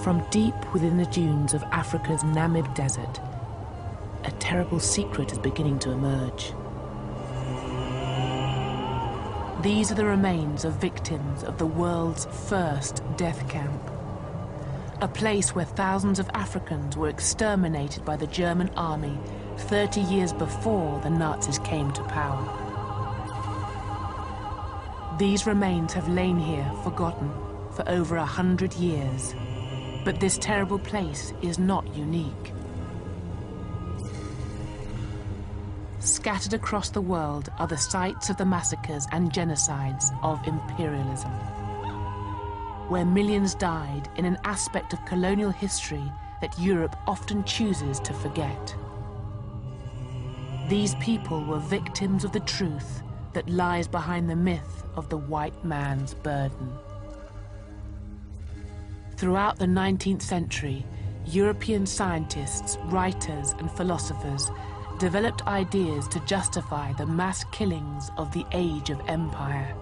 From deep within the dunes of Africa's Namib Desert, a terrible secret is beginning to emerge. These are the remains of victims of the world's first death camp. A place where thousands of Africans were exterminated by the German army 30 years before the Nazis came to power. These remains have lain here forgotten for over 100 years. But this terrible place is not unique. Scattered across the world are the sites of the massacres and genocides of imperialism, where millions died in an aspect of colonial history that Europe often chooses to forget. These people were victims of the truth that lies behind the myth of the white man's burden. Throughout the 19th century, European scientists, writers, and philosophers developed ideas to justify the mass killings of the Age of Empire.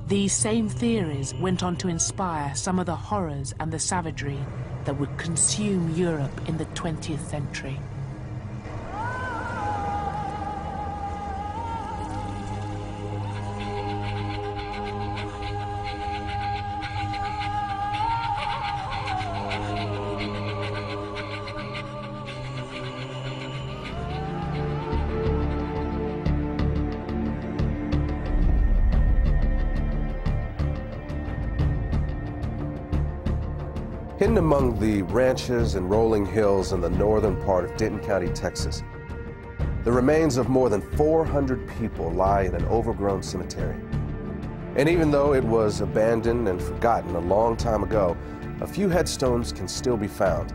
These same theories went on to inspire some of the horrors and the savagery that would consume Europe in the 20th century. Hidden among the ranches and rolling hills in the northern part of Denton County, Texas, the remains of more than 400 people lie in an overgrown cemetery. And even though it was abandoned and forgotten a long time ago, a few headstones can still be found.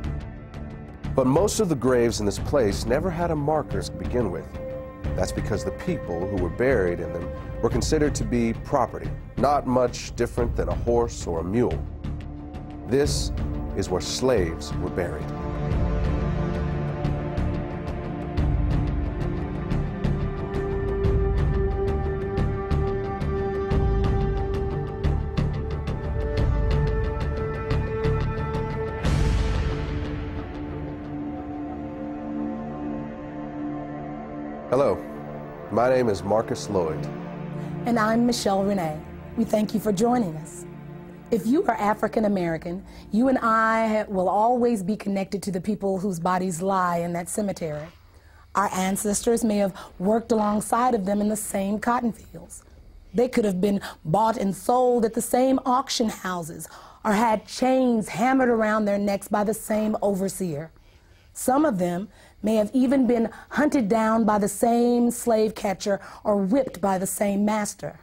But most of the graves in this place never had a marker to begin with. That's because the people who were buried in them were considered to be property, not much different than a horse or a mule. This is where slaves were buried. Hello, my name is Marcus Lloyd. And I'm Michelle Renee. We thank you for joining us. If you are African American, you and I will always be connected to the people whose bodies lie in that cemetery. Our ancestors may have worked alongside of them in the same cotton fields. They could have been bought and sold at the same auction houses or had chains hammered around their necks by the same overseer. Some of them may have even been hunted down by the same slave catcher or whipped by the same master.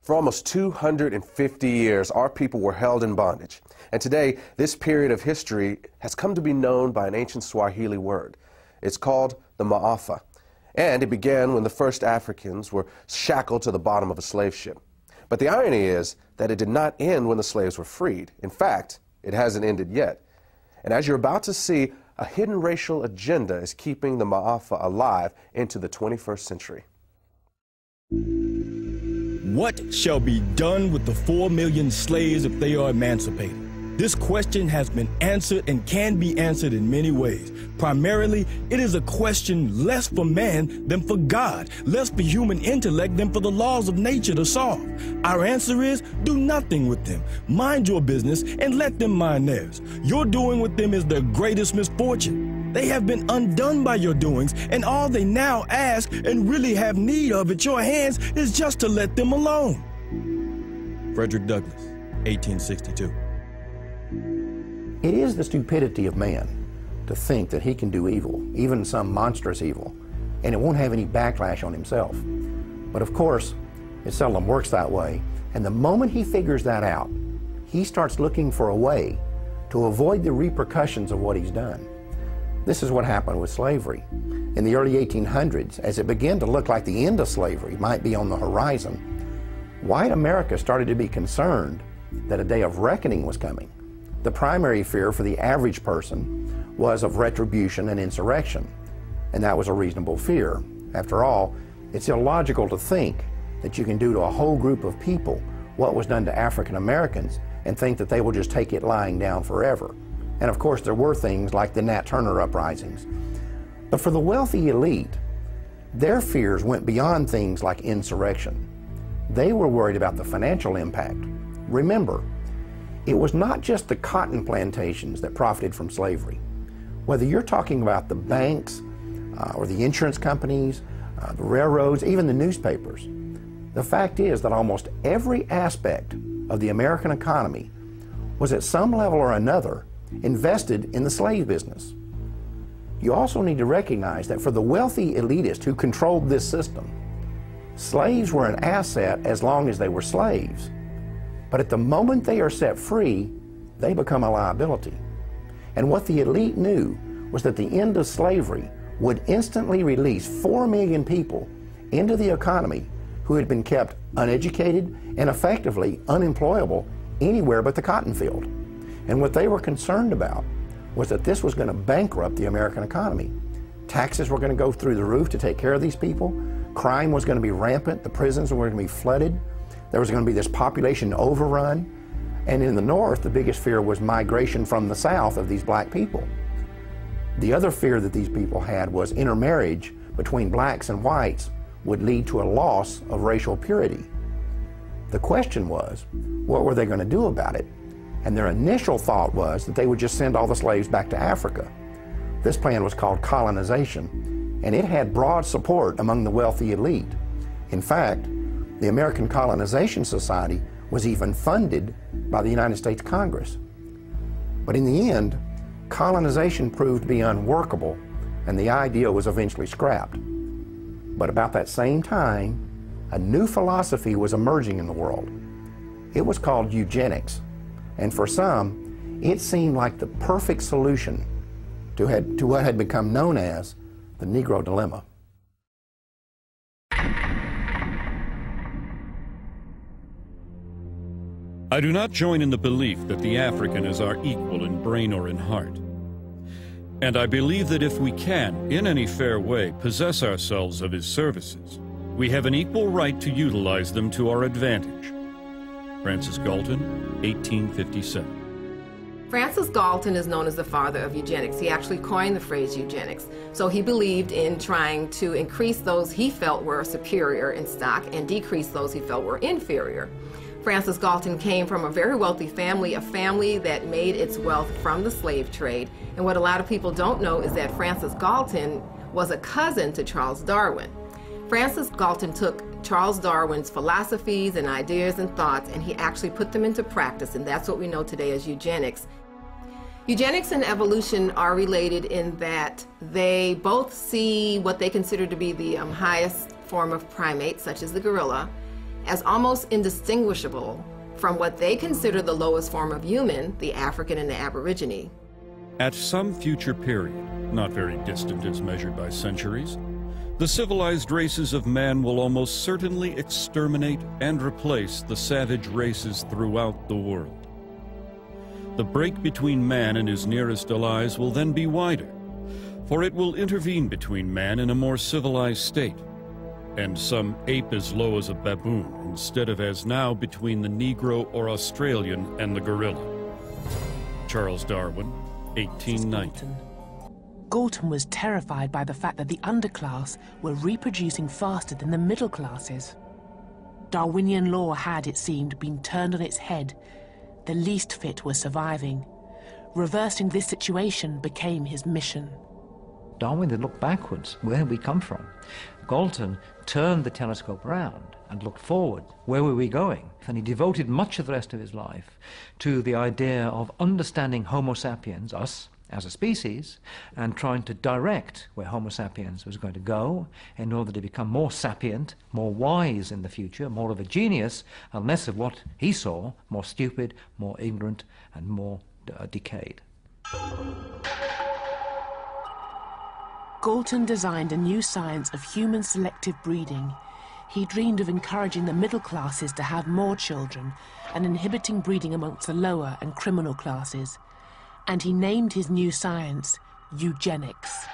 For almost 250 years, our people were held in bondage. And today, this period of history has come to be known by an ancient Swahili word. It's called the Maafa. And it began when the first Africans were shackled to the bottom of a slave ship. But the irony is that it did not end when the slaves were freed. In fact, it hasn't ended yet. And as you're about to see, a hidden racial agenda is keeping the Maafa alive into the 21st century. What shall be done with the 4 million slaves if they are emancipated? This question has been answered and can be answered in many ways. Primarily, it is a question less for man than for God, less for human intellect than for the laws of nature to solve. Our answer is, do nothing with them. Mind your business and let them mind theirs. Your doing with them is their greatest misfortune. They have been undone by your doings, and all they now ask and really have need of at your hands is just to let them alone. Frederick Douglass, 1862. It is the stupidity of man to think that he can do evil, even some monstrous evil, and it won't have any backlash on himself. But of course, it seldom works that way, and the moment he figures that out, he starts looking for a way to avoid the repercussions of what he's done. This is what happened with slavery. In the early 1800s, as it began to look like the end of slavery might be on the horizon, white America started to be concerned that a day of reckoning was coming. The primary fear for the average person was of retribution and insurrection, and that was a reasonable fear. After all, it's illogical to think that you can do to a whole group of people what was done to African Americans and think that they will just take it lying down forever. And of course, there were things like the Nat Turner uprisings. But for the wealthy elite, their fears went beyond things like insurrection. They were worried about the financial impact. Remember, it was not just the cotton plantations that profited from slavery. Whether you're talking about the banks or the insurance companies, the railroads, even the newspapers, the fact is that almost every aspect of the American economy was at some level or another invested in the slave business. You also need to recognize that for the wealthy elitists who controlled this system, slaves were an asset as long as they were slaves. But at the moment they are set free, they become a liability. And what the elite knew was that the end of slavery would instantly release 4 million people into the economy who had been kept uneducated and effectively unemployable anywhere but the cotton field. And what they were concerned about was that this was going to bankrupt the American economy. Taxes were going to go through the roof to take care of these people. Crime was going to be rampant. The prisons were going to be flooded. There was going to be this population overrun. And in the North, the biggest fear was migration from the South of these black people. The other fear that these people had was intermarriage between blacks and whites would lead to a loss of racial purity. The question was, what were they going to do about it? And their initial thought was that they would just send all the slaves back to Africa. This plan was called colonization, and it had broad support among the wealthy elite. In fact, the American Colonization Society was even funded by the United States Congress. But in the end, colonization proved to be unworkable, and the idea was eventually scrapped. But about that same time, a new philosophy was emerging in the world. It was called eugenics, and for some, it seemed like the perfect solution to what had become known as the Negro dilemma. I do not join in the belief that the African is our equal in brain or in heart. And I believe that if we can, in any fair way, possess ourselves of his services, we have an equal right to utilize them to our advantage. Francis Galton, 1857. Francis Galton is known as the father of eugenics. He actually coined the phrase eugenics. So he believed in trying to increase those he felt were superior in stock and decrease those he felt were inferior. Francis Galton came from a very wealthy family, a family that made its wealth from the slave trade. And what a lot of people don't know is that Francis Galton was a cousin to Charles Darwin. Francis Galton took Charles Darwin's philosophies and ideas and thoughts, and he actually put them into practice, and that's what we know today as eugenics. Eugenics and evolution are related in that they both see what they consider to be the highest form of primate, such as the gorilla, as almost indistinguishable from what they consider the lowest form of human, the African and the Aborigine. At some future period, not very distant as measured by centuries, the civilized races of man will almost certainly exterminate and replace the savage races throughout the world. The break between man and his nearest allies will then be wider, for it will intervene between man and a more civilized state, and some ape as low as a baboon, instead of as now between the Negro or Australian and the gorilla. Charles Darwin, 1890. Galton was terrified by the fact that the underclass were reproducing faster than the middle classes. Darwinian law had, it seemed, been turned on its head. The least fit were surviving. Reversing this situation became his mission. Darwin had looked backwards. Where had we come from? Galton turned the telescope around and looked forward. Where were we going? And he devoted much of the rest of his life to the idea of understanding Homo sapiens, us, as a species, and trying to direct where Homo sapiens was going to go in order to become more sapient, more wise in the future, more of a genius, and less of what he saw, more stupid, more ignorant, and more decayed. Galton designed a new science of human selective breeding. He dreamed of encouraging the middle classes to have more children and inhibiting breeding amongst the lower and criminal classes. And he named his new science eugenics.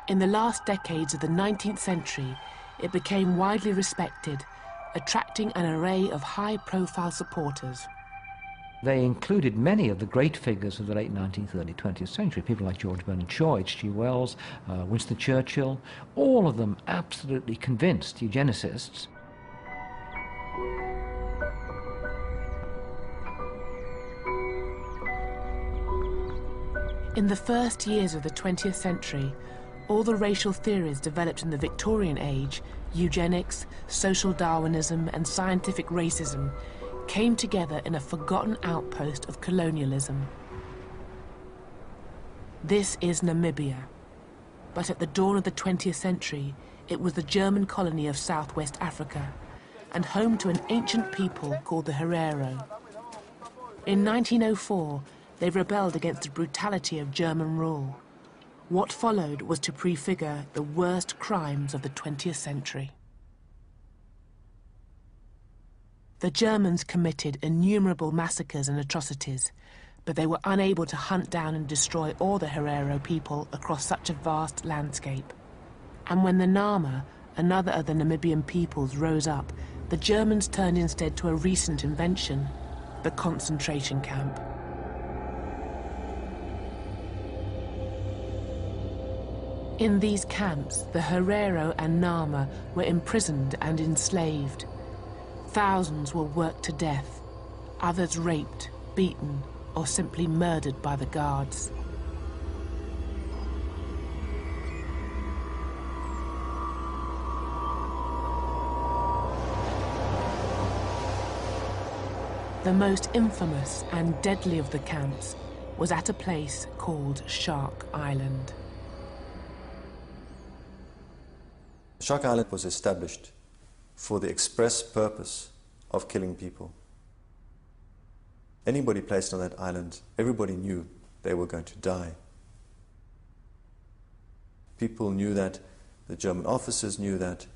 In the last decades of the 19th century, it became widely respected, attracting an array of high-profile supporters. They included many of the great figures of the late 19th, early 20th century, people like George Bernard Shaw, H.G. Wells, Winston Churchill, all of them absolutely convinced eugenicists. In the first years of the 20th century, all the racial theories developed in the Victorian age, eugenics, social Darwinism, and scientific racism, came together in a forgotten outpost of colonialism. This is Namibia. But at the dawn of the 20th century, it was the German colony of Southwest Africa, and home to an ancient people called the Herero. In 1904, they rebelled against the brutality of German rule. What followed was to prefigure the worst crimes of the 20th century. The Germans committed innumerable massacres and atrocities, but they were unable to hunt down and destroy all the Herero people across such a vast landscape. And when the Nama, another of the Namibian peoples, rose up, the Germans turned instead to a recent invention, the concentration camp. In these camps, the Herero and Nama were imprisoned and enslaved. Thousands were worked to death, others raped, beaten, or simply murdered by the guards. The most infamous and deadly of the camps was at a place called Shark Island. Shark Island was established for the express purpose of killing people. Anybody placed on that island, everybody knew they were going to die. People knew that, the German officers knew that.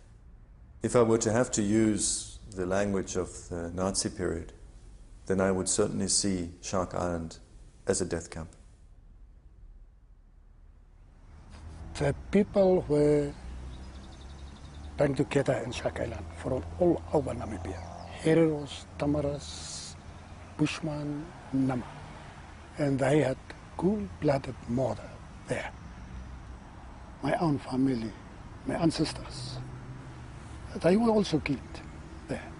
If I were to have to use the language of the Nazi period, then I would certainly see Shark Island as a death camp. The people were band together in Shark Island from all over Namibia. Hereros, Tamaras, Bushman, Nama. And they had cool-blooded murder there. My own family, my ancestors, they were also killed there.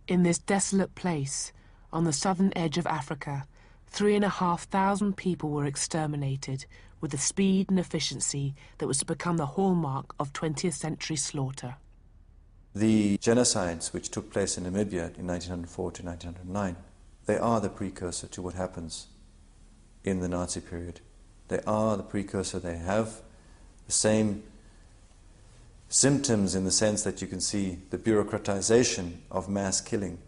In this desolate place, on the southern edge of Africa, 3,500 people were exterminated with the speed and efficiency that was to become the hallmark of 20th century slaughter. The genocides which took place in Namibia in 1904 to 1909, they are the precursor to what happens in the Nazi period. They are the precursor. They have the same symptoms in the sense that you can see the bureaucratization of mass killing.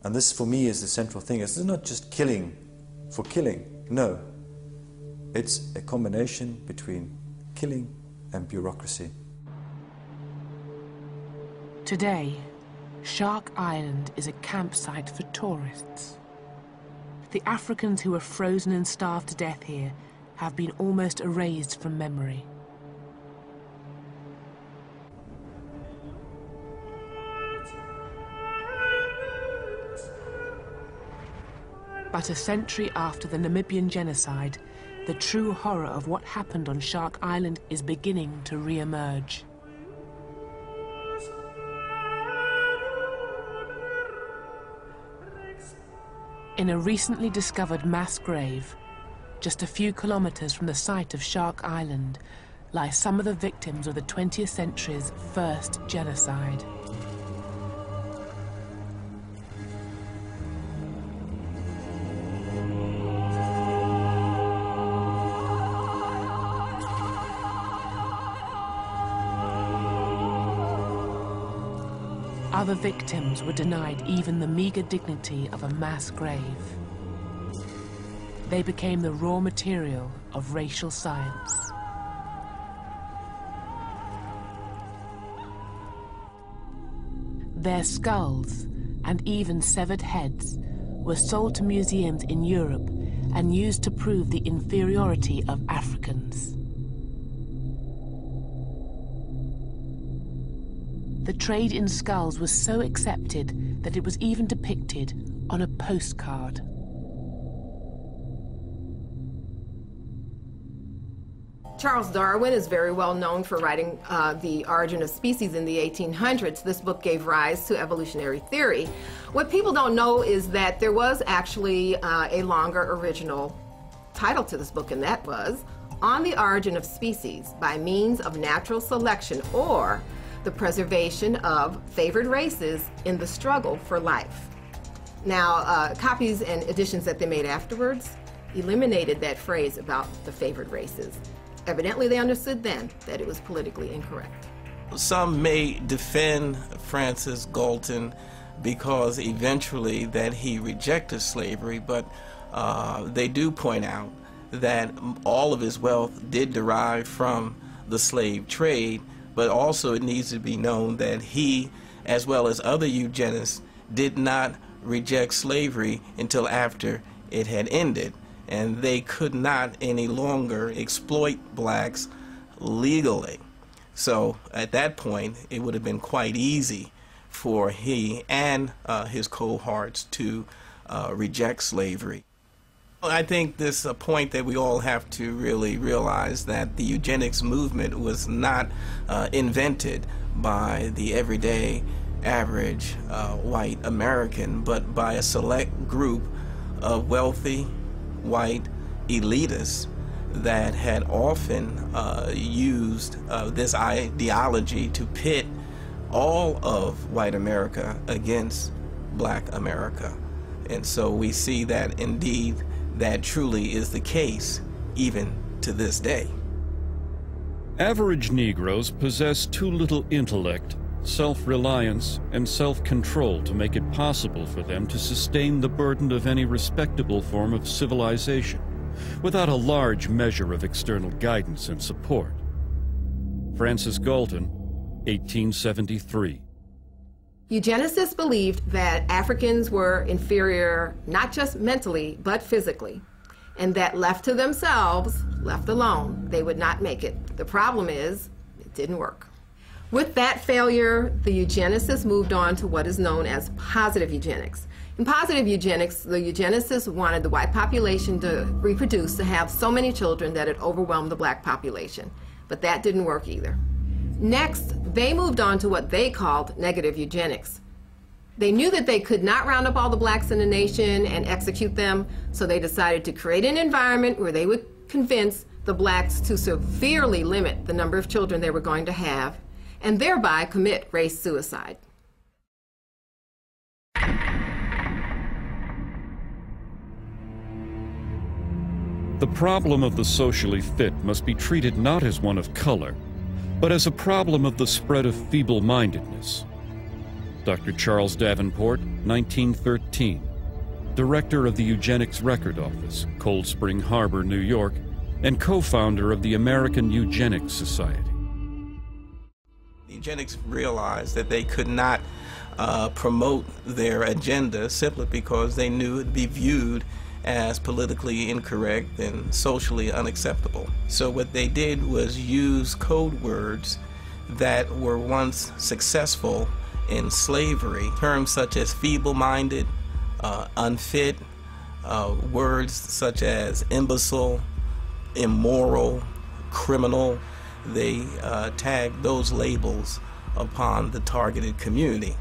And this, for me, is the central thing. It's not just killing for killing, no. It's a combination between killing and bureaucracy. Today, Shark Island is a campsite for tourists. The Africans who were frozen and starved to death here have been almost erased from memory. But a century after the Namibian genocide, the true horror of what happened on Shark Island is beginning to re-emerge. In a recently discovered mass grave, just a few kilometers from the site of Shark Island, lie some of the victims of the 20th century's first genocide. Other victims were denied even the meager dignity of a mass grave. They became the raw material of racial science. Their skulls and even severed heads were sold to museums in Europe and used to prove the inferiority of Africans. The trade in skulls was so accepted that it was even depicted on a postcard. Charles Darwin is very well known for writing The Origin of Species in the 1800s. This book gave rise to evolutionary theory. What people don't know is that there was actually a longer original title to this book, and that was On the Origin of Species by Means of Natural Selection, or the Preservation of Favored Races in the Struggle for Life. Now, copies and editions that they made afterwards eliminated that phrase about the favored races. Evidently, they understood then that it was politically incorrect. Some may defend Francis Galton because eventually that he rejected slavery, but they do point out that all of his wealth did derive from the slave trade, but also it needs to be known that he, as well as other eugenists, did not reject slavery until after it had ended. And they could not any longer exploit blacks legally. So at that point, it would have been quite easy for he and his cohorts to reject slavery. I think this is a point that we all have to really realize, that the eugenics movement was not invented by the everyday average white American, but by a select group of wealthy white elitists that had often used this ideology to pit all of white America against black America. And so we see that indeed that truly is the case even to this day. Average Negroes possess too little intellect, self-reliance, and self-control to make it possible for them to sustain the burden of any respectable form of civilization without a large measure of external guidance and support. Francis Galton, 1873. Eugenicists believed that Africans were inferior not just mentally, but physically, and that left to themselves, left alone, they would not make it. The problem is, it didn't work. With that failure, the eugenicists moved on to what is known as positive eugenics. In positive eugenics, the eugenicists wanted the white population to reproduce, to have so many children that it overwhelmed the black population. But that didn't work either. Next, they moved on to what they called negative eugenics. They knew that they could not round up all the blacks in the nation and execute them, so they decided to create an environment where they would convince the blacks to severely limit the number of children they were going to have, and thereby commit race suicide. The problem of the socially fit must be treated not as one of color, but as a problem of the spread of feeble-mindedness. Dr. Charles Davenport, 1913, director of the Eugenics Record Office, Cold Spring Harbor, New York, and co-founder of the American Eugenics Society. Eugenics realized that they could not promote their agenda simply because they knew it would be viewed as politically incorrect and socially unacceptable. So what they did was use code words that were once successful in slavery, terms such as feeble-minded, unfit, words such as imbecile, immoral, criminal. They tagged those labels upon the targeted community.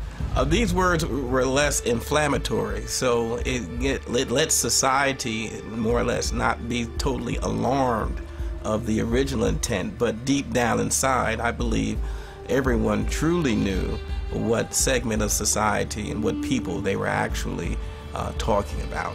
These words were less inflammatory, so it lets society more or less not be totally alarmed of the original intent, but deep down inside, I believe everyone truly knew what segment of society and what people they were actually talking about.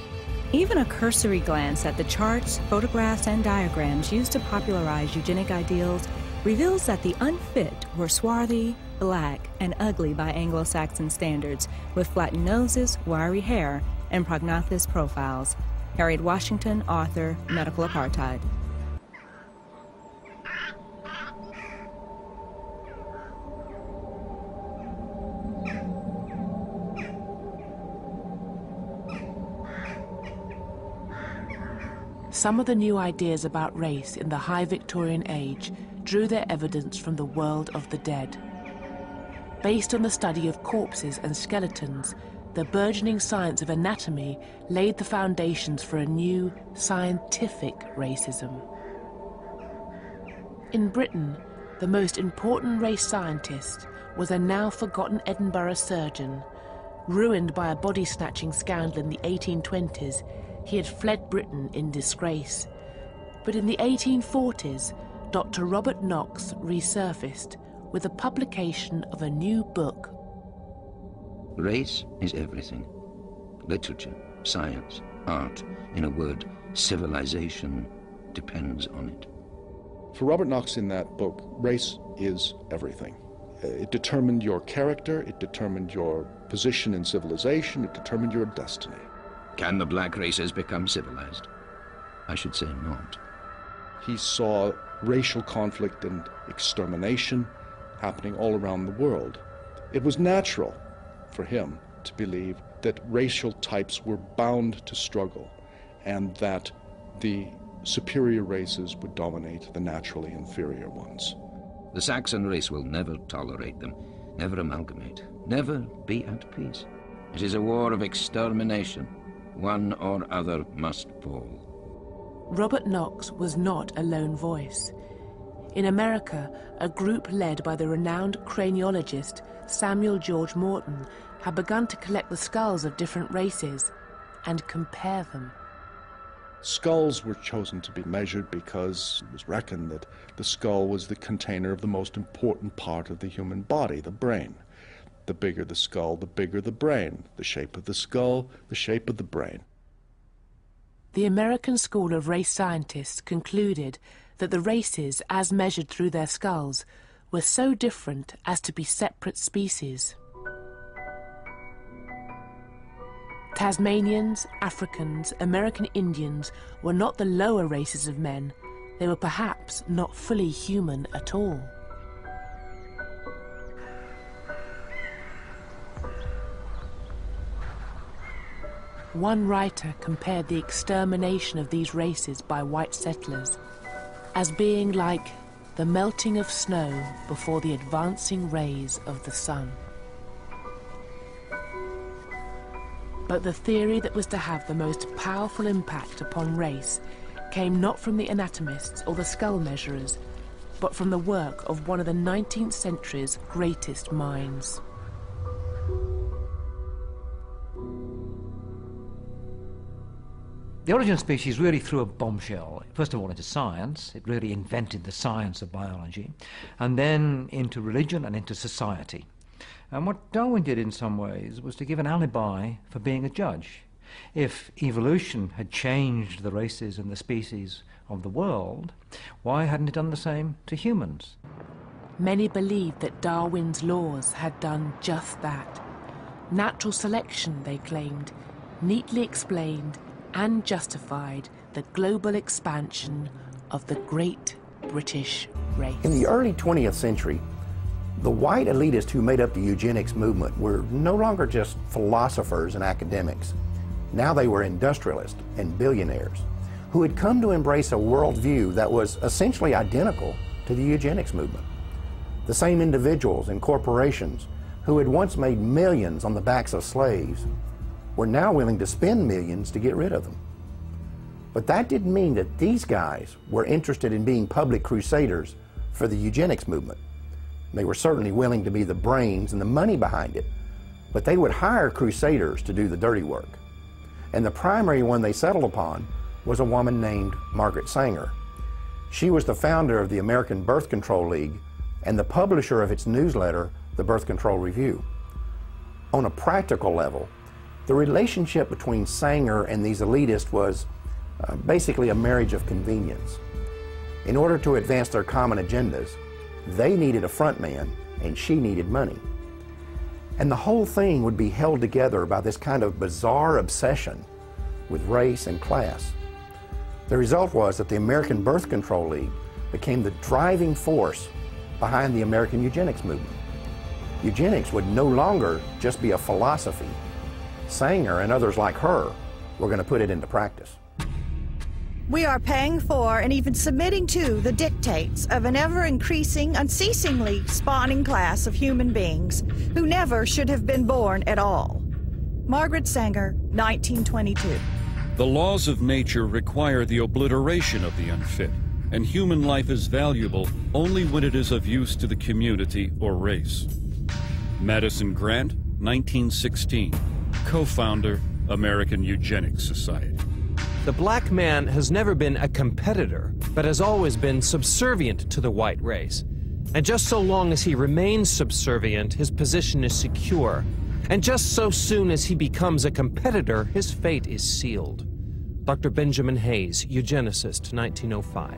Even a cursory glance at the charts, photographs, and diagrams used to popularize eugenic ideals reveals that the unfit were swarthy, black, and ugly by Anglo-Saxon standards, with flattened noses, wiry hair, and prognathous profiles. Harriet Washington, author, Medical Apartheid. Some of the new ideas about race in the high Victorian age drew their evidence from the world of the dead. Based on the study of corpses and skeletons, the burgeoning science of anatomy laid the foundations for a new scientific racism. In Britain, the most important race scientist was a now forgotten Edinburgh surgeon. Ruined by a body-snatching scandal in the 1820s, he had fled Britain in disgrace. But in the 1840s, Dr. Robert Knox resurfaced with the publication of a new book. Race is everything. Literature, science, art, in a word, civilization depends on it. For Robert Knox in that book, race is everything. It determined your character, it determined your position in civilization, it determined your destiny. Can the black races become civilized? I should say not. He saw racial conflict and extermination happening all around the world. It was natural for him to believe that racial types were bound to struggle and that the superior races would dominate the naturally inferior ones. The Saxon race will never tolerate them, never amalgamate, never be at peace. It is a war of extermination. One or other must fall. Robert Knox was not a lone voice. In America, a group led by the renowned craniologist Samuel George Morton had begun to collect the skulls of different races and compare them. Skulls were chosen to be measured because it was reckoned that the skull was the container of the most important part of the human body, the brain. The bigger the skull, the bigger the brain. The shape of the skull, the shape of the brain. The American School of Race Scientists concluded that the races, as measured through their skulls, were so different as to be separate species. Tasmanians, Africans, American Indians were not the lower races of men. They were perhaps not fully human at all. One writer compared the extermination of these races by white settlers as being like the melting of snow before the advancing rays of the sun. But the theory that was to have the most powerful impact upon race came not from the anatomists or the skull measurers, but from the work of one of the 19th century's greatest minds. The Origin of Species really threw a bombshell, first of all into science. It really invented the science of biology, and then into religion and into society. And what Darwin did in some ways was to give an alibi for being a judge. If evolution had changed the races and the species of the world, why hadn't it done the same to humans? Many believed that Darwin's laws had done just that. Natural selection, they claimed, neatly explained and justified the global expansion of the great British race. In the early 20th century, the white elitists who made up the eugenics movement were no longer just philosophers and academics. Now they were industrialists and billionaires who had come to embrace a worldview that was essentially identical to the eugenics movement. The same individuals and corporations who had once made millions on the backs of slaves were now willing to spend millions to get rid of them. But that didn't mean that these guys were interested in being public crusaders for the eugenics movement. They were certainly willing to be the brains and the money behind it, but they would hire crusaders to do the dirty work. And the primary one they settled upon was a woman named Margaret Sanger. She was the founder of the American Birth Control League and the publisher of its newsletter, the Birth Control Review. On a practical level, the relationship between Sanger and these elitists was basically a marriage of convenience. In order to advance their common agendas, they needed a front man and she needed money. And the whole thing would be held together by this kind of bizarre obsession with race and class. The result was that the American Birth Control League became the driving force behind the American eugenics movement. Eugenics would no longer just be a philosophy. Sanger and others like her were going to put it into practice. We are paying for and even submitting to the dictates of an ever-increasing, unceasingly spawning class of human beings who never should have been born at all. Margaret Sanger, 1922. The laws of nature require the obliteration of the unfit, and human life is valuable only when it is of use to the community or race. Madison Grant, 1916, co-founder, American Eugenics Society. The black man has never been a competitor, but has always been subservient to the white race. And just so long as he remains subservient, his position is secure. And just so soon as he becomes a competitor, his fate is sealed. Dr. Benjamin Hayes, eugenicist, 1905.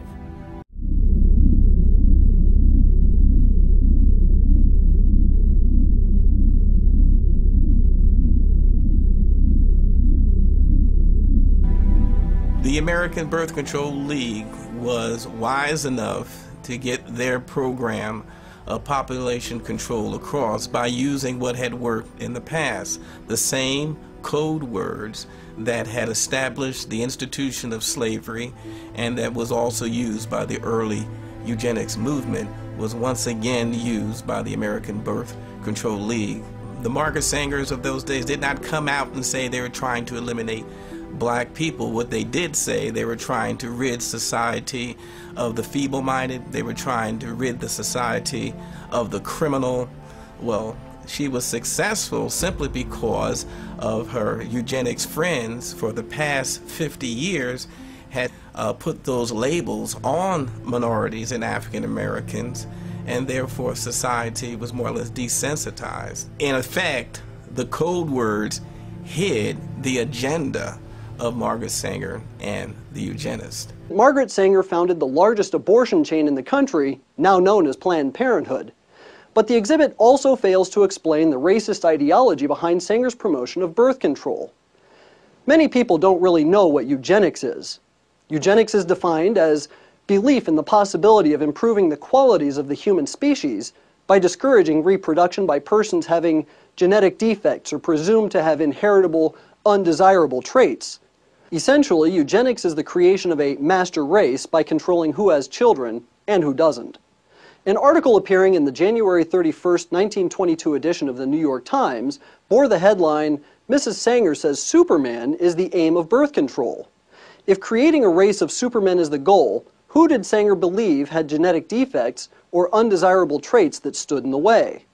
The American Birth Control League was wise enough to get their program of population control across by using what had worked in the past, the same code words that had established the institution of slavery and that was also used by the early eugenics movement was once again used by the American Birth Control League. The Margaret Sangers of those days did not come out and say they were trying to eliminate black people. What they did say, they were trying to rid society of the feeble-minded. They were trying to rid the society of the criminal. Well, she was successful simply because of her eugenics friends for the past 50 years had put those labels on minorities and African Americans, and therefore society was more or less desensitized. In effect, the code words hid the agenda of Margaret Sanger and the eugenist. Margaret Sanger founded the largest abortion chain in the country, now known as Planned Parenthood. But the exhibit also fails to explain the racist ideology behind Sanger's promotion of birth control. Many people don't really know what eugenics is. Eugenics is defined as belief in the possibility of improving the qualities of the human species by discouraging reproduction by persons having genetic defects or presumed to have inheritable, undesirable traits. Essentially, eugenics is the creation of a master race by controlling who has children and who doesn't. An article appearing in the January 31st, 1922 edition of the New York Times bore the headline, "Mrs. Sanger says Superman is the aim of birth control." If creating a race of supermen is the goal, who did Sanger believe had genetic defects or undesirable traits that stood in the way?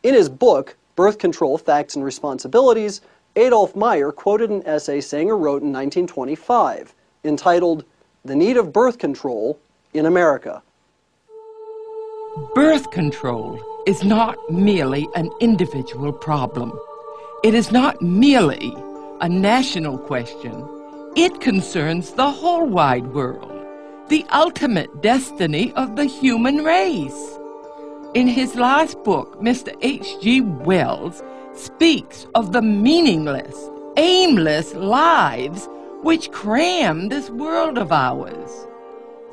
In his book, Birth Control, Facts and Responsibilities, Adolf Meyer quoted an essay Sanger wrote in 1925, entitled, "The Need of Birth Control in America." Birth control is not merely an individual problem. It is not merely a national question. It concerns the whole wide world, the ultimate destiny of the human race. In his last book, Mr. H.G. Wells speaks of the meaningless, aimless lives which cram this world of ours.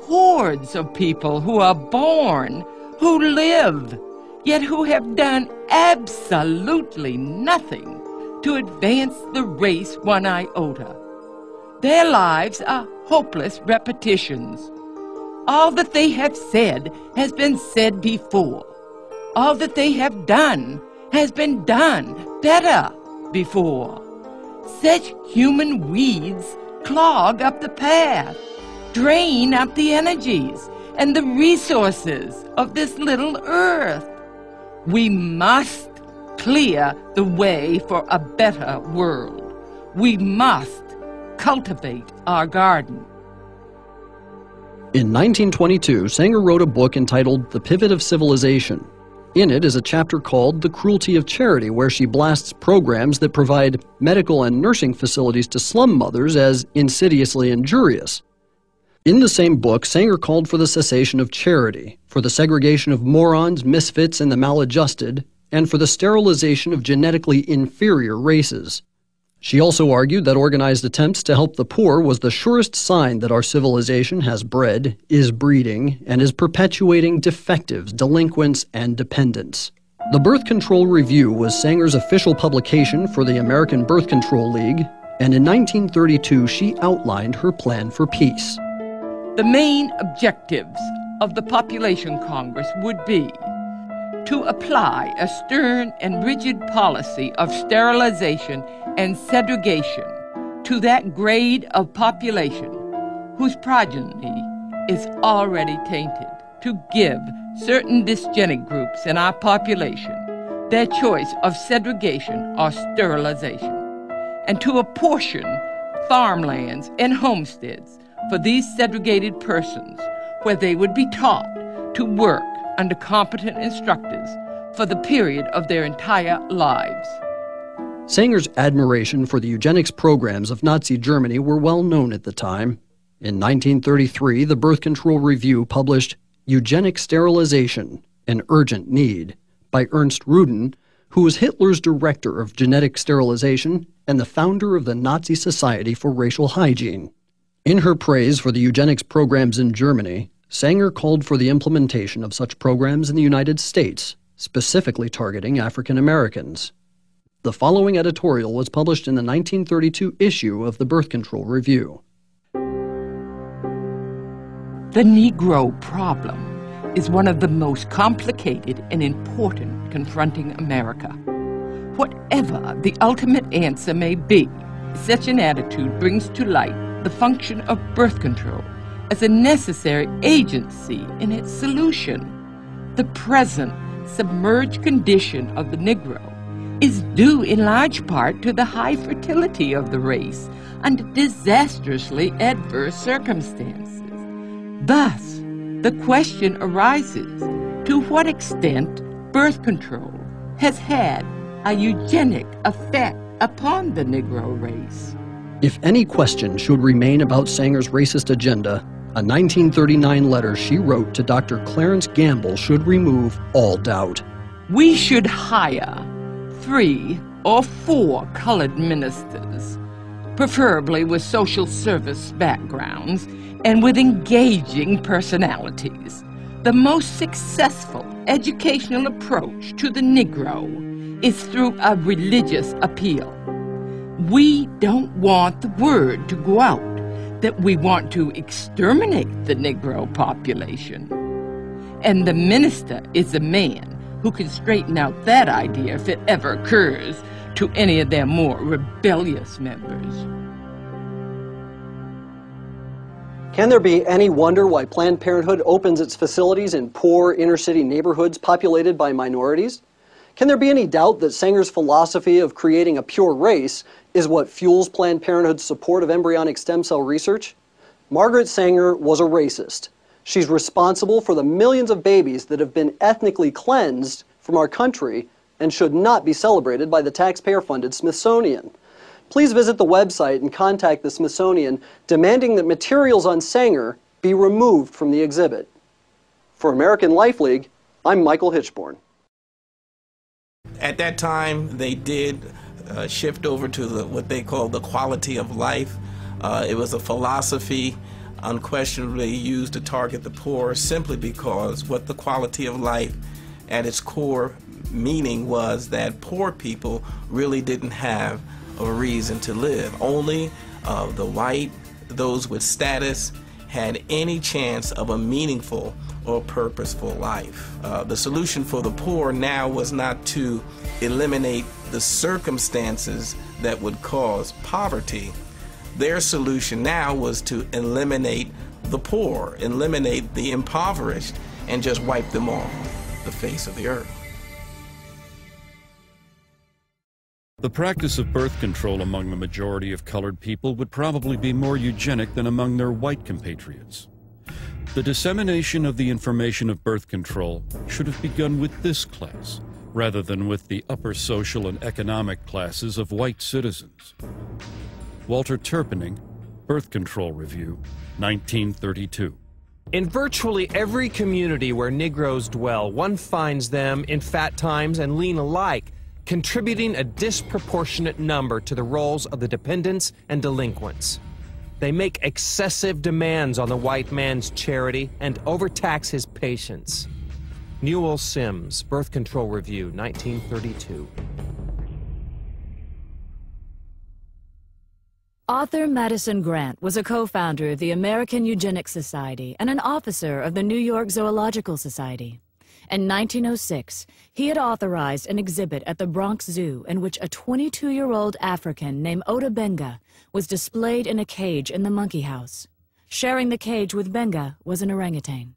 Hordes of people who are born, who live, yet who have done absolutely nothing to advance the race one iota. Their lives are hopeless repetitions. All that they have said has been said before. All that they have done has been done better before. Such human weeds clog up the path, drain up the energies and the resources of this little earth. We must clear the way for a better world. We must cultivate our garden. In 1922, Sanger wrote a book entitled The Pivot of Civilization. In it is a chapter called The Cruelty of Charity, where she blasts programs that provide medical and nursing facilities to slum mothers as insidiously injurious. In the same book, Sanger called for the cessation of charity, for the segregation of morons, misfits, and the maladjusted, and for the sterilization of genetically inferior races. She also argued that organized attempts to help the poor was the surest sign that our civilization has bred, is breeding, and is perpetuating defectives, delinquents, and dependents. The Birth Control Review was Sanger's official publication for the American Birth Control League, and in 1932 she outlined her plan for peace. The main objectives of the Population Congress would be to apply a stern and rigid policy of sterilization and segregation to that grade of population whose progeny is already tainted, to give certain dysgenic groups in our population their choice of segregation or sterilization, and to apportion farmlands and homesteads for these segregated persons where they would be taught to work under competent instructors for the period of their entire lives. Sanger's admiration for the eugenics programs of Nazi Germany were well known at the time. In 1933, the Birth Control Review published Eugenic Sterilization, an Urgent Need, by Ernst Rudin, who was Hitler's director of genetic sterilization and the founder of the Nazi Society for Racial Hygiene. In her praise for the eugenics programs in Germany, Sanger called for the implementation of such programs in the United States, specifically targeting African Americans. The following editorial was published in the 1932 issue of the Birth Control Review. The Negro problem is one of the most complicated and important confronting America. Whatever the ultimate answer may be, such an attitude brings to light the function of birth control as a necessary agency in its solution. The present submerged condition of the Negro is due in large part to the high fertility of the race under disastrously adverse circumstances. Thus, the question arises, to what extent birth control has had a eugenic effect upon the Negro race? If any question should remain about Sanger's racist agenda, a 1939 letter she wrote to Dr. Clarence Gamble should remove all doubt. We should hire 3 or 4 colored ministers, preferably with social service backgrounds and with engaging personalities. The most successful educational approach to the Negro is through a religious appeal. We don't want the word to go out that we want to exterminate the Negro population. And the minister is a man who can straighten out that idea if it ever occurs to any of their more rebellious members. Can there be any wonder why Planned Parenthood opens its facilities in poor inner-city neighborhoods populated by minorities? Can there be any doubt that Sanger's philosophy of creating a pure race is what fuels Planned Parenthood's support of embryonic stem cell research? Margaret Sanger was a racist. She's responsible for the millions of babies that have been ethnically cleansed from our country and should not be celebrated by the taxpayer-funded Smithsonian. Please visit the website and contact the Smithsonian demanding that materials on Sanger be removed from the exhibit. For American Life League, I'm Michael Hitchborn. At that time, they did shift over to what they call the quality of life. It was a philosophy unquestionably used to target the poor simply because what the quality of life at its core meaning was that poor people really didn't have a reason to live. Only the white, those with status, had any chance of a meaningful or purposeful life. The solution for the poor now was not to eliminate the circumstances that would cause poverty. Their solution now was to eliminate the poor, eliminate the impoverished, and just wipe them off the face of the earth. The practice of birth control among the majority of colored people would probably be more eugenic than among their white compatriots. The dissemination of the information of birth control should have begun with this class, rather than with the upper social and economic classes of white citizens. Walter Turpening, Birth Control Review, 1932. In virtually every community where Negroes dwell, one finds them in fat times and lean alike, contributing a disproportionate number to the roles of the dependents and delinquents. They make excessive demands on the white man's charity and overtax his patients. Newell Sims, Birth Control Review, 1932. Author Madison Grant was a co-founder of the American Eugenics Society and an officer of the New York Zoological Society. In 1906, he had authorized an exhibit at the Bronx Zoo in which a 22-year-old African named Ota Benga was displayed in a cage in the monkey house. Sharing the cage with Benga was an orangutan.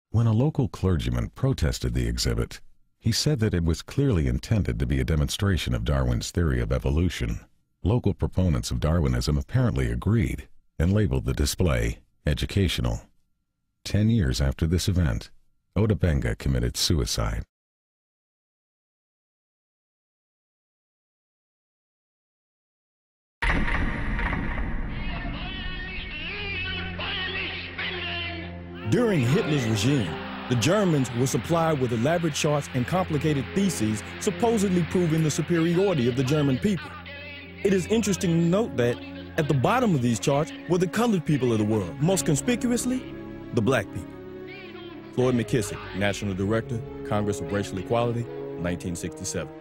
When a local clergyman protested the exhibit, he said that it was clearly intended to be a demonstration of Darwin's theory of evolution. Local proponents of Darwinism apparently agreed and labeled the display educational. 10 years after this event, Ota Benga committed suicide. During Hitler's regime, the Germans were supplied with elaborate charts and complicated theses supposedly proving the superiority of the German people. It is interesting to note that at the bottom of these charts were the colored people of the world, most conspicuously, the black people. Floyd McKissick, National Director, Congress of Racial Equality, 1967.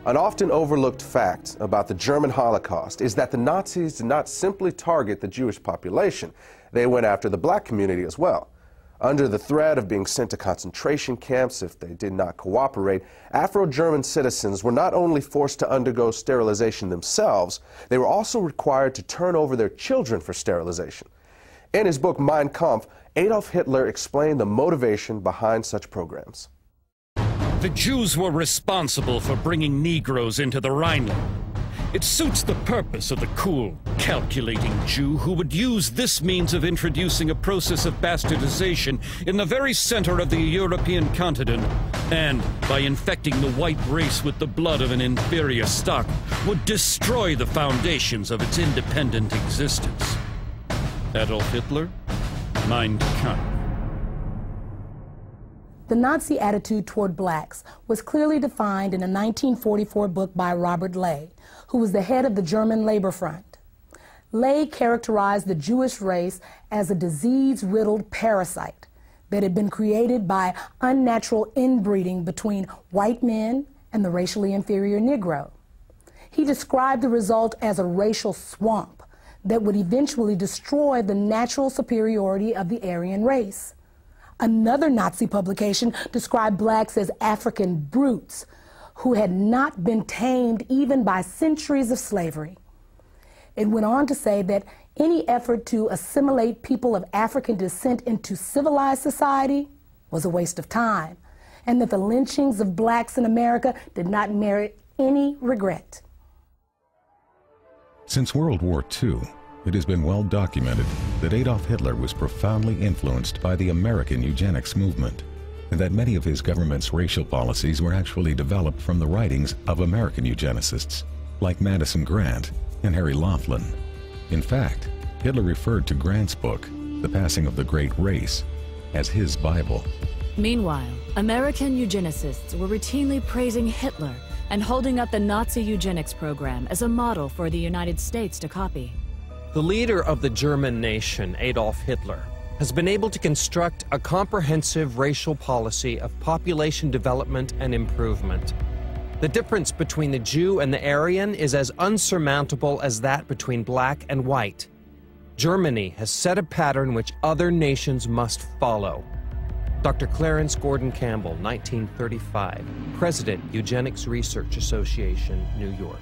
An often overlooked fact about the German Holocaust is that the Nazis did not simply target the Jewish population. They went after the black community as well. Under the threat of being sent to concentration camps if they did not cooperate, Afro-German citizens were not only forced to undergo sterilization themselves, they were also required to turn over their children for sterilization. In his book Mein Kampf, Adolf Hitler explained the motivation behind such programs. The Jews were responsible for bringing Negroes into the Rhineland. It suits the purpose of the cool, calculating Jew who would use this means of introducing a process of bastardization in the very center of the European continent, and, by infecting the white race with the blood of an inferior stock, would destroy the foundations of its independent existence. Adolf Hitler, Mein Kampf. The Nazi attitude toward blacks was clearly defined in a 1944 book by Robert Ley, who was the head of the German Labor Front. Ley characterized the Jewish race as a disease-riddled parasite that had been created by unnatural inbreeding between white men and the racially inferior Negro. He described the result as a racial swamp that would eventually destroy the natural superiority of the Aryan race. Another Nazi publication described blacks as African brutes who had not been tamed even by centuries of slavery. It went on to say that any effort to assimilate people of African descent into civilized society was a waste of time, and that the lynchings of blacks in America did not merit any regret. Since World War II, it has been well documented that Adolf Hitler was profoundly influenced by the American eugenics movement, and that many of his government's racial policies were actually developed from the writings of American eugenicists, like Madison Grant and Harry Laughlin. In fact, Hitler referred to Grant's book, The Passing of the Great Race, as his Bible. Meanwhile, American eugenicists were routinely praising Hitler and holding up the Nazi eugenics program as a model for the United States to copy. The leader of the German nation, Adolf Hitler, has been able to construct a comprehensive racial policy of population development and improvement. The difference between the Jew and the Aryan is as unsurmountable as that between black and white. Germany has set a pattern which other nations must follow. Dr. Clarence Gordon Campbell, 1935, President, Eugenics Research Association, New York.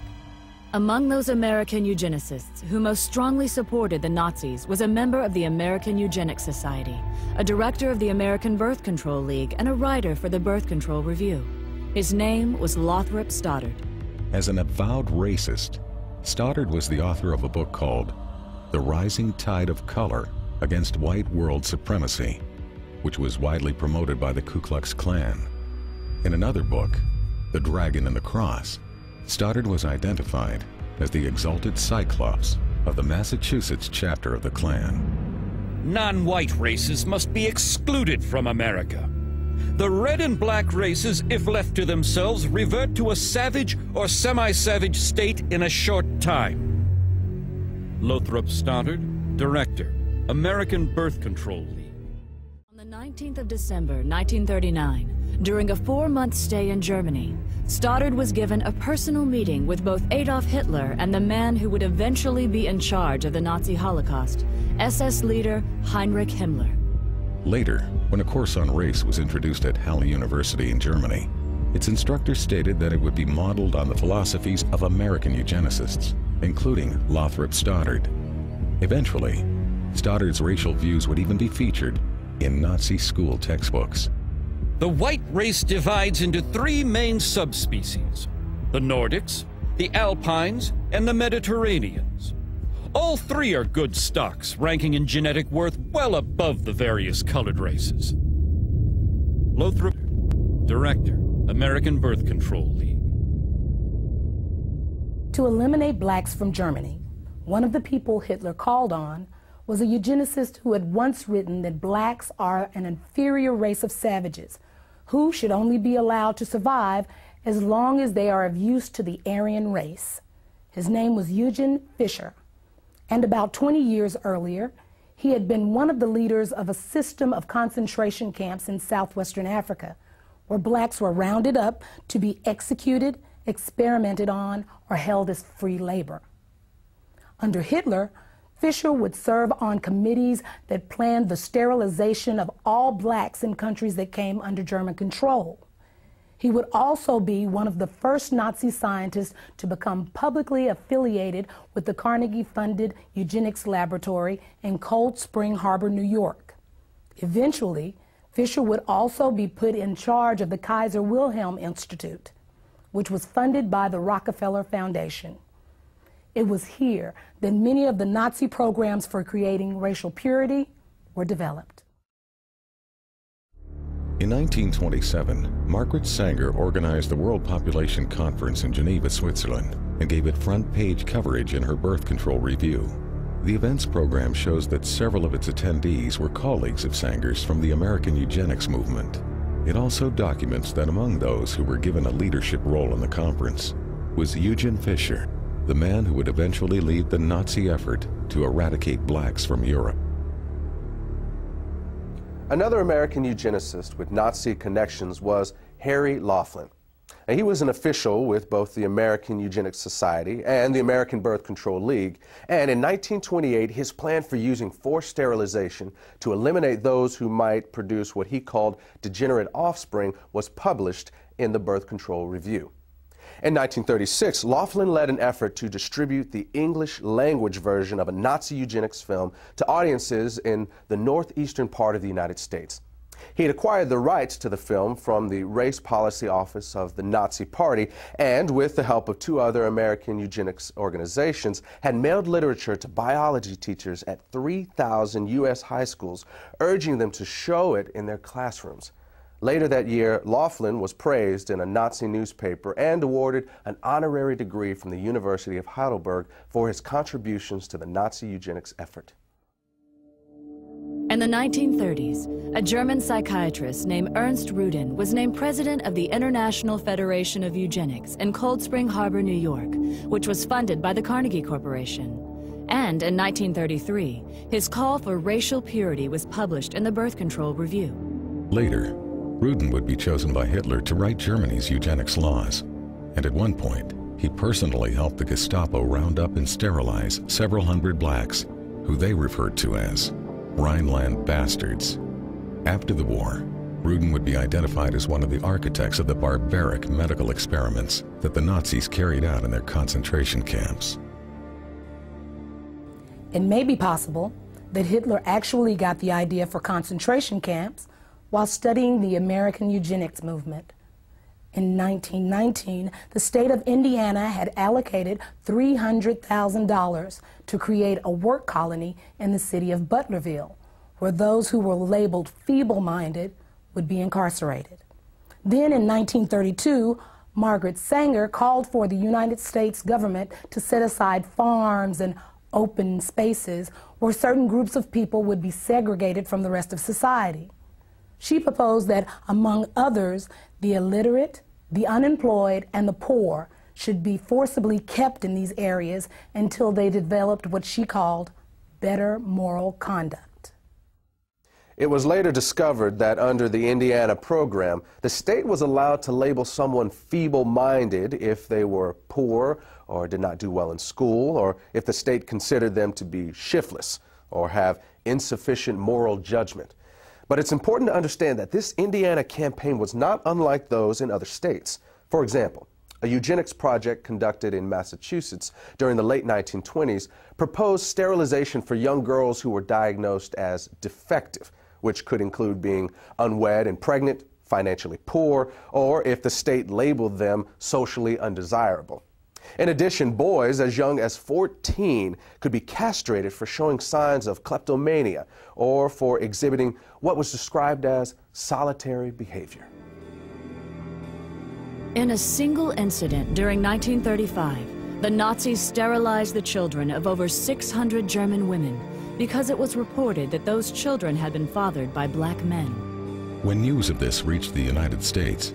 Among those American eugenicists who most strongly supported the Nazis was a member of the American Eugenics Society, a director of the American Birth Control League, and a writer for the Birth Control Review. His name was Lothrop Stoddard. As an avowed racist, Stoddard was the author of a book called The Rising Tide of Color Against White World Supremacy, which was widely promoted by the Ku Klux Klan. In another book, The Dragon and the Cross, Stoddard was identified as the exalted Cyclops of the Massachusetts chapter of the Klan. Non-white races must be excluded from America. The red and black races, if left to themselves, revert to a savage or semi-savage state in a short time. Lothrop Stoddard, Director, American Birth Control League. On the 19th of December, 1939, During a 4-month stay in Germany, Stoddard was given a personal meeting with both Adolf Hitler and the man who would eventually be in charge of the Nazi Holocaust, SS leader Heinrich Himmler. Later, when a course on race was introduced at Halle University in Germany, its instructor stated that it would be modeled on the philosophies of American eugenicists, including Lothrop Stoddard. Eventually, Stoddard's racial views would even be featured in Nazi school textbooks. The white race divides into 3 main subspecies: the Nordics, the Alpines, and the Mediterraneans. All 3 are good stocks, ranking in genetic worth well above the various colored races. Lothrop, Director, American Birth Control League. To eliminate blacks from Germany, one of the people Hitler called on was a eugenicist who had once written that blacks are an inferior race of savages who should only be allowed to survive as long as they are of use to the Aryan race. His name was Eugen Fischer, and about 20 years earlier, he had been one of the leaders of a system of concentration camps in southwestern Africa, where blacks were rounded up to be executed, experimented on, or held as free labor. Under Hitler, Fischer would serve on committees that planned the sterilization of all blacks in countries that came under German control. He would also be one of the first Nazi scientists to become publicly affiliated with the Carnegie-funded eugenics laboratory in Cold Spring Harbor, New York. Eventually, Fischer would also be put in charge of the Kaiser Wilhelm Institute, which was funded by the Rockefeller Foundation. It was here that many of the Nazi programs for creating racial purity were developed. In 1927, Margaret Sanger organized the World Population Conference in Geneva, Switzerland, and gave it front-page coverage in her birth control review. The events program shows that several of its attendees were colleagues of Sanger's from the American eugenics movement. It also documents that among those who were given a leadership role in the conference was Eugen Fischer, the man who would eventually lead the Nazi effort to eradicate blacks from Europe. Another American eugenicist with Nazi connections was Harry Laughlin. Now, he was an official with both the American Eugenics Society and the American Birth Control League, and in 1928 his plan for using forced sterilization to eliminate those who might produce what he called degenerate offspring was published in the Birth Control Review. In 1936, Laughlin led an effort to distribute the English language version of a Nazi eugenics film to audiences in the northeastern part of the United States. He had acquired the rights to the film from the Race Policy Office of the Nazi Party and, with the help of 2 other American eugenics organizations, had mailed literature to biology teachers at 3,000 U.S. high schools, urging them to show it in their classrooms. Later that year, Laughlin was praised in a Nazi newspaper and awarded an honorary degree from the University of Heidelberg for his contributions to the Nazi eugenics effort. In the 1930s, a German psychiatrist named Ernst Rudin was named president of the International Federation of Eugenics in Cold Spring Harbor, New York, which was funded by the Carnegie Corporation. And in 1933, his call for racial purity was published in the Birth Control Review. Later, Rudin would be chosen by Hitler to write Germany's eugenics laws, and at one point, he personally helped the Gestapo round up and sterilize several hundred blacks, who they referred to as Rhineland bastards. After the war, Rudin would be identified as one of the architects of the barbaric medical experiments that the Nazis carried out in their concentration camps. It may be possible that Hitler actually got the idea for concentration camps while studying the American eugenics movement. In 1919, the state of Indiana had allocated $300,000 to create a work colony in the city of Butlerville, where those who were labeled feeble-minded would be incarcerated. Then in 1932, Margaret Sanger called for the United States government to set aside farms and open spaces where certain groups of people would be segregated from the rest of society. She proposed that, among others, the illiterate, the unemployed, and the poor should be forcibly kept in these areas until they developed what she called better moral conduct. It was later discovered that under the Indiana program, the state was allowed to label someone feeble-minded if they were poor or did not do well in school, or if the state considered them to be shiftless or have insufficient moral judgment. But it's important to understand that this Indiana campaign was not unlike those in other states. For example, a eugenics project conducted in Massachusetts during the late 1920s proposed sterilization for young girls who were diagnosed as defective, which could include being unwed and pregnant, financially poor, or if the state labeled them socially undesirable. In addition, boys as young as 14 could be castrated for showing signs of kleptomania or for exhibiting what was described as solitary behavior. In a single incident during 1935, the Nazis sterilized the children of over 600 German women because it was reported that those children had been fathered by black men. When news of this reached the United States,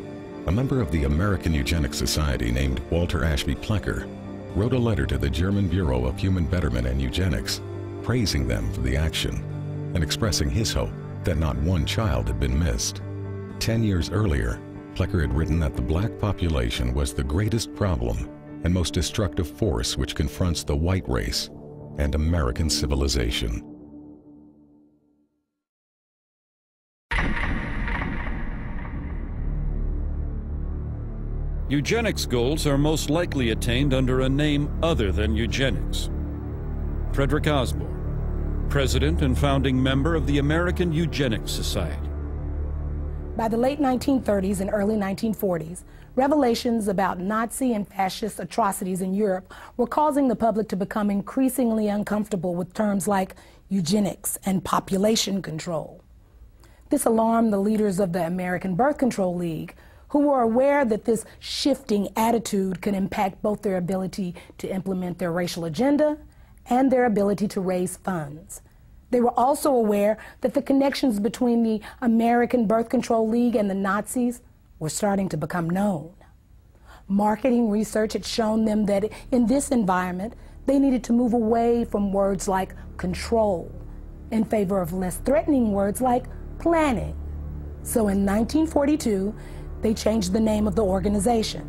a member of the American Eugenics Society named Walter Ashby Plecker wrote a letter to the German Bureau of Human Betterment and Eugenics, praising them for the action and expressing his hope that not one child had been missed. 10 years earlier, Plecker had written that the black population was the greatest problem and most destructive force which confronts the white race and American civilization. Eugenics goals are most likely attained under a name other than eugenics. Frederick Osborne, president and founding member of the American Eugenics Society. By the late 1930s and early 1940s, revelations about Nazi and fascist atrocities in Europe were causing the public to become increasingly uncomfortable with terms like eugenics and population control. This alarmed the leaders of the American Birth Control League, who were aware that this shifting attitude could impact both their ability to implement their racial agenda and their ability to raise funds. They were also aware that the connections between the American Birth Control League and the Nazis were starting to become known. Marketing research had shown them that in this environment, they needed to move away from words like control in favor of less threatening words like planning. So in 1942, they changed the name of the organization.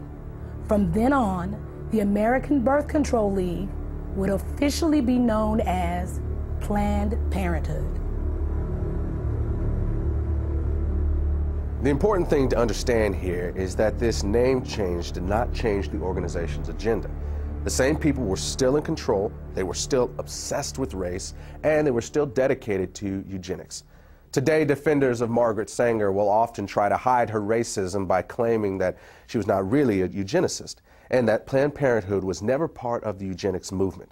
From then on, the American Birth Control League would officially be known as Planned Parenthood. The important thing to understand here is that this name change did not change the organization's agenda. The same people were still in control, they were still obsessed with race, and they were still dedicated to eugenics. Today, defenders of Margaret Sanger will often try to hide her racism by claiming that she was not really a eugenicist and that Planned Parenthood was never part of the eugenics movement.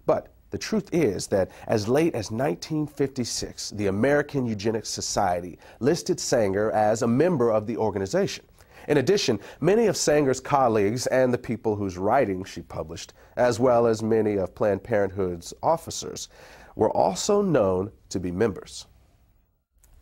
But the truth is that as late as 1956, the American Eugenics Society listed Sanger as a member of the organization. In addition, many of Sanger's colleagues and the people whose writings she published, as well as many of Planned Parenthood's officers, were also known to be members.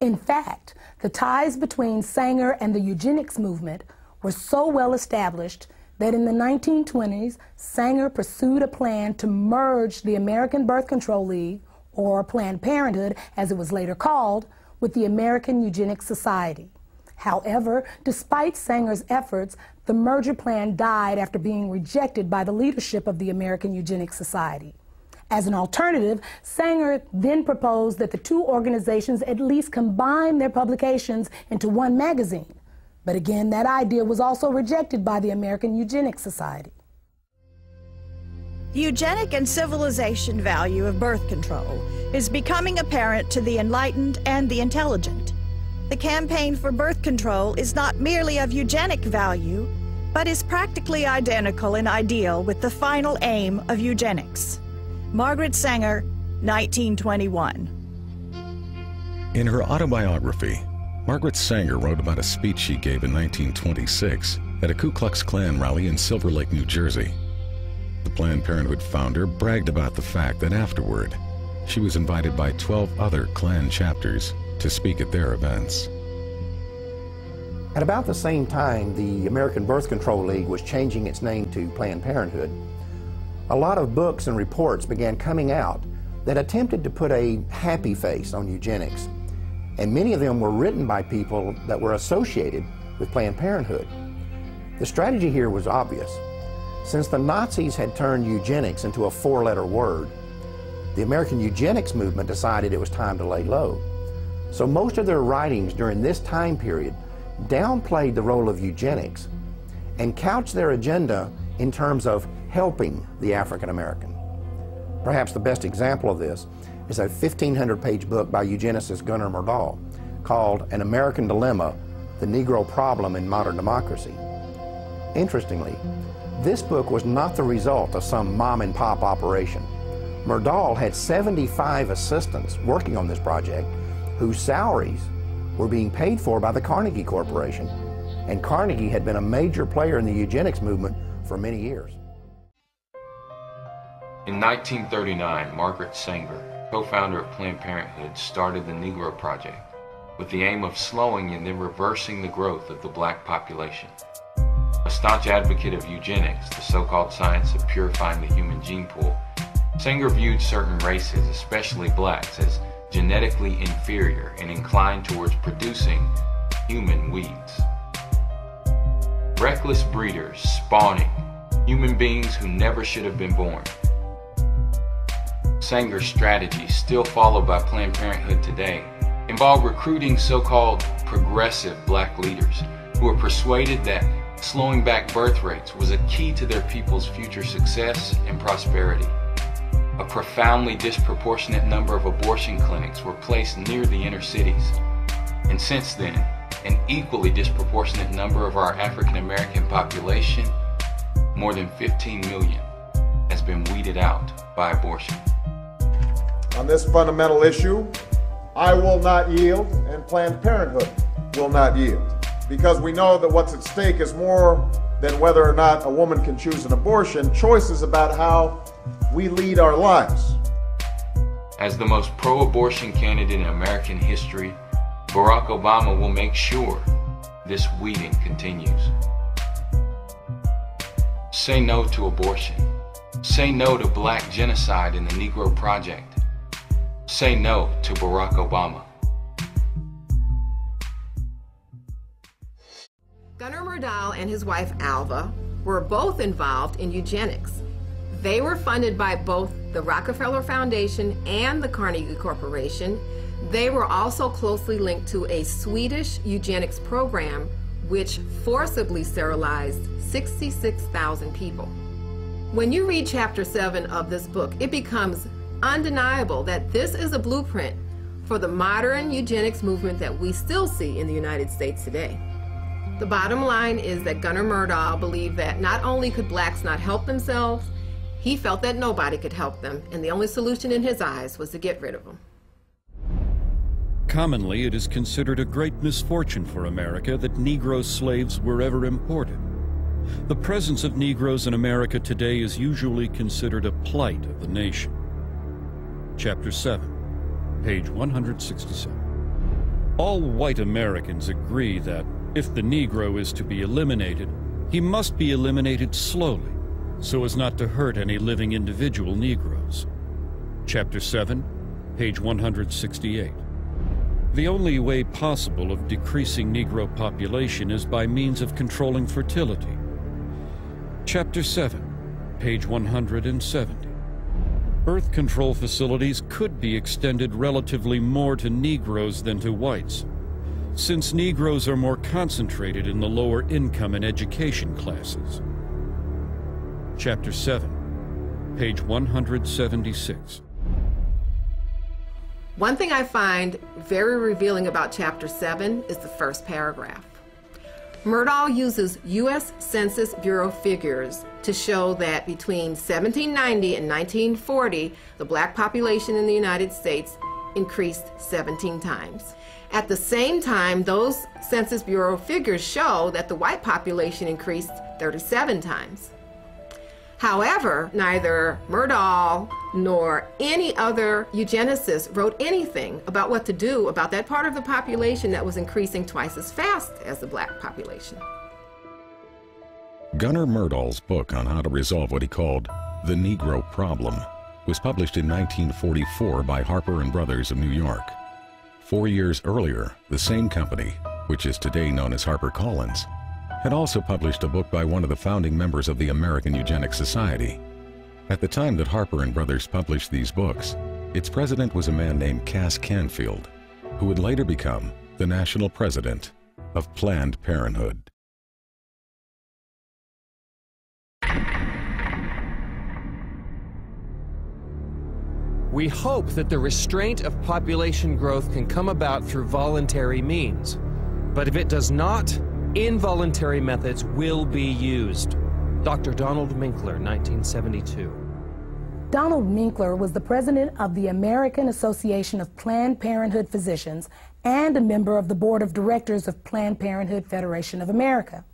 In fact, the ties between Sanger and the eugenics movement were so well established that in the 1920s, Sanger pursued a plan to merge the American Birth Control League, or Planned Parenthood as it was later called, with the American Eugenics Society. However, despite Sanger's efforts, the merger plan died after being rejected by the leadership of the American Eugenics Society. As an alternative, Sanger then proposed that the two organizations at least combine their publications into one magazine. But again, that idea was also rejected by the American Eugenics Society. The eugenic and civilization value of birth control is becoming apparent to the enlightened and the intelligent. The campaign for birth control is not merely of eugenic value, but is practically identical in ideal with the final aim of eugenics. Margaret Sanger, 1921. In her autobiography, Margaret Sanger wrote about a speech she gave in 1926 at a Ku Klux Klan rally in Silver Lake, New Jersey. The Planned Parenthood founder bragged about the fact that afterward, she was invited by 12 other Klan chapters to speak at their events. At about the same time the American Birth Control League was changing its name to Planned Parenthood, a lot of books and reports began coming out that attempted to put a happy face on eugenics and many of them were written by people that were associated with Planned Parenthood. The strategy here was obvious. Since the Nazis had turned eugenics into a four-letter word, the American eugenics movement decided it was time to lay low. So most of their writings during this time period downplayed the role of eugenics and couched their agenda in terms of helping the African American. Perhaps the best example of this is a 1,500-page book by eugenicist Gunnar Myrdal called An American Dilemma: The Negro Problem in Modern Democracy. Interestingly, this book was not the result of some mom-and-pop operation. Myrdal had 75 assistants working on this project whose salaries were being paid for by the Carnegie Corporation, and Carnegie had been a major player in the eugenics movement for many years. In 1939, Margaret Sanger, co-founder of Planned Parenthood, started the Negro Project with the aim of slowing and then reversing the growth of the black population. A staunch advocate of eugenics, the so-called science of purifying the human gene pool, Sanger viewed certain races, especially blacks, as genetically inferior and inclined towards producing human weeds. Reckless breeders spawning human beings who never should have been born. Sanger's strategy, still followed by Planned Parenthood today, involved recruiting so-called progressive black leaders who were persuaded that slowing back birth rates was a key to their people's future success and prosperity. A profoundly disproportionate number of abortion clinics were placed near the inner cities. And since then, an equally disproportionate number of our African American population, more than 15 million, has been weeded out by abortion. On this fundamental issue, I will not yield, and Planned Parenthood will not yield, because we know that what's at stake is more than whether or not a woman can choose an abortion. Choices about how we lead our lives. As the most pro-abortion candidate in American history, Barack Obama will make sure this weeding continues. Say no to abortion. Say no to black genocide in the Negro Project. Say no to Barack Obama. Gunnar Myrdal and his wife Alva were both involved in eugenics. They were funded by both the Rockefeller Foundation and the Carnegie Corporation. They were also closely linked to a Swedish eugenics program which forcibly sterilized 66,000 people. When you read Chapter 7 of this book, it becomes undeniable that this is a blueprint for the modern eugenics movement that we still see in the United States today. The bottom line is that Gunnar Myrdal believed that not only could blacks not help themselves, he felt that nobody could help them, and the only solution in his eyes was to get rid of them. Commonly, it is considered a great misfortune for America that Negro slaves were ever imported. The presence of Negroes in America today is usually considered a plight of the nation. Chapter 7, page 167. All white Americans agree that if the Negro is to be eliminated, he must be eliminated slowly, so as not to hurt any living individual Negroes. Chapter 7, page 168. The only way possible of decreasing Negro population is by means of controlling fertility. Chapter 7, page 170. Birth control facilities could be extended relatively more to Negroes than to whites, since Negroes are more concentrated in the lower income and education classes. Chapter 7, page 176. One thing I find very revealing about Chapter 7 is the first paragraph. Myrdal uses U.S. Census Bureau figures to show that between 1790 and 1940, the black population in the United States increased 17 times. At the same time, those Census Bureau figures show that the white population increased 37 times. However, neither Myrdal nor any other eugenicist wrote anything about what to do about that part of the population that was increasing twice as fast as the black population. Gunnar Myrdal's book on how to resolve what he called the Negro Problem was published in 1944 by Harper and Brothers of New York. 4 years earlier, the same company, which is today known as HarperCollins, had also published a book by one of the founding members of the American Eugenics Society. At the time that Harper and Brothers published these books, its president was a man named Cass Canfield, who would later become the national president of Planned Parenthood. We hope that the restraint of population growth can come about through voluntary means. But if it does not, involuntary methods will be used. Dr. Donald Minkler, 1972. Donald Minkler was the president of the American Association of Planned Parenthood Physicians and a member of the board of directors of Planned Parenthood Federation of America.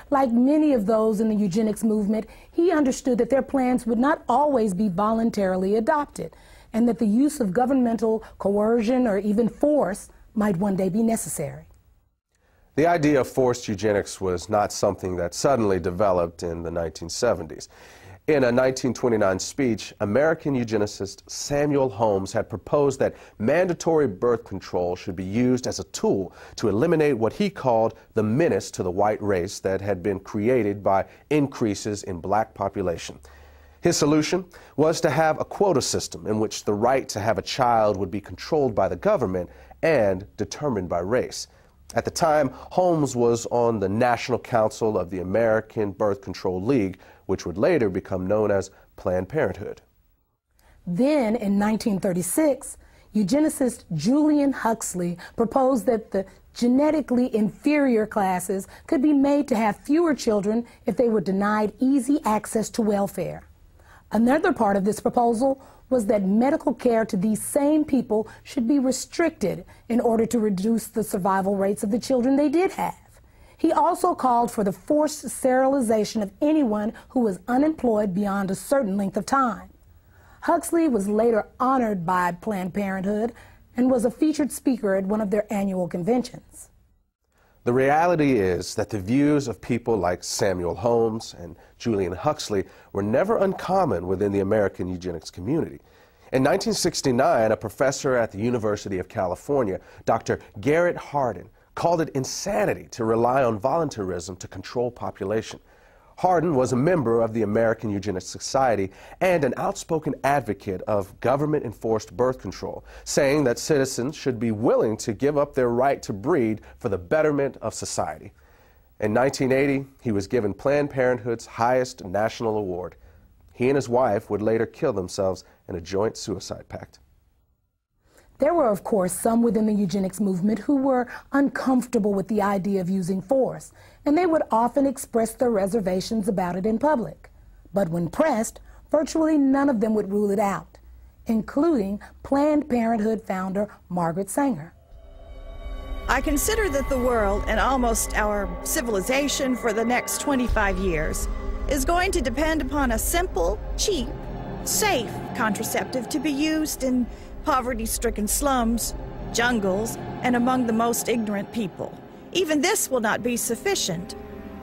Like many of those in the eugenics movement, he understood that their plans would not always be voluntarily adopted, and that the use of governmental coercion or even force might one day be necessary. The idea of forced eugenics was not something that suddenly developed in the 1970s. In a 1929 speech, American eugenicist Samuel Holmes had proposed that mandatory birth control should be used as a tool to eliminate what he called the menace to the white race that had been created by increases in black population. His solution was to have a quota system in which the right to have a child would be controlled by the government and determined by race. At the time, Holmes was on the National Council of the American Birth Control League, which would later become known as Planned Parenthood. Then, in 1936, eugenicist Julian Huxley proposed that the genetically inferior classes could be made to have fewer children if they were denied easy access to welfare. Another part of this proposal was that medical care to these same people should be restricted in order to reduce the survival rates of the children they did have. He also called for the forced sterilization of anyone who was unemployed beyond a certain length of time. Huxley was later honored by Planned Parenthood and was a featured speaker at one of their annual conventions. The reality is that the views of people like Samuel Holmes and Julian Huxley were never uncommon within the American eugenics community. In 1969, a professor at the University of California, Dr. Garrett Hardin, called it insanity to rely on voluntarism to control population. Hardin was a member of the American Eugenics Society and an outspoken advocate of government-enforced birth control, saying that citizens should be willing to give up their right to breed for the betterment of society. In 1980, he was given Planned Parenthood's highest national award. He and his wife would later kill themselves in a joint suicide pact. There were, of course, some within the eugenics movement who were uncomfortable with the idea of using force, and they would often express their reservations about it in public. But when pressed, virtually none of them would rule it out, including Planned Parenthood founder Margaret Sanger. I consider that the world and almost our civilization for the next 25 years is going to depend upon a simple, cheap, safe contraceptive to be used in poverty-stricken slums, jungles, and among the most ignorant people. Even this will not be sufficient,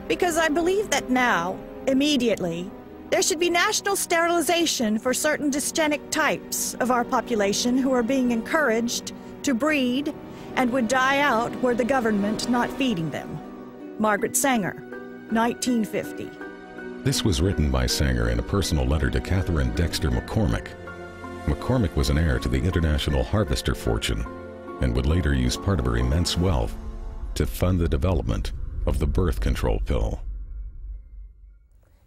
because I believe that now, immediately, there should be national sterilization for certain dysgenic types of our population who are being encouraged to breed and would die out were the government not feeding them. Margaret Sanger, 1950. This was written by Sanger in a personal letter to Catherine Dexter McCormick. McCormick was an heir to the international harvester fortune and would later use part of her immense wealth to fund the development of the birth control pill.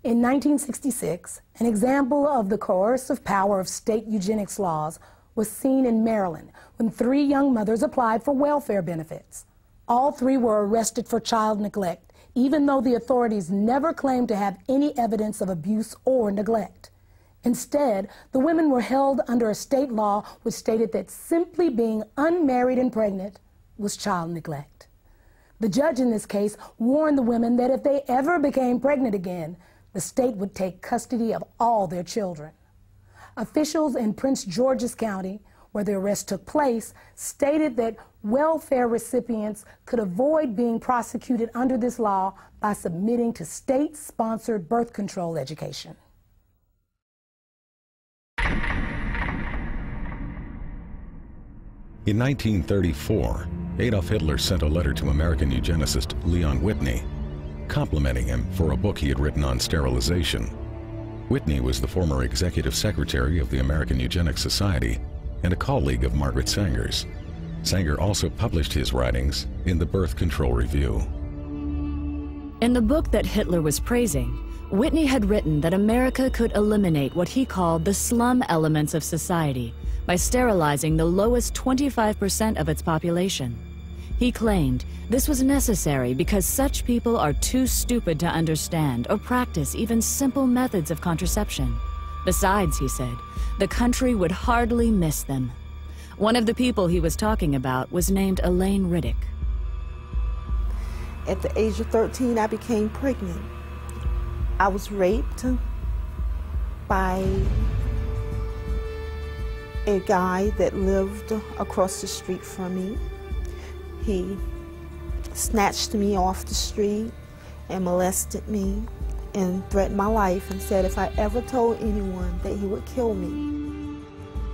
In 1966, an example of the coercive power of state eugenics laws was seen in Maryland when 3 young mothers applied for welfare benefits. All 3 were arrested for child neglect, even though the authorities never claimed to have any evidence of abuse or neglect. Instead, the women were held under a state law which stated that simply being unmarried and pregnant was child neglect. The judge in this case warned the women that if they ever became pregnant again, the state would take custody of all their children. Officials in Prince George's County, where the arrest took place, stated that welfare recipients could avoid being prosecuted under this law by submitting to state-sponsored birth control education. In 1934, Adolf Hitler sent a letter to American eugenicist Leon Whitney, complimenting him for a book he had written on sterilization. Whitney was the former executive secretary of the American Eugenics Society and a colleague of Margaret Sanger's. Sanger also published his writings in the Birth Control Review. In the book that Hitler was praising, Whitney had written that America could eliminate what he called the slum elements of society by sterilizing the lowest 25% of its population. He claimed this was necessary because such people are too stupid to understand or practice even simple methods of contraception. Besides, he said, the country would hardly miss them. One of the people he was talking about was named Elaine Riddick. At the age of 13, I became pregnant. I was raped by a guy that lived across the street from me. He snatched me off the street and molested me and threatened my life and said if I ever told anyone that he would kill me.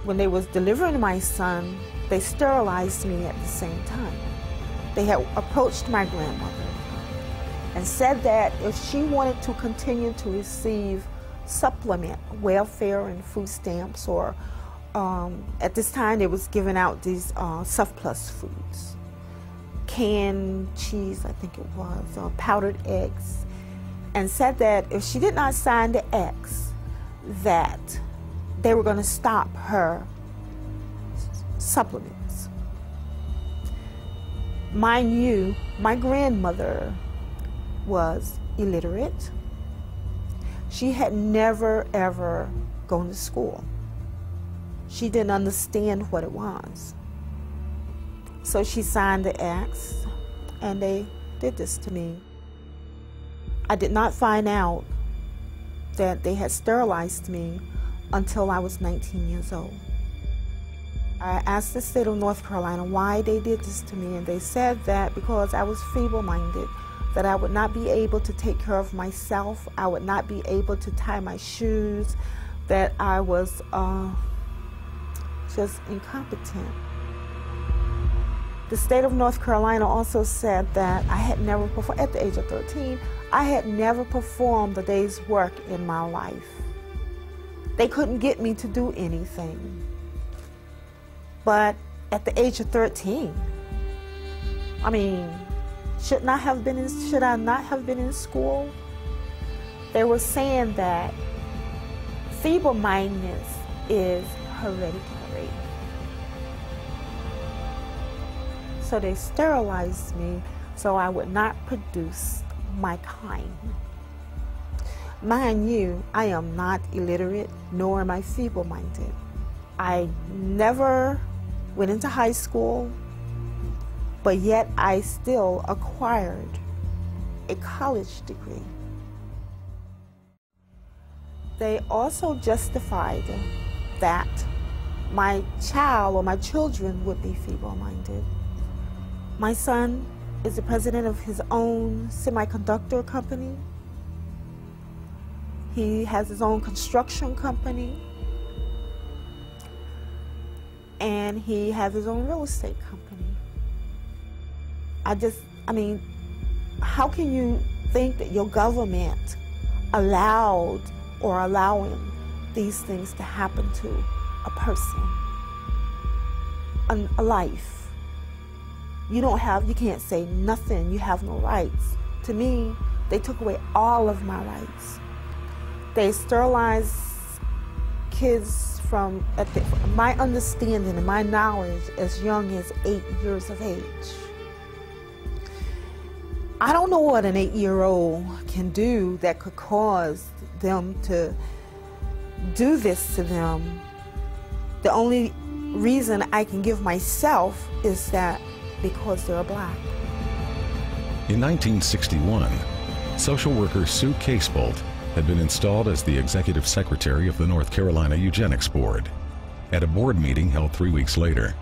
When they was delivering my son, they sterilized me at the same time. They had approached my grandmother and said that if she wanted to continue to receive supplement, welfare and food stamps, or at this time they was giving out these surplus foods, canned cheese, I think it was, or powdered eggs, and said that if she did not sign the X, that they were going to stop her supplements. Mind you, my grandmother was illiterate. She had never, ever gone to school. She didn't understand what it was. So she signed the acts, and they did this to me. I did not find out that they had sterilized me until I was 19 years old. I asked the state of North Carolina why they did this to me, and they said that because I was feeble-minded, that I would not be able to take care of myself, I would not be able to tie my shoes, that I was just incompetent. The state of North Carolina also said that I had never performed, at the age of 13, I had never performed a day's work in my life. They couldn't get me to do anything. But at the age of 13, I mean, should I not have been in school? They were saying that feeble-mindedness is hereditary. So they sterilized me so I would not produce my kind. Mind you, I am not illiterate, nor am I feeble-minded. I never went into high school, but yet I still acquired a college degree. They also justified that my child or my children would be feeble-minded. My son is the president of his own semiconductor company. He has his own construction company. And he has his own real estate company. I mean, how can you think that your government allowed or allowing these things to happen to a person, a life? You can't say nothing, you have no rights. To me, they took away all of my rights. They sterilized kids from my understanding and my knowledge as young as 8 years of age. I don't know what an 8-year-old can do that could cause them to do this to them. The only reason I can give myself is that because they're black. In 1961, social worker Sue Casebolt had been installed as the executive secretary of the North Carolina Eugenics Board. At a board meeting held 3 weeks later,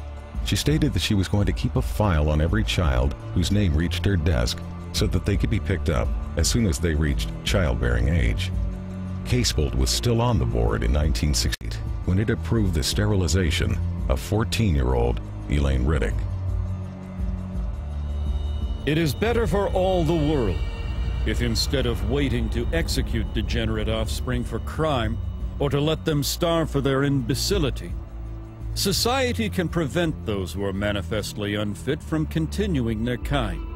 she stated that she was going to keep a file on every child whose name reached her desk so that they could be picked up as soon as they reached childbearing age. Casebolt was still on the board in 1968 when it approved the sterilization of 14-year-old Elaine Riddick. It is better for all the world if instead of waiting to execute degenerate offspring for crime or to let them starve for their imbecility, society can prevent those who are manifestly unfit from continuing their kind.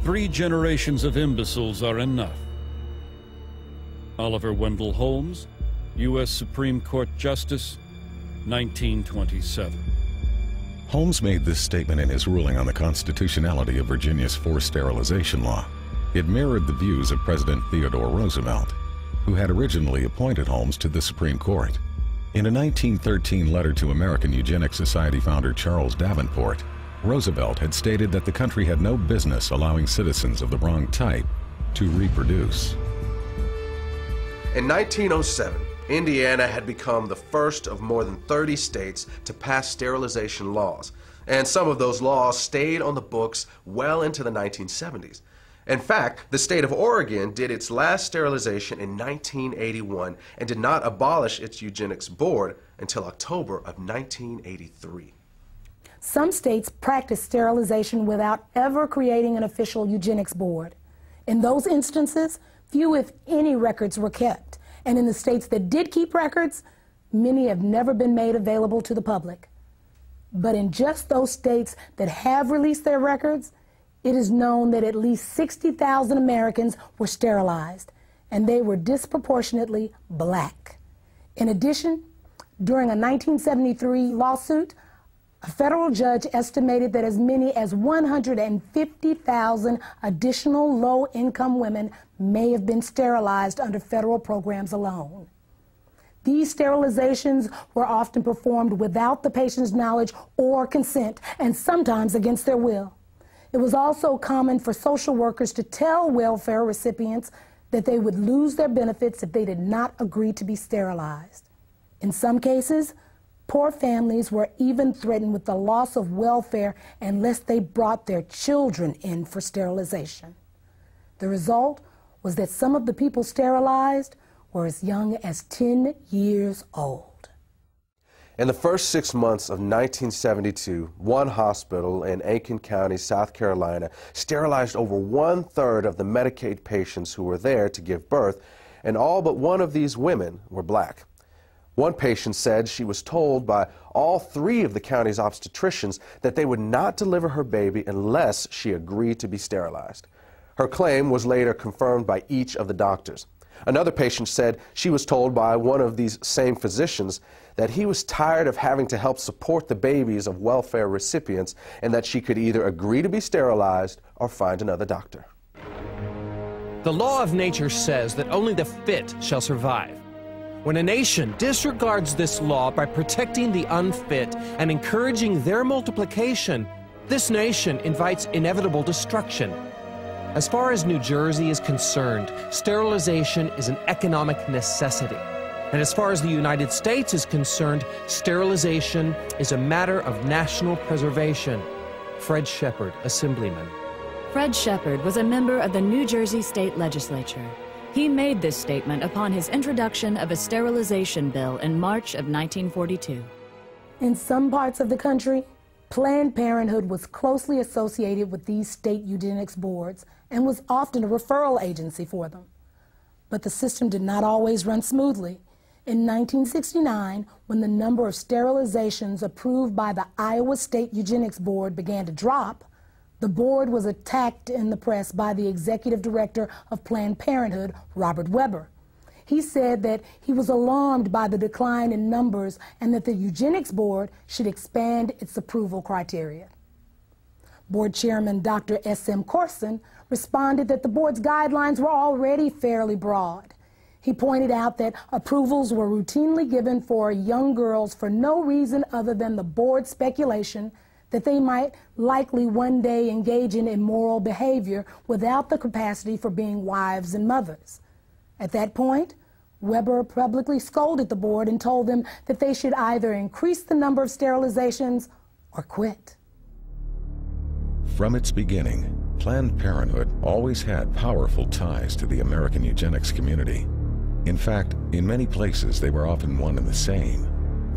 3 generations of imbeciles are enough. Oliver Wendell Holmes, U.S. Supreme Court Justice, 1927. Holmes made this statement in his ruling on the constitutionality of Virginia's forced sterilization law. It mirrored the views of President Theodore Roosevelt, who had originally appointed Holmes to the Supreme Court. In a 1913 letter to American Eugenics Society founder Charles Davenport, Roosevelt had stated that the country had no business allowing citizens of the wrong type to reproduce. In 1907, Indiana had become the first of more than 30 states to pass sterilization laws, and some of those laws stayed on the books well into the 1970s. In fact, the state of Oregon did its last sterilization in 1981 and did not abolish its eugenics board until October of 1983. Some states practice sterilization without ever creating an official eugenics board. In those instances, few if any records were kept, and in the states that did keep records, many have never been made available to the public. But in just those states that have released their records, it is known that at least 60,000 Americans were sterilized, and they were disproportionately black. In addition, during a 1973 lawsuit, a federal judge estimated that as many as 150,000 additional low-income women may have been sterilized under federal programs alone. These sterilizations were often performed without the patient's knowledge or consent, and sometimes against their will. It was also common for social workers to tell welfare recipients that they would lose their benefits if they did not agree to be sterilized. In some cases, poor families were even threatened with the loss of welfare unless they brought their children in for sterilization. The result was that some of the people sterilized were as young as 10 years old. In the first 6 months of 1972, one hospital in Aiken County, South Carolina, sterilized over 1/3 of the Medicaid patients who were there to give birth, and all but one of these women were black. One patient said she was told by all 3 of the county's obstetricians that they would not deliver her baby unless she agreed to be sterilized. Her claim was later confirmed by each of the doctors. Another patient said she was told by one of these same physicians that he was tired of having to help support the babies of welfare recipients and that she could either agree to be sterilized or find another doctor. The law of nature says that only the fit shall survive. When a nation disregards this law by protecting the unfit and encouraging their multiplication, this nation invites inevitable destruction. As far as New Jersey is concerned, sterilization is an economic necessity. And as far as the United States is concerned, sterilization is a matter of national preservation. Fred Shepard, Assemblyman. Fred Shepard was a member of the New Jersey State Legislature. He made this statement upon his introduction of a sterilization bill in March of 1942. In some parts of the country, Planned Parenthood was closely associated with these state eugenics boards and was often a referral agency for them. But the system did not always run smoothly. In 1969, when the number of sterilizations approved by the Iowa State Eugenics Board began to drop, the board was attacked in the press by the executive director of Planned Parenthood, Robert Weber. He said that he was alarmed by the decline in numbers and that the Eugenics Board should expand its approval criteria. Board Chairman Dr. S.M. Corson responded that the board's guidelines were already fairly broad. He pointed out that approvals were routinely given for young girls for no reason other than the board's speculation that they might likely one day engage in immoral behavior without the capacity for being wives and mothers. At that point, Weber publicly scolded the board and told them that they should either increase the number of sterilizations or quit. From its beginning, Planned Parenthood always had powerful ties to the American eugenics community. In fact, in many places they were often one and the same.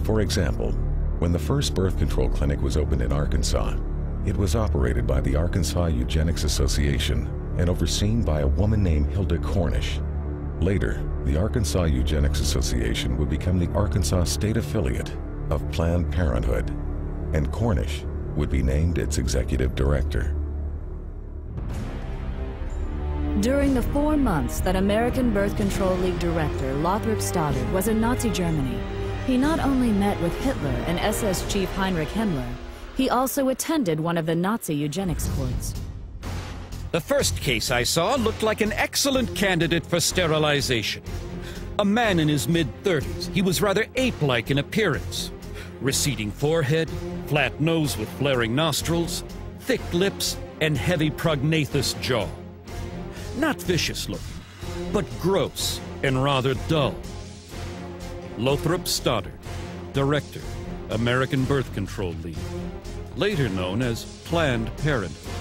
For example, When the first birth control clinic was opened in Arkansas, it was operated by the Arkansas Eugenics Association and overseen by a woman named Hilda Cornish. Later, the Arkansas Eugenics Association would become the Arkansas state affiliate of Planned Parenthood, and Cornish would be named its executive director. During the 4 months that American Birth Control League director Lothrop Stoddard was in Nazi Germany, he not only met with Hitler and SS chief Heinrich Himmler, he also attended one of the Nazi eugenics courts. The first case I saw looked like an excellent candidate for sterilization. A man in his mid-30s, he was rather ape-like in appearance. Receding forehead, flat nose with flaring nostrils, thick lips, and heavy prognathous jaw. Not vicious looking, but gross and rather dull. Lothrop Stoddard, Director, American Birth Control League, later known as Planned Parenthood.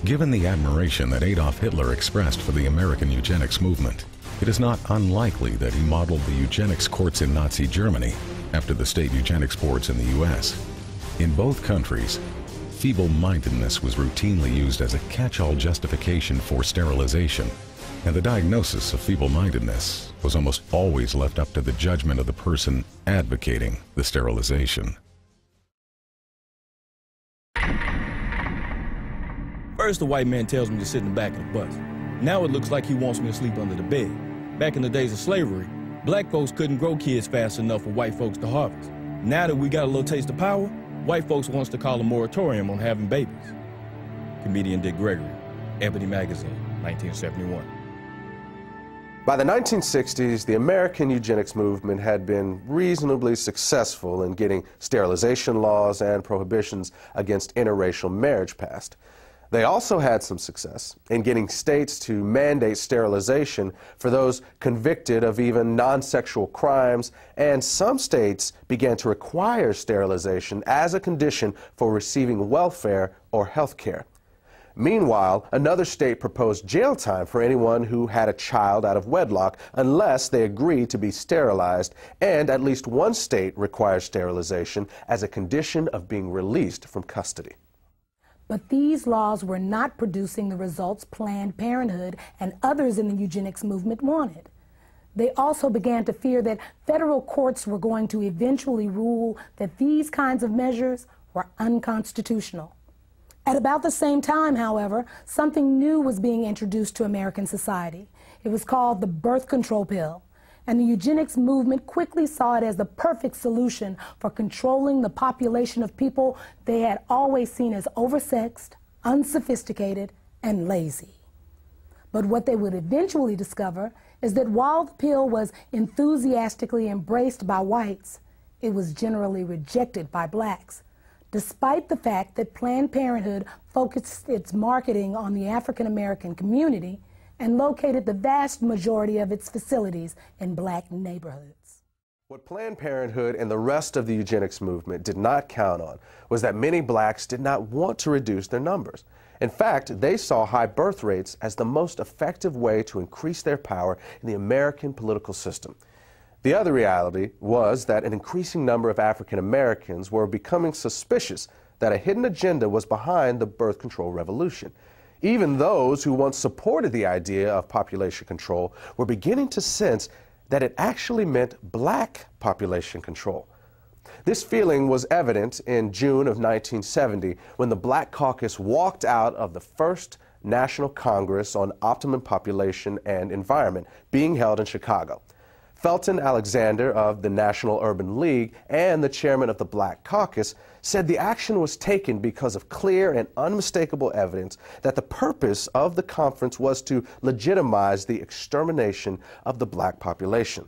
Given the admiration that Adolf Hitler expressed for the American eugenics movement, it is not unlikely that he modeled the eugenics courts in Nazi Germany after the state eugenics boards in the U.S. In both countries, feeble-mindedness was routinely used as a catch-all justification for sterilization, and the diagnosis of feeble-mindedness was almost always left up to the judgment of the person advocating the sterilization. First, the white man tells me to sit in the back of the bus. Now it looks like he wants me to sleep under the bed. Back in the days of slavery, black folks couldn't grow kids fast enough for white folks to harvest. Now that we got a little taste of power, white folks wants to call a moratorium on having babies. Comedian Dick Gregory, Ebony Magazine, 1971. By the 1960s, the American eugenics movement had been reasonably successful in getting sterilization laws and prohibitions against interracial marriage passed. They also had some success in getting states to mandate sterilization for those convicted of even non-sexual crimes, and some states began to require sterilization as a condition for receiving welfare or health care. Meanwhile, another state proposed jail time for anyone who had a child out of wedlock unless they agreed to be sterilized, and at least one state required sterilization as a condition of being released from custody. But these laws were not producing the results Planned Parenthood and others in the eugenics movement wanted. They also began to fear that federal courts were going to eventually rule that these kinds of measures were unconstitutional. At about the same time, however, something new was being introduced to American society. It was called the birth control pill, and the eugenics movement quickly saw it as the perfect solution for controlling the population of people they had always seen as oversexed, unsophisticated, and lazy. But what they would eventually discover is that while the pill was enthusiastically embraced by whites, it was generally rejected by blacks, despite the fact that Planned Parenthood focused its marketing on the African American community and located the vast majority of its facilities in black neighborhoods. What Planned Parenthood and the rest of the eugenics movement did not count on was that many blacks did not want to reduce their numbers. In fact, they saw high birth rates as the most effective way to increase their power in the American political system. The other reality was that an increasing number of African Americans were becoming suspicious that a hidden agenda was behind the birth control revolution. Even those who once supported the idea of population control were beginning to sense that it actually meant black population control. This feeling was evident in June of 1970 when the Black Caucus walked out of the first National Congress on Optimum Population and Environment being held in Chicago. Felton Alexander of the National Urban League and the chairman of the Black Caucus said the action was taken because of clear and unmistakable evidence that the purpose of the conference was to legitimize the extermination of the black population.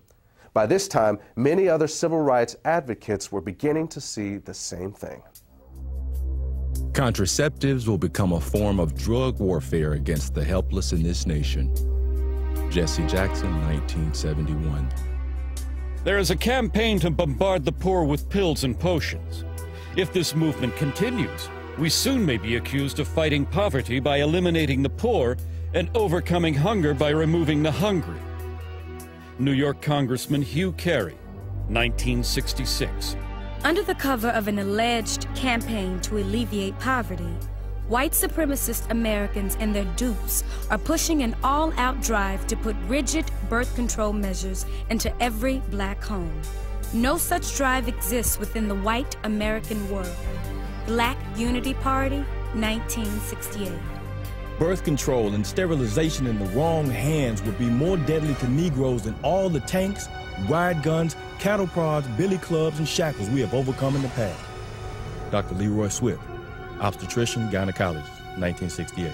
By this time, many other civil rights advocates were beginning to see the same thing. Contraceptives will become a form of drug warfare against the helpless in this nation. Jesse Jackson, 1971. There is a campaign to bombard the poor with pills and potions. If this movement continues, we soon may be accused of fighting poverty by eliminating the poor and overcoming hunger by removing the hungry. New York Congressman Hugh Carey, 1966. Under the cover of an alleged campaign to alleviate poverty, white supremacist Americans and their dupes are pushing an all-out drive to put rigid birth control measures into every black home. No such drive exists within the white American world. Black Unity Party, 1968. Birth control and sterilization in the wrong hands would be more deadly to Negroes than all the tanks, riot guns, cattle prods, billy clubs, and shackles we have overcome in the past. Dr. Leroy Swift, obstetrician, gynecologist, 1968.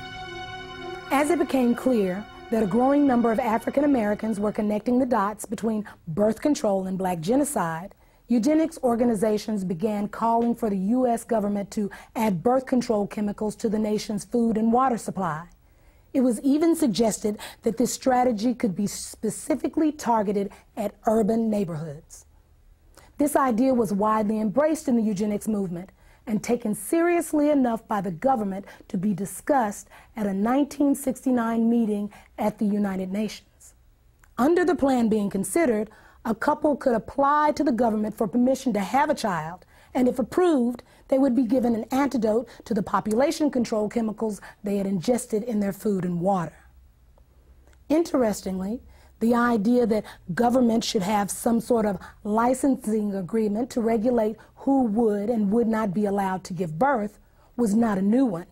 As it became clear that a growing number of African Americans were connecting the dots between birth control and black genocide, eugenics organizations began calling for the U.S. government to add birth control chemicals to the nation's food and water supply. It was even suggested that this strategy could be specifically targeted at urban neighborhoods. This idea was widely embraced in the eugenics movement and taken seriously enough by the government to be discussed at a 1969 meeting at the United Nations. Under the plan being considered, a couple could apply to the government for permission to have a child, and if approved, they would be given an antidote to the population control chemicals they had ingested in their food and water. Interestingly, the idea that government should have some sort of licensing agreement to regulate who would and would not be allowed to give birth was not a new one.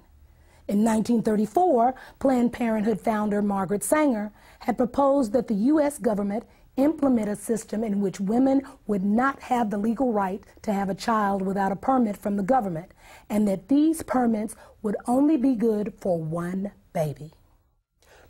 In 1934, Planned Parenthood founder Margaret Sanger had proposed that the U.S. government implement a system in which women would not have the legal right to have a child without a permit from the government, and that these permits would only be good for one baby.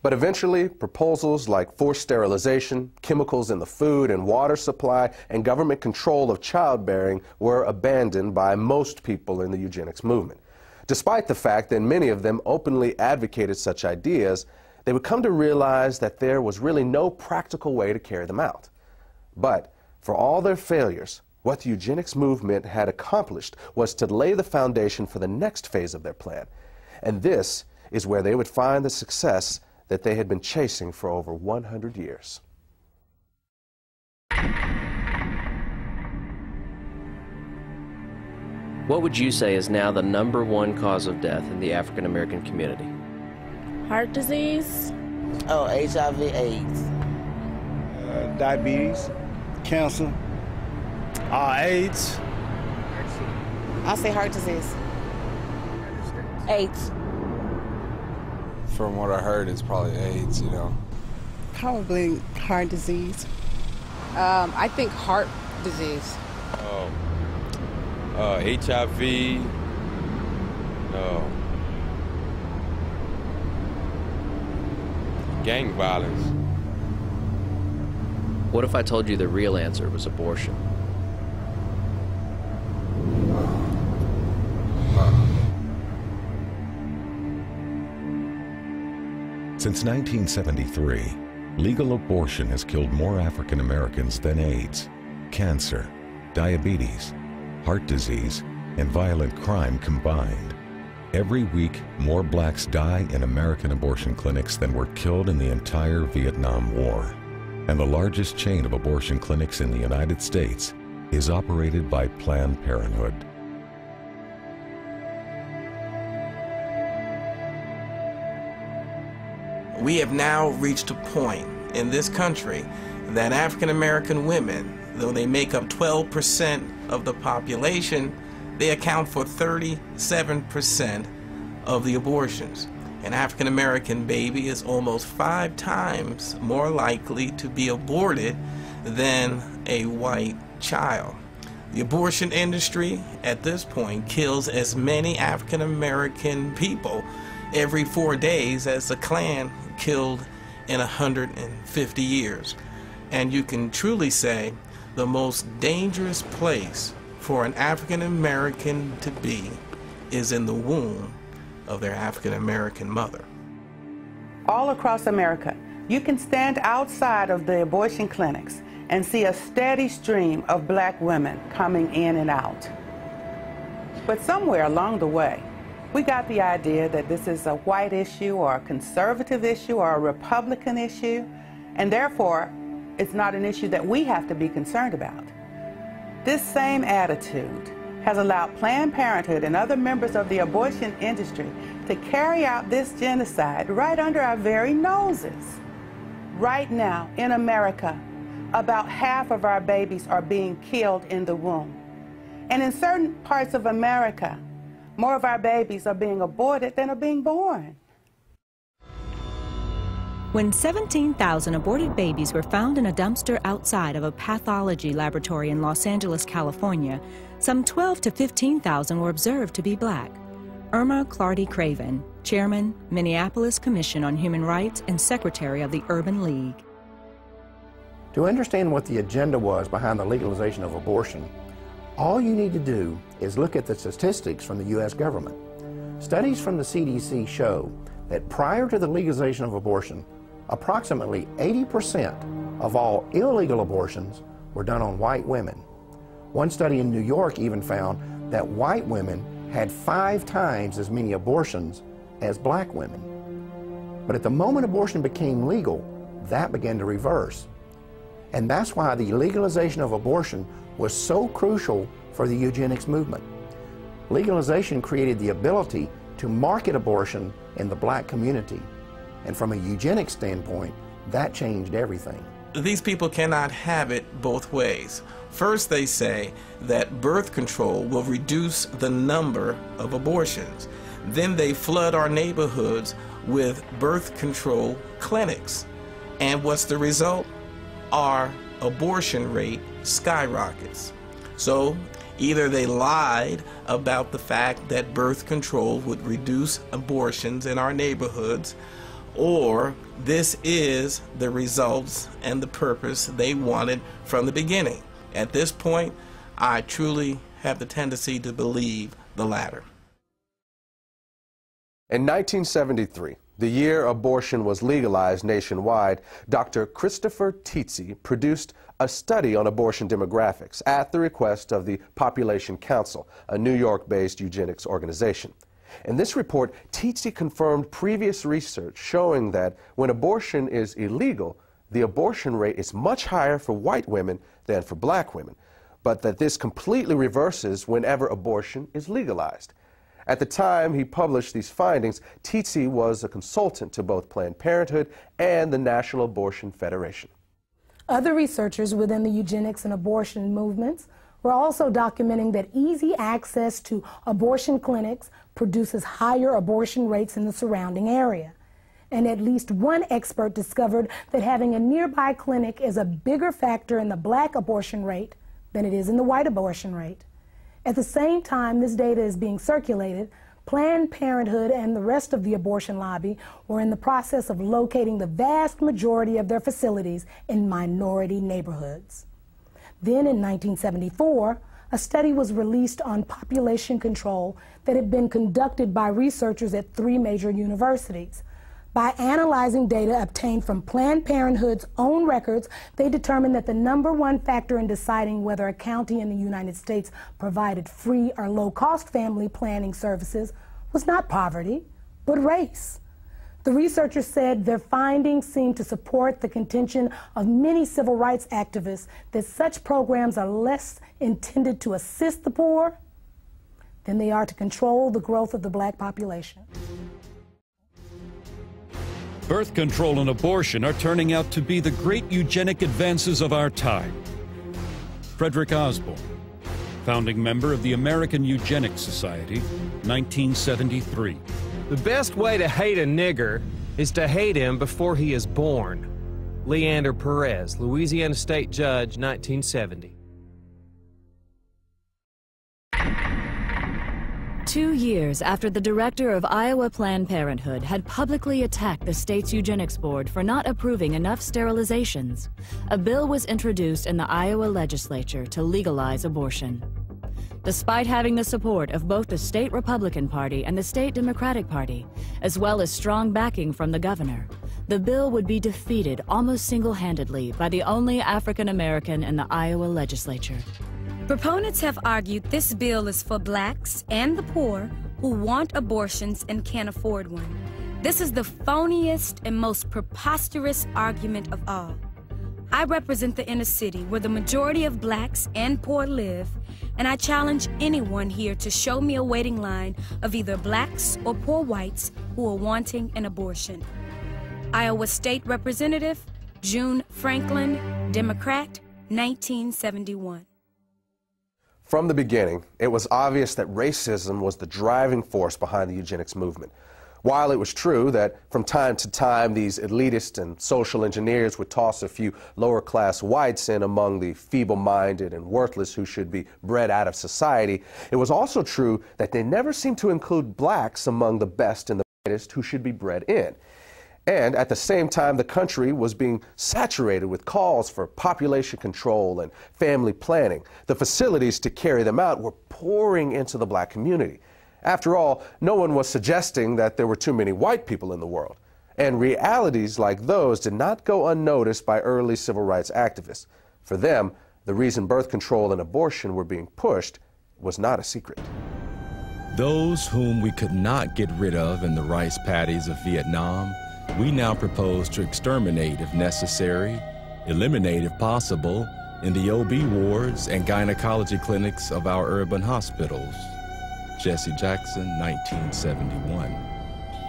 But eventually, proposals like forced sterilization, chemicals in the food and water supply, and government control of childbearing were abandoned by most people in the eugenics movement. Despite the fact that many of them openly advocated such ideas, they would come to realize that there was really no practical way to carry them out. But for all their failures, what the eugenics movement had accomplished was to lay the foundation for the next phase of their plan. And this is where they would find the success that they had been chasing for over 100 years. What would you say is now the #1 cause of death in the African American community? Heart disease. Oh, HIV/AIDS. Diabetes, cancer, AIDS. I'll say heart disease. AIDS. From what I heard, it's probably AIDS, you know. Probably heart disease. I think heart disease. HIV. Gang violence. What if I told you the real answer was abortion? Since 1973, legal abortion has killed more African Americans than AIDS, cancer, diabetes, heart disease, and violent crime combined. Every week, more blacks die in American abortion clinics than were killed in the entire Vietnam War. And the largest chain of abortion clinics in the United States is operated by Planned Parenthood. We have now reached a point in this country that African American women, though they make up 12% of the population, they account for 37% of the abortions. An African American baby is almost 5 times more likely to be aborted than a white child. The abortion industry at this point kills as many African American people every 4 days as the Klan killed in 150 years. And you can truly say the most dangerous place for an African American to be is in the womb of their African American mother. All across America, you can stand outside of the abortion clinics and see a steady stream of black women coming in and out. But somewhere along the way, we got the idea that this is a white issue or a conservative issue or a Republican issue, and therefore, it's not an issue that we have to be concerned about. This same attitude has allowed Planned Parenthood and other members of the abortion industry to carry out this genocide right under our very noses. Right now, in America, about half of our babies are being killed in the womb. And in certain parts of America, more of our babies are being aborted than are being born. When 17,000 aborted babies were found in a dumpster outside of a pathology laboratory in Los Angeles, California, some 12 to 15,000 were observed to be black. Irma Clardy Craven, Chairman, Minneapolis Commission on Human Rights and Secretary of the Urban League. To understand what the agenda was behind the legalization of abortion, all you need to do is look at the statistics from the U.S. government. Studies from the CDC show that prior to the legalization of abortion, approximately 80% of all illegal abortions were done on white women. One study in New York even found that white women had 5 times as many abortions as black women. But at the moment abortion became legal, that began to reverse. And that's why the legalization of abortion was so crucial for the eugenics movement. Legalization created the ability to market abortion in the black community. And from a eugenics standpoint, that changed everything. These people cannot have it both ways. First, they say that birth control will reduce the number of abortions. Then they flood our neighborhoods with birth control clinics. And what's the result? Our abortion rate skyrockets. So either they lied about the fact that birth control would reduce abortions in our neighborhoods, or this is the results and the purpose they wanted from the beginning. At this point, I truly have the tendency to believe the latter. In 1973, the year abortion was legalized nationwide, Dr. Christopher Tizzi produced a study on abortion demographics at the request of the Population Council, a New York-based eugenics organization. In this report, Tizzi confirmed previous research showing that when abortion is illegal, the abortion rate is much higher for white women than for black women, but that this completely reverses whenever abortion is legalized. At the time he published these findings, Tizzi was a consultant to both Planned Parenthood and the National Abortion Federation. Other researchers within the eugenics and abortion movements were also documenting that easy access to abortion clinics produces higher abortion rates in the surrounding area. And at least one expert discovered that having a nearby clinic is a bigger factor in the black abortion rate than it is in the white abortion rate. At the same time this data is being circulated, Planned Parenthood and the rest of the abortion lobby were in the process of locating the vast majority of their facilities in minority neighborhoods. Then in 1974, a study was released on population control that had been conducted by researchers at 3 major universities. By analyzing data obtained from Planned Parenthood's own records, they determined that the #1 factor in deciding whether a county in the United States provided free or low-cost family planning services was not poverty, but race. The researchers said their findings seemed to support the contention of many civil rights activists that such programs are less intended to assist the poor than they are to control the growth of the black population. Birth control and abortion are turning out to be the great eugenic advances of our time. Frederick Osborne, founding member of the American Eugenics Society, 1973. The best way to hate a nigger is to hate him before he is born. Leander Perez, Louisiana State Judge, 1970. 2 years after the director of Iowa Planned Parenthood had publicly attacked the state's eugenics board for not approving enough sterilizations, a bill was introduced in the Iowa legislature to legalize abortion. Despite having the support of both the state Republican Party and the state Democratic Party, as well as strong backing from the governor, the bill would be defeated almost single-handedly by the only African American in the Iowa legislature. Proponents have argued this bill is for blacks and the poor who want abortions and can't afford one. This is the phoniest and most preposterous argument of all. I represent the inner city where the majority of blacks and poor live, and I challenge anyone here to show me a waiting line of either blacks or poor whites who are wanting an abortion. Iowa State Representative, June Franklin, Democrat, 1971. From the beginning, it was obvious that racism was the driving force behind the eugenics movement. While it was true that from time to time these elitist and social engineers would toss a few lower-class whites in among the feeble-minded and worthless who should be bred out of society, it was also true that they never seemed to include blacks among the best and the brightest who should be bred in. And at the same time, the country was being saturated with calls for population control and family planning. The facilities to carry them out were pouring into the black community. After all, no one was suggesting that there were too many white people in the world. And realities like those did not go unnoticed by early civil rights activists. For them, the reason birth control and abortion were being pushed was not a secret. Those whom we could not get rid of in the rice paddies of Vietnam, we now propose to exterminate if necessary, eliminate if possible, in the OB wards and gynecology clinics of our urban hospitals. Jesse Jackson, 1971.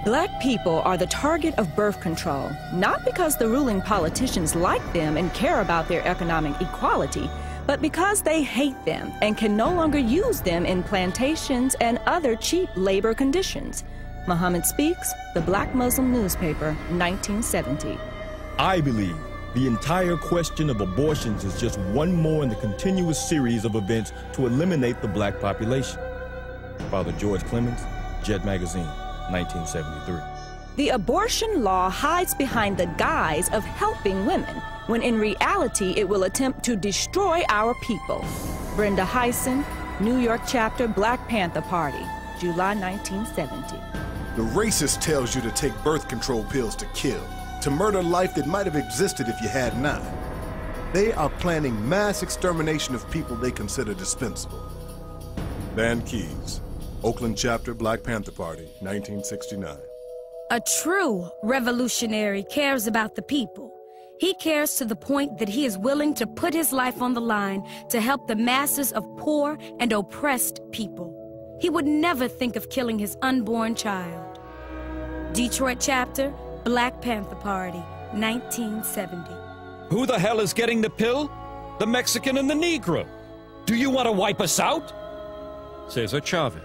Black people are the target of birth control, not because the ruling politicians like them and care about their economic equality, but because they hate them and can no longer use them in plantations and other cheap labor conditions. Muhammad Speaks, The Black Muslim Newspaper, 1970. I believe the entire question of abortions is just one more in the continuous series of events to eliminate the black population. Father George Clemens, Jet Magazine, 1973. The abortion law hides behind the guise of helping women, when in reality it will attempt to destroy our people. Brenda Hyson, New York Chapter, Black Panther Party, July 1970. The racist tells you to take birth control pills to kill, to murder life that might have existed if you had not. They are planning mass extermination of people they consider dispensable. Van Keys, Oakland Chapter, Black Panther Party, 1969. A true revolutionary cares about the people. He cares to the point that he is willing to put his life on the line to help the masses of poor and oppressed people. He would never think of killing his unborn child. Detroit Chapter, Black Panther Party, 1970. Who the hell is getting the pill? The Mexican and the Negro. Do you want to wipe us out? Cesar Chavez,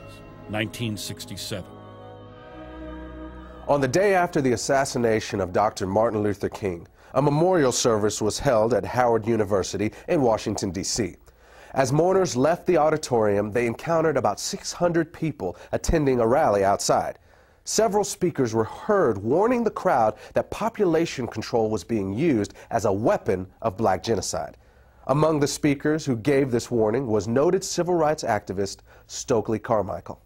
1967. On the day after the assassination of Dr. Martin Luther King, a memorial service was held at Howard University in Washington, D.C. As mourners left the auditorium, they encountered about 600 people attending a rally outside. Several speakers were heard warning the crowd that population control was being used as a weapon of black genocide. Among the speakers who gave this warning was noted civil rights activist Stokely Carmichael.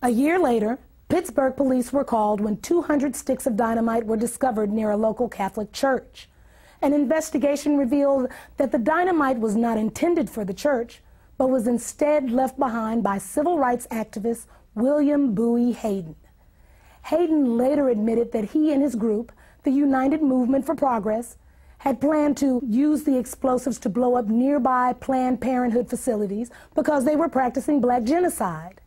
A year later, Pittsburgh police were called when 200 sticks of dynamite were discovered near a local Catholic church. An investigation revealed that the dynamite was not intended for the church, but was instead left behind by civil rights activist William Bowie Hayden. Hayden later admitted that he and his group, the United Movement for Progress, had planned to use the explosives to blow up nearby Planned Parenthood facilities because they were practicing black genocide.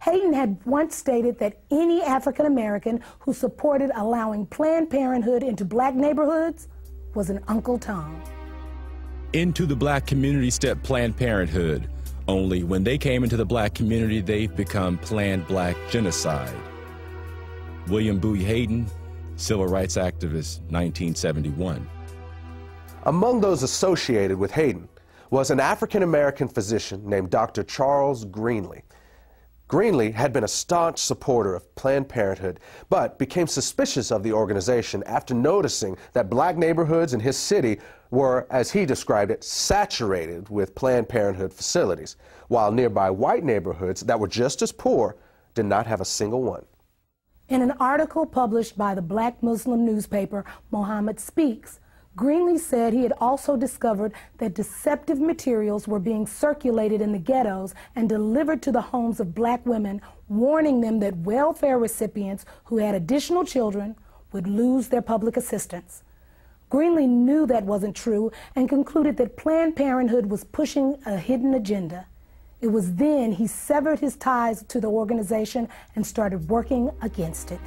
Hayden had once stated that any African American who supported allowing Planned Parenthood into black neighborhoods was an Uncle Tom. Into the black community stepped Planned Parenthood. Only when they came into the black community, they've become Planned Black Genocide. William Bowie Hayden, civil rights activist, 1971. Among those associated with Hayden was an African-American physician named Dr. Charles Greenlee. Greenlee had been a staunch supporter of Planned Parenthood, but became suspicious of the organization after noticing that black neighborhoods in his city were, as he described it, saturated with Planned Parenthood facilities, while nearby white neighborhoods that were just as poor did not have a single one. In an article published by the Black Muslim newspaper Muhammad Speaks, Greenlee said he had also discovered that deceptive materials were being circulated in the ghettos and delivered to the homes of black women, warning them that welfare recipients who had additional children would lose their public assistance. Greenlee knew that wasn't true and concluded that Planned Parenthood was pushing a hidden agenda. It was then he severed his ties to the organization and started working against it.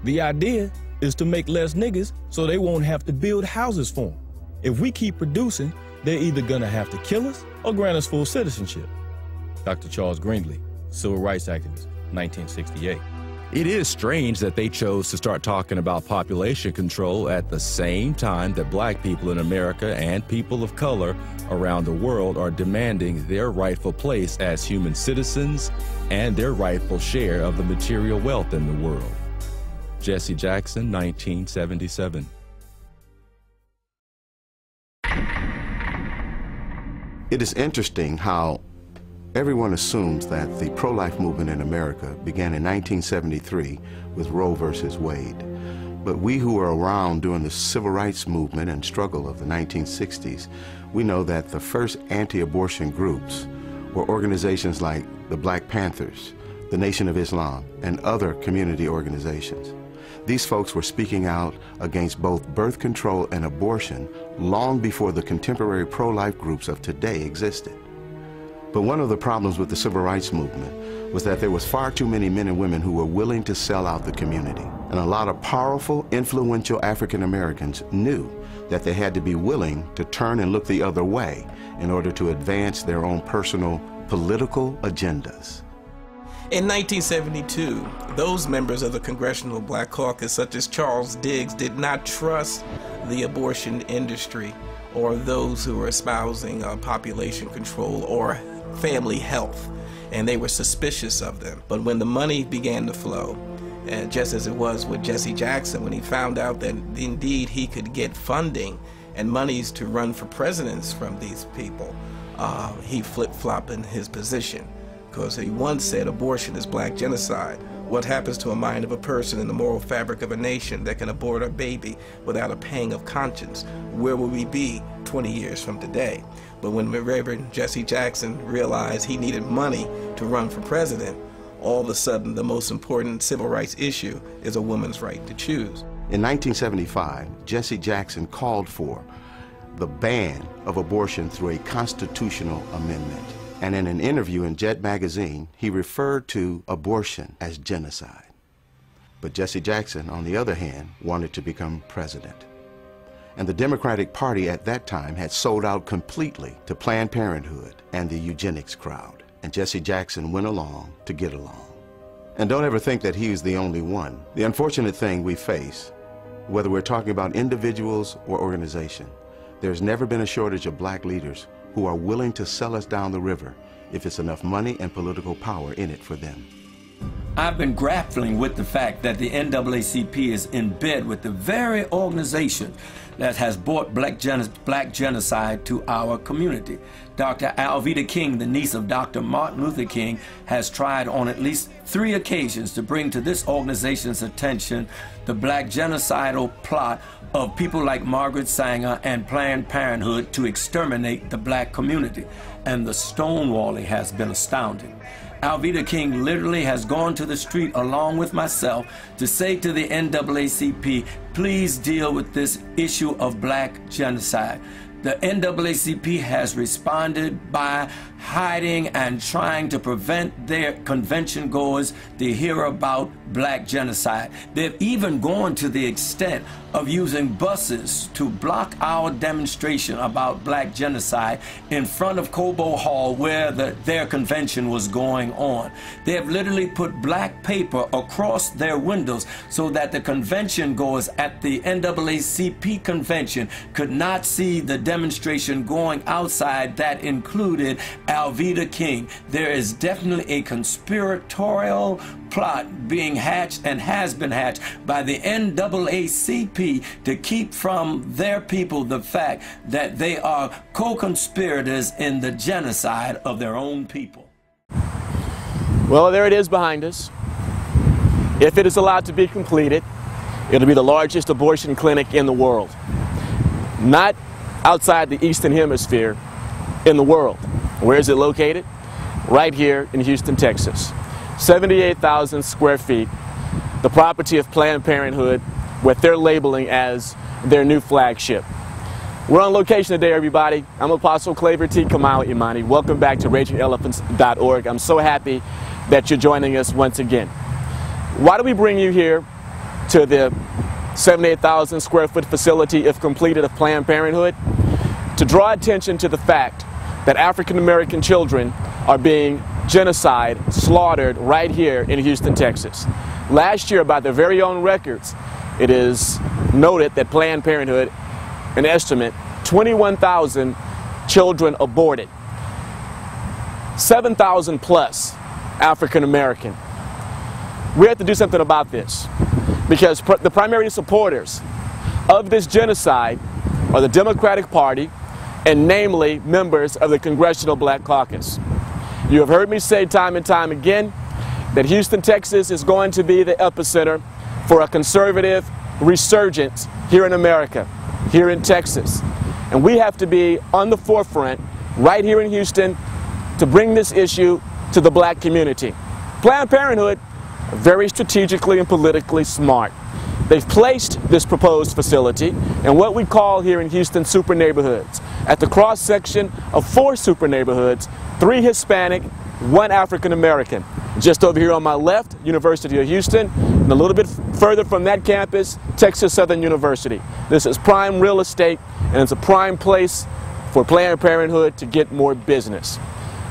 The idea is to make less niggas so they won't have to build houses for them. If we keep producing, they're either gonna have to kill us or grant us full citizenship. Dr. Charles Greenlee, civil rights activist, 1968. It is strange that they chose to start talking about population control at the same time that black people in America and people of color around the world are demanding their rightful place as human citizens and their rightful share of the material wealth in the world. Jesse Jackson, 1977. It is interesting how everyone assumes that the pro-life movement in America began in 1973 with Roe versus Wade. But we who were around during the civil rights movement and struggle of the 1960s, we know that the first anti-abortion groups were organizations like the Black Panthers, the Nation of Islam, and other community organizations. These folks were speaking out against both birth control and abortion long before the contemporary pro-life groups of today existed. But one of the problems with the civil rights movement was that there was far too many men and women who were willing to sell out the community. And a lot of powerful, influential African Americans knew that they had to be willing to turn and look the other way in order to advance their own personal political agendas. In 1972, those members of the Congressional Black Caucus, such as Charles Diggs, did not trust the abortion industry or those who were espousing population control or family health, and they were suspicious of them. But when the money began to flow, just as it was with Jesse Jackson, when he found out that indeed he could get funding and monies to run for presidents from these people, he flip-flopped in his position, because he once said abortion is black genocide. What happens to a mind of a person in the moral fabric of a nation that can abort a baby without a pang of conscience? Where will we be 20 years from today? But when Reverend Jesse Jackson realized he needed money to run for president, all of a sudden the most important civil rights issue is a woman's right to choose. In 1975, Jesse Jackson called for the ban of abortion through a constitutional amendment. And in an interview in Jet magazine, he referred to abortion as genocide. But Jesse Jackson, on the other hand, wanted to become president. And the Democratic Party at that time had sold out completely to Planned Parenthood and the eugenics crowd. And Jesse Jackson went along to get along. And don't ever think that he was the only one. The unfortunate thing we face, whether we're talking about individuals or organization, there's never been a shortage of black leaders who are willing to sell us down the river if it's enough money and political power in it for them. I've been grappling with the fact that the NAACP is in bed with the very organization that has brought black genocide to our community. Dr. Alveda King, the niece of Dr. Martin Luther King, has tried on at least 3 occasions to bring to this organization's attention the black genocidal plot of people like Margaret Sanger and Planned Parenthood to exterminate the black community. And the stonewalling has been astounding. Alveda King literally has gone to the street along with myself to say to the NAACP, please deal with this issue of black genocide. The NAACP has responded by hiding and trying to prevent their convention goers to hear about black genocide. They've even gone to the extent of using buses to block our demonstration about black genocide in front of Cobo Hall where their convention was going on. They have literally put black paper across their windows so that the convention goers at the NAACP convention could not see the demonstration going outside that included Alveda King. There is definitely a conspiratorial plot being hatched and has been hatched by the NAACP to keep from their people the fact that they are co-conspirators in the genocide of their own people. Well, there it is behind us. If it is allowed to be completed, it'll be the largest abortion clinic in the world. Not outside the Eastern Hemisphere, in the world. Where is it located? Right here in Houston, Texas. 78,000 square feet, the property of Planned Parenthood, what they're labeling as their new flagship. We're on location today, everybody. I'm Apostle Claver T. Kamau Imani. Welcome back to RagingElephants.org. I'm so happy that you're joining us once again. Why do we bring you here to the 78,000 square foot facility, if completed, of Planned Parenthood? To draw attention to the fact that African American children are being genocide, slaughtered right here in Houston, Texas. Last year, by their very own records, it is noted that Planned Parenthood, an estimate, 21,000 children aborted, 7,000 plus African American. We have to do something about this, because the primary supporters of this genocide are the Democratic Party, and namely members of the Congressional Black Caucus. You have heard me say time and time again that Houston, Texas is going to be the epicenter for a conservative resurgence here in America, here in Texas. And we have to be on the forefront right here in Houston to bring this issue to the black community. Planned Parenthood, very strategically and politically smart. They've placed this proposed facility in what we call here in Houston super neighborhoods, at the cross-section of 4 super neighborhoods, 3 Hispanic, 1 African American. Just over here on my left, University of Houston, and a little bit further from that campus, Texas Southern University. This is prime real estate, and it's a prime place for Planned Parenthood to get more business.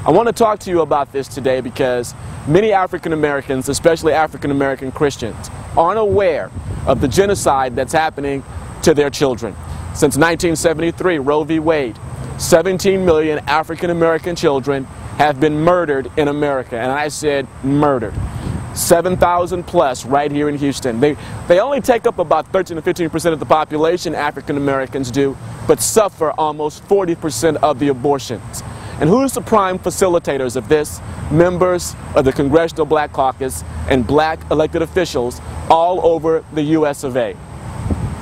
I want to talk to you about this today because many African Americans, especially African American Christians, aren't aware of the genocide that's happening to their children. Since 1973, Roe v. Wade, 17 million African American children have been murdered in America, and I said murdered. 7,000 plus right here in Houston. They only take up about 13 to 15% of the population, African Americans do, but suffer almost 40% of the abortions. And who's the prime facilitators of this? Members of the Congressional Black Caucus and black elected officials all over the US of A.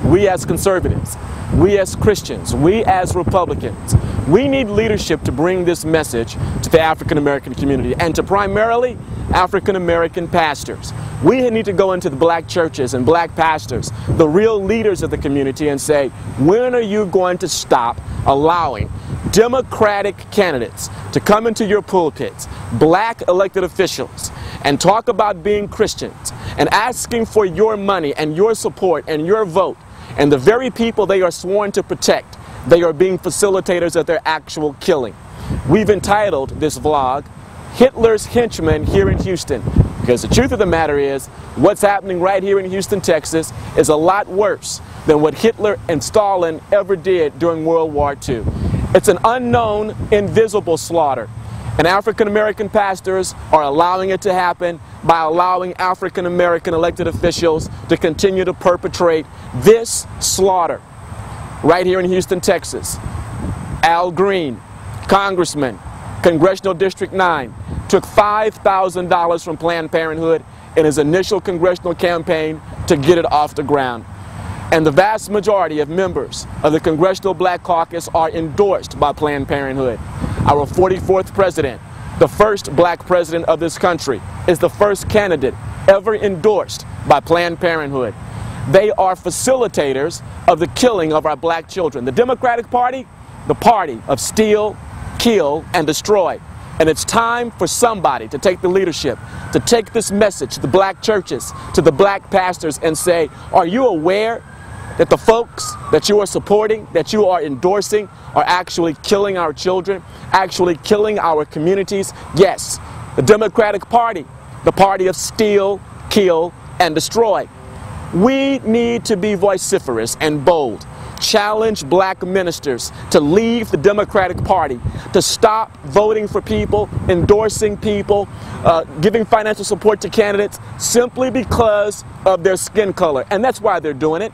We as conservatives, we as Christians, we as Republicans, we need leadership to bring this message to the African American community and to primarily African American pastors. We need to go into the black churches and black pastors, the real leaders of the community, and say, when are you going to stop allowing Democratic candidates to come into your pulpits, black elected officials, and talk about being Christians and asking for your money and your support and your vote, and the very people they are sworn to protect, they are being facilitators of their actual killing. We've entitled this vlog, Hitler's Henchmen Here in Houston, because the truth of the matter is, what's happening right here in Houston, Texas is a lot worse than what Hitler and Stalin ever did during World War II. It's an unknown, invisible slaughter. And African American pastors are allowing it to happen by allowing African American elected officials to continue to perpetrate this slaughter right here in Houston, Texas. Al Green, Congressman, Congressional District 9, took $5,000 from Planned Parenthood in his initial congressional campaign to get it off the ground. And the vast majority of members of the Congressional Black Caucus are endorsed by Planned Parenthood. Our 44th president, the first black president of this country, is the first candidate ever endorsed by Planned Parenthood. They are facilitators of the killing of our black children. The Democratic Party, the party of steal, kill, and destroy. And it's time for somebody to take the leadership, to take this message to the black churches, to the black pastors, and say, are you aware that the folks that you are supporting, that you are endorsing, are actually killing our children, actually killing our communities? Yes, the Democratic Party, the party of steal, kill, and destroy. We need to be vociferous and bold. Challenge black ministers to leave the Democratic Party, to stop voting for people, endorsing people, giving financial support to candidates simply because of their skin color. And that's why they're doing it.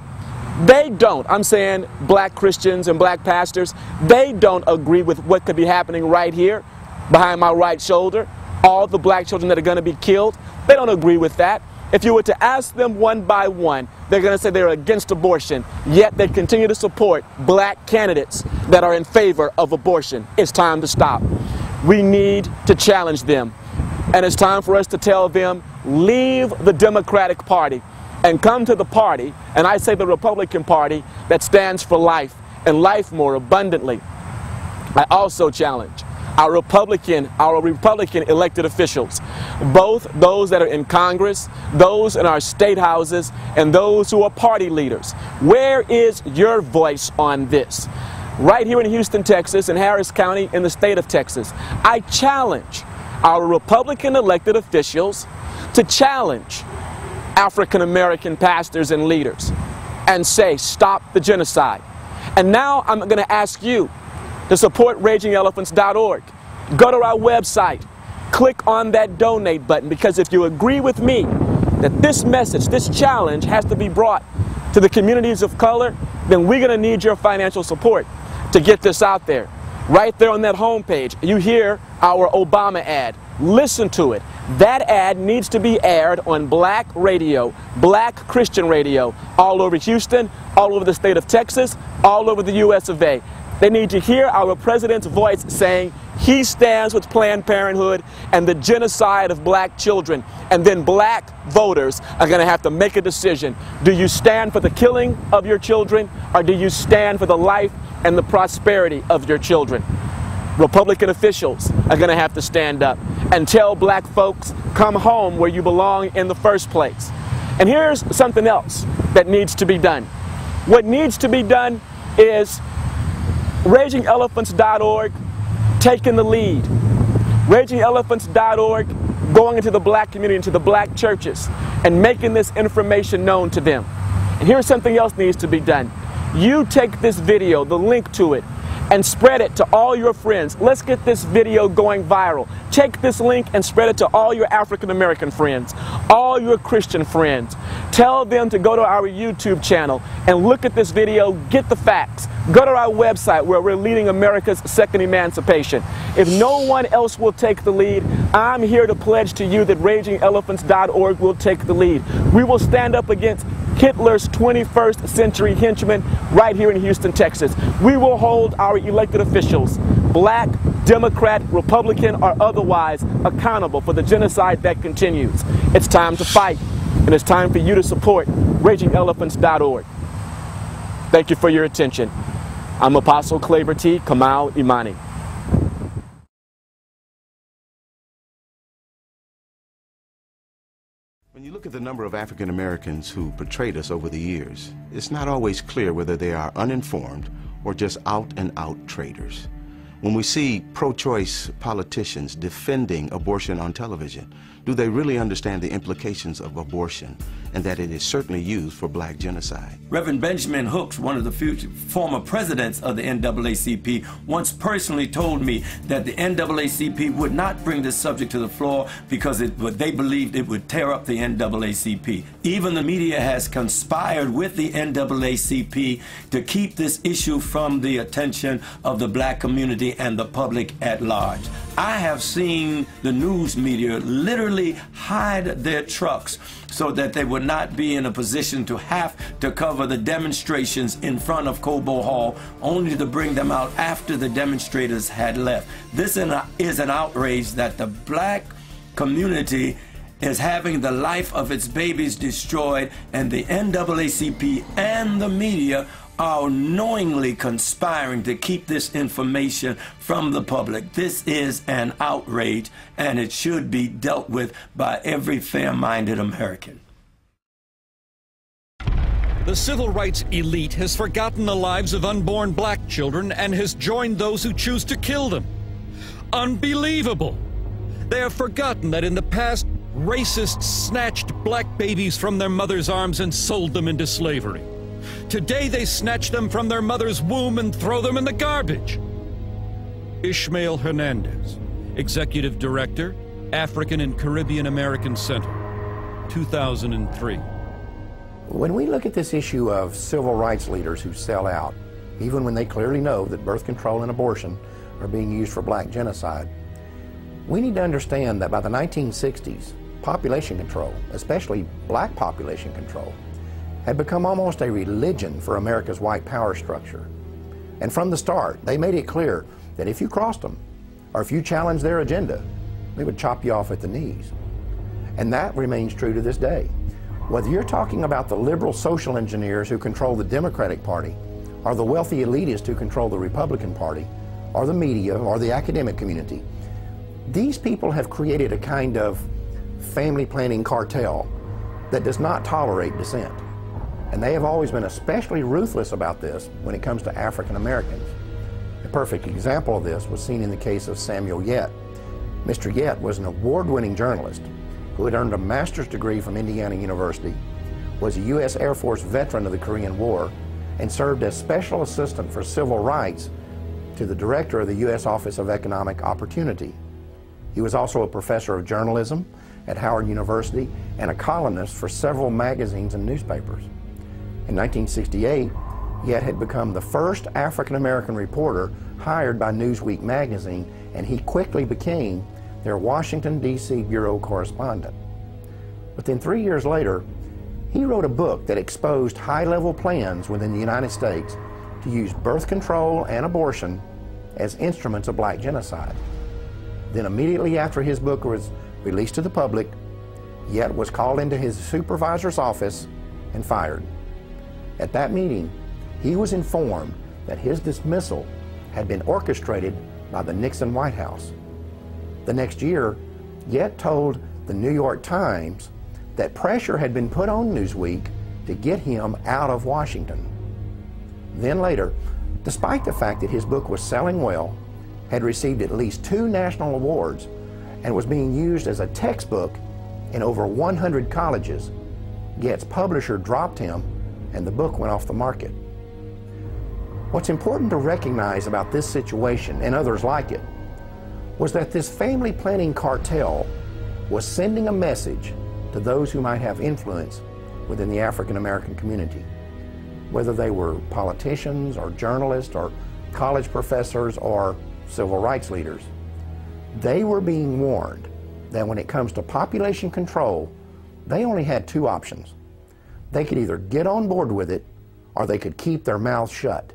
They don't, I'm saying black Christians and black pastors, they don't agree with what could be happening right here behind my right shoulder. All the black children that are going to be killed, they don't agree with that. If you were to ask them one by one, they're going to say they're against abortion, yet they continue to support black candidates that are in favor of abortion. It's time to stop. We need to challenge them. And it's time for us to tell them, leave the Democratic Party and come to the party, and I say the Republican Party, that stands for life and life more abundantly. I also challenge our Republican elected officials, both those that are in Congress, those in our state houses, and those who are party leaders. Where is your voice on this? Right here in Houston, Texas, in Harris County, in the state of Texas, I challenge our Republican elected officials to challenge African American pastors and leaders and say, stop the genocide. And now I'm going to ask you to support RagingElephants.org. Go to our website, click on that donate button, because if you agree with me that this message, this challenge has to be brought to the communities of color, then we're going to need your financial support to get this out there. Right there on that homepage, you hear our Obama ad. Listen to it. That ad needs to be aired on black radio, black Christian radio, all over Houston, all over the state of Texas, all over the US of A. They need to hear our president's voice saying he stands with Planned Parenthood and the genocide of black children. And then black voters are going to have to make a decision. Do you stand for the killing of your children, or do you stand for the life and the prosperity of your children? Republican officials are going to have to stand up and tell black folks, come home where you belong in the first place. And here's something else that needs to be done. What needs to be done is RagingElephants.org taking the lead. RagingElephants.org going into the black community, into the black churches, and making this information known to them. And here's something else needs to be done. You take this video, the link to it, and spread it to all your friends. Let's get this video going viral. Take this link and spread it to all your African American friends, all your Christian friends. Tell them to go to our YouTube channel and look at this video, get the facts. Go to our website where we're leading America's second emancipation. If no one else will take the lead, I'm here to pledge to you that RagingElephants.org will take the lead. We will stand up against Hitler's 21st century henchmen right here in Houston, Texas. We will hold our elected officials, black, Democrat, Republican, or otherwise, accountable for the genocide that continues. It's time to fight, and it's time for you to support RagingElephants.org. Thank you for your attention. I'm Apostle Claver T. Kamau Imani. When you look at the number of African Americans who portrayed us over the years, it's not always clear whether they are uninformed or just out-and-out traitors. When we see pro-choice politicians defending abortion on television, do they really understand the implications of abortion and that it is certainly used for black genocide? Reverend Benjamin Hooks, one of the former presidents of the NAACP, once personally told me that the NAACP would not bring this subject to the floor because they believed it would tear up the NAACP. Even the media has conspired with the NAACP to keep this issue from the attention of the black community and the public at large. I have seen the news media literally hide their trucks so that they would not be in a position to have to cover the demonstrations in front of Cobo Hall, only to bring them out after the demonstrators had left. This is an outrage that the black community is having the life of its babies destroyed, and the NAACP and the media are knowingly conspiring to keep this information from the public. This is an outrage, and it should be dealt with by every fair-minded American. The civil rights elite has forgotten the lives of unborn black children and has joined those who choose to kill them. Unbelievable! They have forgotten that in the past, racists snatched black babies from their mother's arms and sold them into slavery. Today they snatch them from their mother's womb and throw them in the garbage. Ishmael Hernandez, Executive Director, African and Caribbean American Center, 2003. When we look at this issue of civil rights leaders who sell out, even when they clearly know that birth control and abortion are being used for black genocide, we need to understand that by the 1960s, population control, especially black population control, had become almost a religion for America's white power structure. And from the start, they made it clear that if you crossed them, or if you challenged their agenda, they would chop you off at the knees. And that remains true to this day. Whether you're talking about the liberal social engineers who control the Democratic Party, or the wealthy elitists who control the Republican Party, or the media, or the academic community, these people have created a kind of family planning cartel that does not tolerate dissent. And they have always been especially ruthless about this when it comes to African Americans. A perfect example of this was seen in the case of Samuel Yet. Mr. Yet was an award-winning journalist who had earned a master's degree from Indiana University, was a U.S. Air Force veteran of the Korean War, and served as special assistant for civil rights to the director of the U.S. Office of Economic Opportunity. He was also a professor of journalism at Howard University and a columnist for several magazines and newspapers. In 1968, Yet had become the first African-American reporter hired by Newsweek magazine, and he quickly became their Washington, D.C. bureau correspondent. But then 3 years later, he wrote a book that exposed high-level plans within the United States to use birth control and abortion as instruments of black genocide. Then immediately after his book was released to the public, Yet was called into his supervisor's office and fired. At that meeting, he was informed that his dismissal had been orchestrated by the Nixon White House. The next year, Yet told the New York Times that pressure had been put on Newsweek to get him out of Washington. Then later, despite the fact that his book was selling well, had received at least 2 national awards, and was being used as a textbook in over 100 colleges, Yet's publisher dropped him and the book went off the market. What's important to recognize about this situation and others like it was that this family planning cartel was sending a message to those who might have influence within the African American community, whether they were politicians or journalists or college professors or civil rights leaders. They were being warned that when it comes to population control, they only had 2 options. They could either get on board with it or they could keep their mouths shut.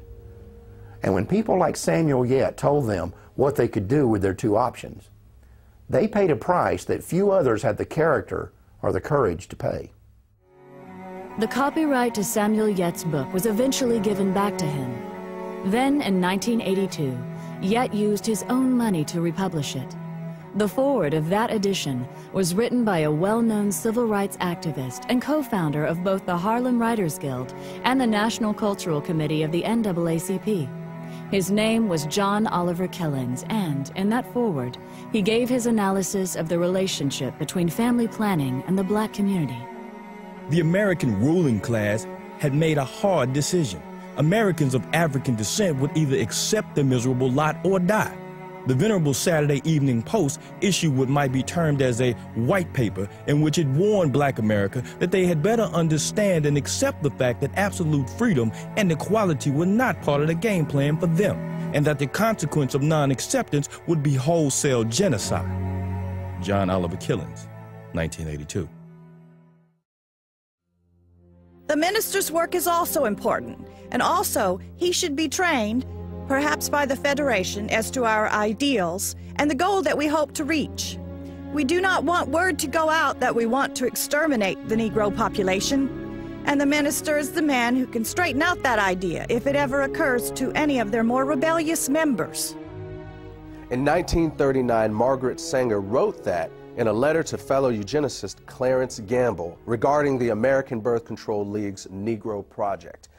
And when people like Samuel Yet told them what they could do with their 2 options, they paid a price that few others had the character or the courage to pay. The copyright to Samuel Yet's book was eventually given back to him. Then, in 1982, Yet used his own money to republish it. The foreword of that edition was written by a well-known civil rights activist and co-founder of both the Harlem Writers Guild and the National Cultural Committee of the NAACP. His name was John Oliver Killings, and in that foreword, he gave his analysis of the relationship between family planning and the black community. The American ruling class had made a hard decision. Americans of African descent would either accept the miserable lot or die. The venerable Saturday Evening Post issued what might be termed as a white paper, in which it warned black America that they had better understand and accept the fact that absolute freedom and equality were not part of the game plan for them, and that the consequence of non-acceptance would be wholesale genocide. John Oliver Killings, 1982. The minister's work is also important, and also he should be trained, perhaps by the Federation, as to our ideals and the goal that we hope to reach. We do not want word to go out that we want to exterminate the Negro population, and the minister is the man who can straighten out that idea if it ever occurs to any of their more rebellious members. In 1939, Margaret Sanger wrote that in a letter to fellow eugenicist Clarence Gamble regarding the American Birth Control League's Negro Project.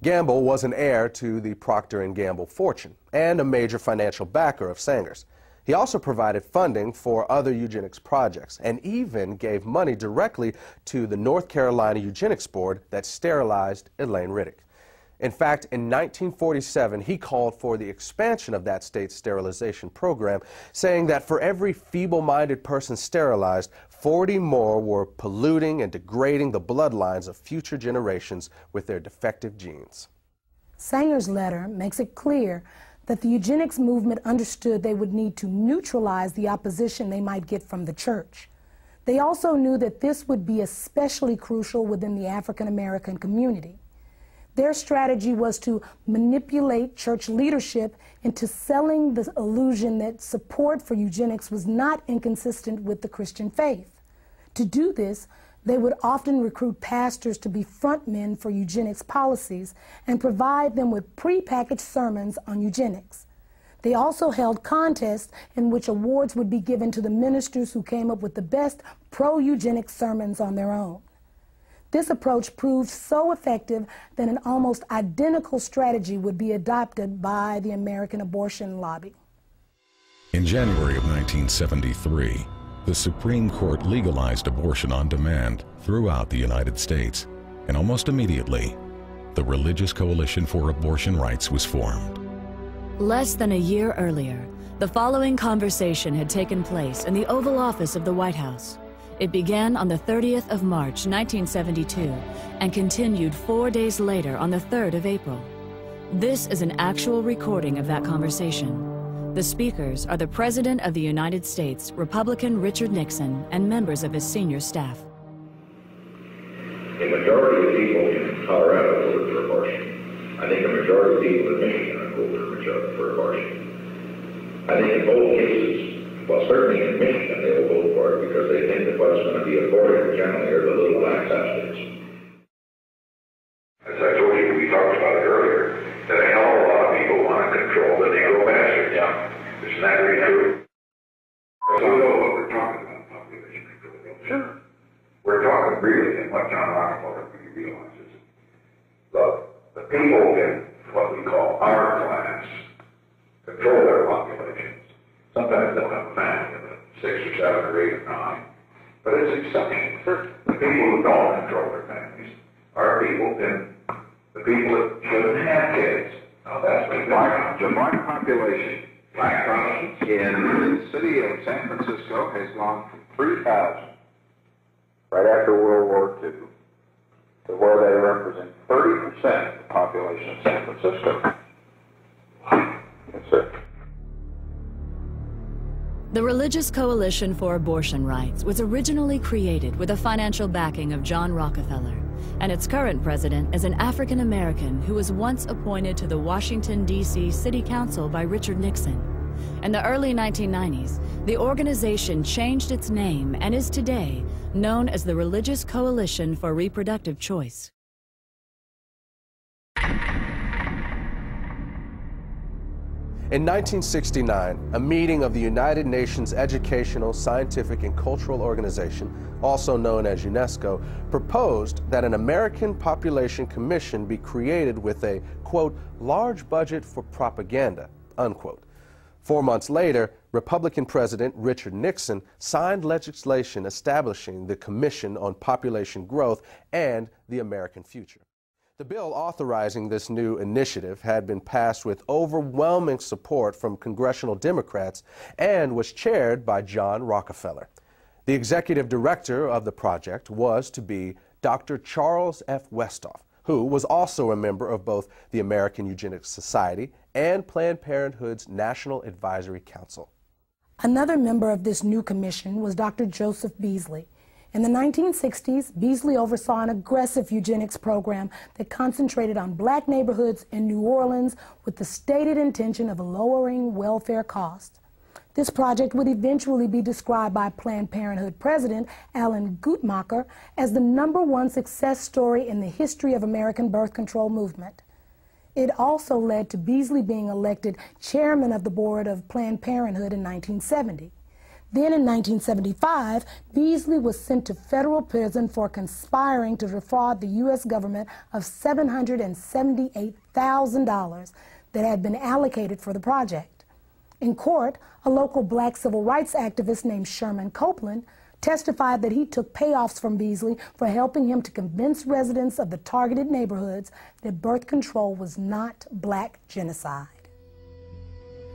Gamble was an heir to the Procter & Gamble fortune and a major financial backer of Sanger's. He also provided funding for other eugenics projects and even gave money directly to the North Carolina Eugenics Board that sterilized Elaine Riddick. In fact, in 1947, he called for the expansion of that state's sterilization program, saying that for every feeble-minded person sterilized, 40 more were polluting and degrading the bloodlines of future generations with their defective genes. Sanger's letter makes it clear that the eugenics movement understood they would need to neutralize the opposition they might get from the church. They also knew that this would be especially crucial within the African American community. Their strategy was to manipulate church leadership into selling the illusion that support for eugenics was not inconsistent with the Christian faith. To do this, They would often recruit pastors to be frontmen for eugenics policies and provide them with prepackaged sermons on eugenics. They also held contests in which awards would be given to the ministers who came up with the best pro-eugenics sermons on their own. This approach proved so effective that an almost identical strategy would be adopted by the American abortion lobby. In January of 1973, the Supreme Court legalized abortion on demand throughout the United States, and almost immediately, the Religious Coalition for Abortion Rights was formed. Less than a year earlier, the following conversation had taken place in the Oval Office of the White House. It began on the 30th of March, 1972, and continued 4 days later on the 3rd of April. This is an actual recording of that conversation. The speakers are the President of the United States, Republican Richard Nixon, and members of his senior staff. A majority of people in Colorado voted for abortion. I think a majority of people in Michigan voted for abortion. I think in both cases, well, certainly in Michigan, they will vote for it because they think that what's going to be aborted generally are the little black subjects. As I told you, we talked about it earlier, that a hell of a lot of people want to control the Negro bastard. Yeah. Isn't that really true? So we know what we're talking about, population control. Sure. We're talking really, and what John Rockefeller really realizes, the people in what we call our class control their populations. Sometimes they'll have a family of 6 or 7 or 8 or 9, but it's exceptional. The people who don't control their families are the people that shouldn't have kids. Now that's the black population. Black Protestants in the city of San Francisco has gone from 3,000 right after World War II to where they represent 30% of the population of San Francisco. Yes, sir. The Religious Coalition for Abortion Rights was originally created with the financial backing of John Rockefeller, and its current president is an African American who was once appointed to the Washington, D.C. City Council by Richard Nixon. In the early 1990s, the organization changed its name and is today known as the Religious Coalition for Reproductive Choice. In 1969, a meeting of the United Nations Educational, Scientific, and Cultural Organization, also known as UNESCO, proposed that an American Population Commission be created with a, quote, large budget for propaganda, unquote. 4 months later, Republican President Richard Nixon signed legislation establishing the Commission on Population Growth and the American Future. The bill authorizing this new initiative had been passed with overwhelming support from congressional Democrats and was chaired by John Rockefeller. The executive director of the project was to be Dr. Charles F. Westhoff, who was also a member of both the American Eugenics Society and Planned Parenthood's National Advisory Council. Another member of this new commission was Dr. Joseph Beasley. In the 1960s, Beasley oversaw an aggressive eugenics program that concentrated on black neighborhoods in New Orleans with the stated intention of lowering welfare costs. This project would eventually be described by Planned Parenthood President Alan Guttmacher as the #1 success story in the history of American birth control movement. It also led to Beasley being elected chairman of the board of Planned Parenthood in 1970. Then in 1975, Beasley was sent to federal prison for conspiring to defraud the U.S. government of $778,000 that had been allocated for the project. In court, a local black civil rights activist named Sherman Copeland testified that he took payoffs from Beasley for helping him to convince residents of the targeted neighborhoods that birth control was not black genocide.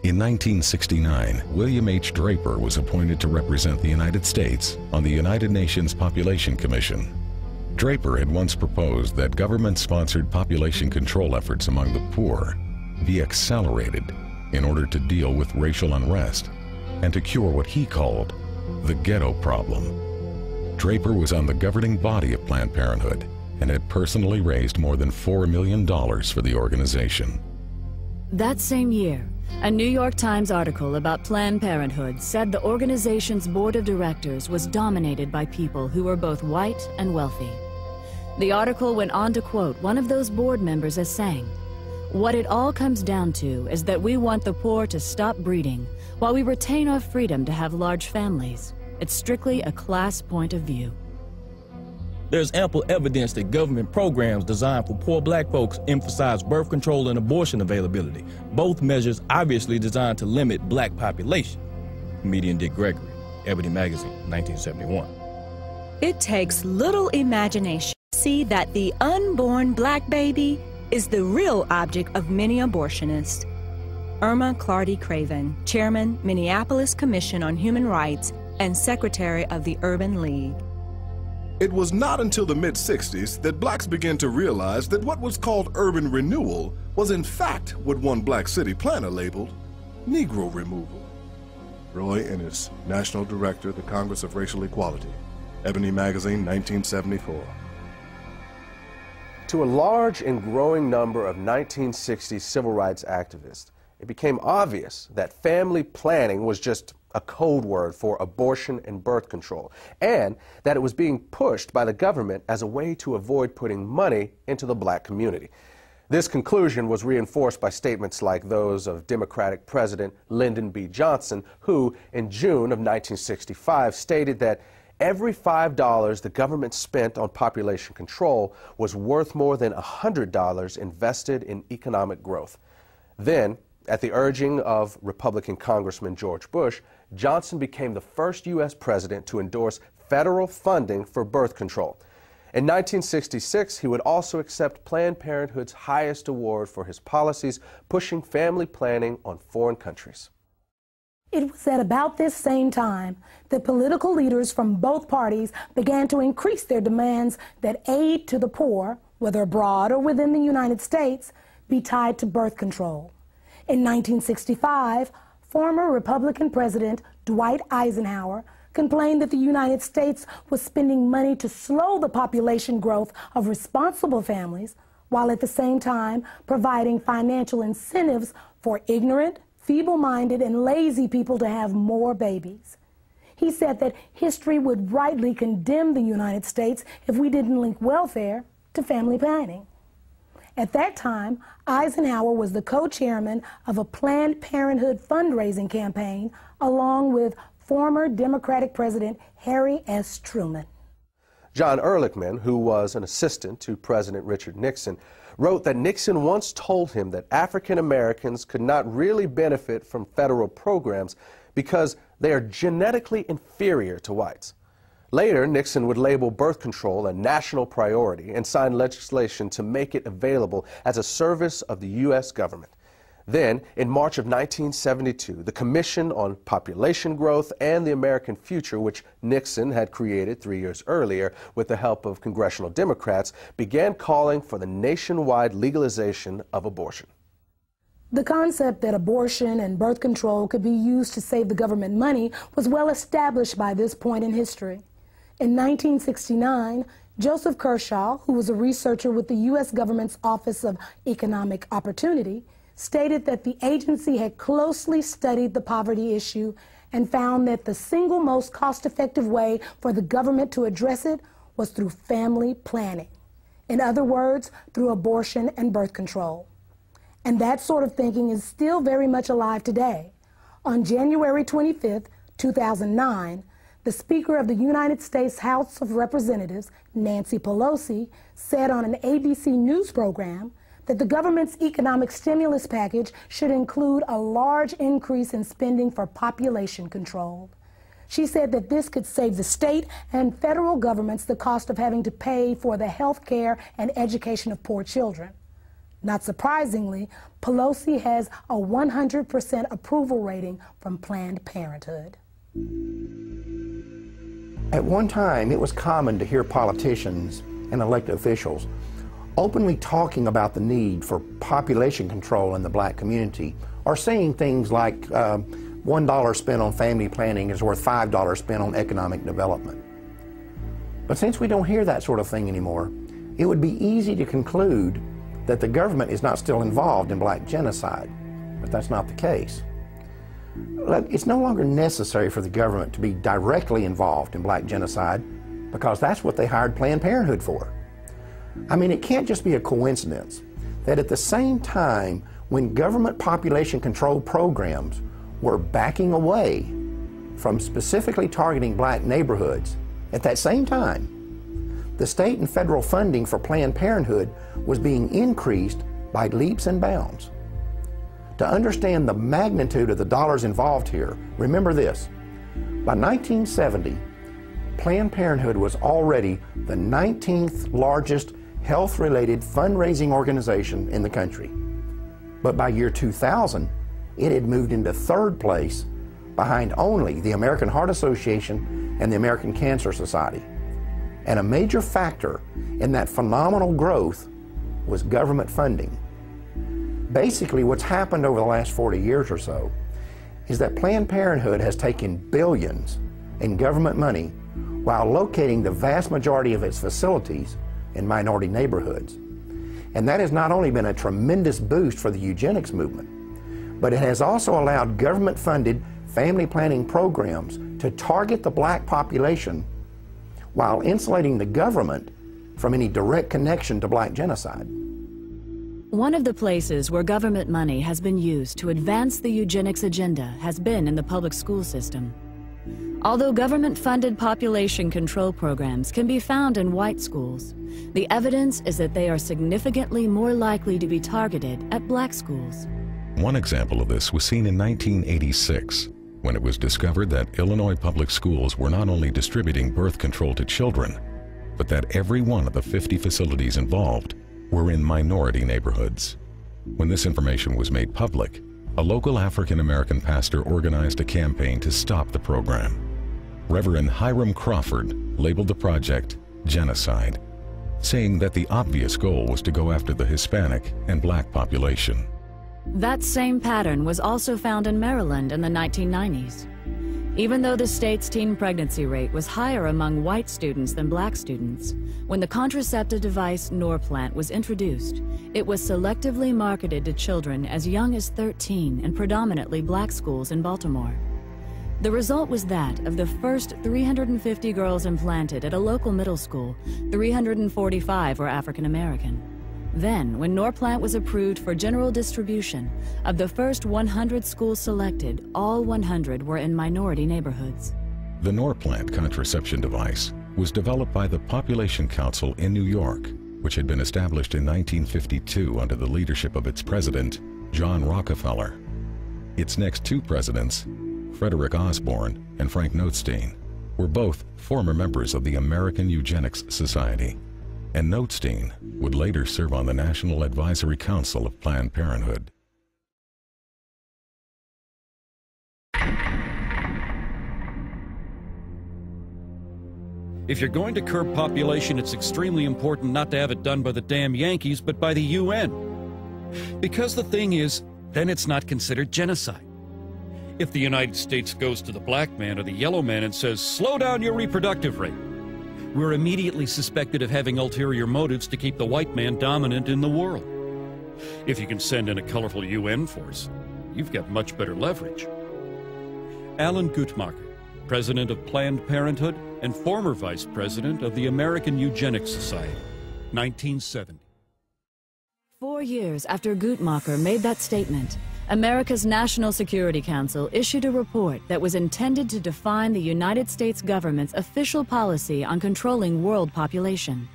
In 1969, William H. Draper was appointed to represent the United States on the United Nations Population Commission. Draper had once proposed that government-sponsored population control efforts among the poor be accelerated in order to deal with racial unrest and to cure what he called the ghetto problem. Draper was on the governing body of Planned Parenthood and had personally raised more than $4 million for the organization. That same year, A New York Times article about Planned Parenthood said the organization's board of directors was dominated by people who were both white and wealthy. The article went on to quote one of those board members as saying, "What it all comes down to is that we want the poor to stop breeding while we retain our freedom to have large families. It's strictly a class point of view." There's ample evidence that government programs designed for poor black folks emphasize birth control and abortion availability, both measures obviously designed to limit black population. Comedian Dick Gregory, Ebony Magazine, 1971. It takes little imagination to see that the unborn black baby is the real object of many abortionists. Irma Clardy Craven, Chairman, Minneapolis Commission on Human Rights and Secretary of the Urban League. It was not until the mid-60s that blacks began to realize that what was called urban renewal was in fact what one black city planner labeled Negro removal. Roy Ennis, National Director, the Congress of Racial Equality, Ebony Magazine, 1974. To a large and growing number of 1960s civil rights activists, it became obvious that family planning was just a code word for abortion and birth control, and that it was being pushed by the government as a way to avoid putting money into the black community. This conclusion was reinforced by statements like those of Democratic President Lyndon B. Johnson, who in June of 1965 stated that every $5 the government spent on population control was worth more than $100 invested in economic growth. Then, at the urging of Republican Congressman George Bush, Johnson became the first U.S. president to endorse federal funding for birth control. In 1966, he would also accept Planned Parenthood's highest award for his policies, pushing family planning on foreign countries. It was at about this same time that political leaders from both parties began to increase their demands that aid to the poor, whether abroad or within the United States, be tied to birth control. In 1965, former Republican President Dwight Eisenhower complained that the United States was spending money to slow the population growth of responsible families, while at the same time providing financial incentives for ignorant, feeble-minded, and lazy people to have more babies. He said that history would rightly condemn the United States if we didn't link welfare to family planning. At that time, Eisenhower was the co-chairman of a Planned Parenthood fundraising campaign, along with former Democratic President Harry S. Truman. John Ehrlichman, who was an assistant to President Richard Nixon, wrote that Nixon once told him that African Americans could not really benefit from federal programs because they are genetically inferior to whites. Later, Nixon would label birth control a national priority and sign legislation to make it available as a service of the U.S. government. Then, in March of 1972, the Commission on Population Growth and the American Future, which Nixon had created 3 years earlier with the help of congressional Democrats, began calling for the nationwide legalization of abortion. The concept that abortion and birth control could be used to save the government money was well established by this point in history. In 1969, Joseph Kershaw, who was a researcher with the U.S. government's Office of Economic Opportunity, stated that the agency had closely studied the poverty issue and found that the single most cost-effective way for the government to address it was through family planning. In other words, through abortion and birth control. And that sort of thinking is still very much alive today. On January 25th, 2009, the Speaker of the United States House of Representatives, Nancy Pelosi, said on an ABC News program that the government's economic stimulus package should include a large increase in spending for population control. She said that this could save the state and federal governments the cost of having to pay for the health care and education of poor children. Not surprisingly, Pelosi has a 100% approval rating from Planned Parenthood. At one time, it was common to hear politicians and elected officials openly talking about the need for population control in the black community, or saying things like $1 spent on family planning is worth $5 spent on economic development. But since we don't hear that sort of thing anymore, it would be easy to conclude that the government is not still involved in black genocide. but that's not the case. It's no longer necessary for the government to be directly involved in black genocide because that's what they hired Planned Parenthood for. I mean, it can't just be a coincidence that at the same time when government population control programs were backing away from specifically targeting black neighborhoods, at that same time, the state and federal funding for Planned Parenthood was being increased by leaps and bounds. To understand the magnitude of the dollars involved here, remember this. By 1970, Planned Parenthood was already the 19th largest health-related fundraising organization in the country. But by year 2000, it had moved into third place behind only the American Heart Association and the American Cancer Society. And a major factor in that phenomenal growth was government funding. Basically, what's happened over the last 40 years or so is that Planned Parenthood has taken billions in government money while locating the vast majority of its facilities in minority neighborhoods. And that has not only been a tremendous boost for the eugenics movement, but it has also allowed government-funded family planning programs to target the black population while insulating the government from any direct connection to black genocide. One of the places where government money has been used to advance the eugenics agenda has been in the public school system. Although government-funded population control programs can be found in white schools, the evidence is that they are significantly more likely to be targeted at black schools. One example of this was seen in 1986, when it was discovered that Illinois public schools were not only distributing birth control to children, but that every one of the 50 facilities involved were in minority neighborhoods. When this information was made public, a local African-American pastor organized a campaign to stop the program. Reverend Hiram Crawford labeled the project Genocide, saying that the obvious goal was to go after the Hispanic and black population. That same pattern was also found in Maryland in the 1990s. Even though the state's teen pregnancy rate was higher among white students than black students, when the contraceptive device Norplant was introduced, it was selectively marketed to children as young as 13 in predominantly black schools in Baltimore. The result was that of the first 350 girls implanted at a local middle school, 345 were African American. Then, when Norplant was approved for general distribution, of the first 100 schools selected, all 100 were in minority neighborhoods. The Norplant contraception device was developed by the Population Council in New York, which had been established in 1952 under the leadership of its president, John Rockefeller. Its next two presidents, Frederick Osborne and Frank Notestein, were both former members of the American Eugenics Society, and Notestein would later serve on the National Advisory Council of Planned Parenthood. If you're going to curb population, it's extremely important not to have it done by the damn Yankees, but by the UN. Because the thing is, then it's not considered genocide. If the United States goes to the black man or the yellow man and says, slow down your reproductive rate, we're immediately suspected of having ulterior motives to keep the white man dominant in the world. If you can send in a colorful UN force, you've got much better leverage. Alan Guttmacher, president of Planned Parenthood and former vice president of the American Eugenics Society, 1970. 4 years after Guttmacher made that statement, America's National Security Council issued a report that was intended to define the United States government's official policy on controlling world population.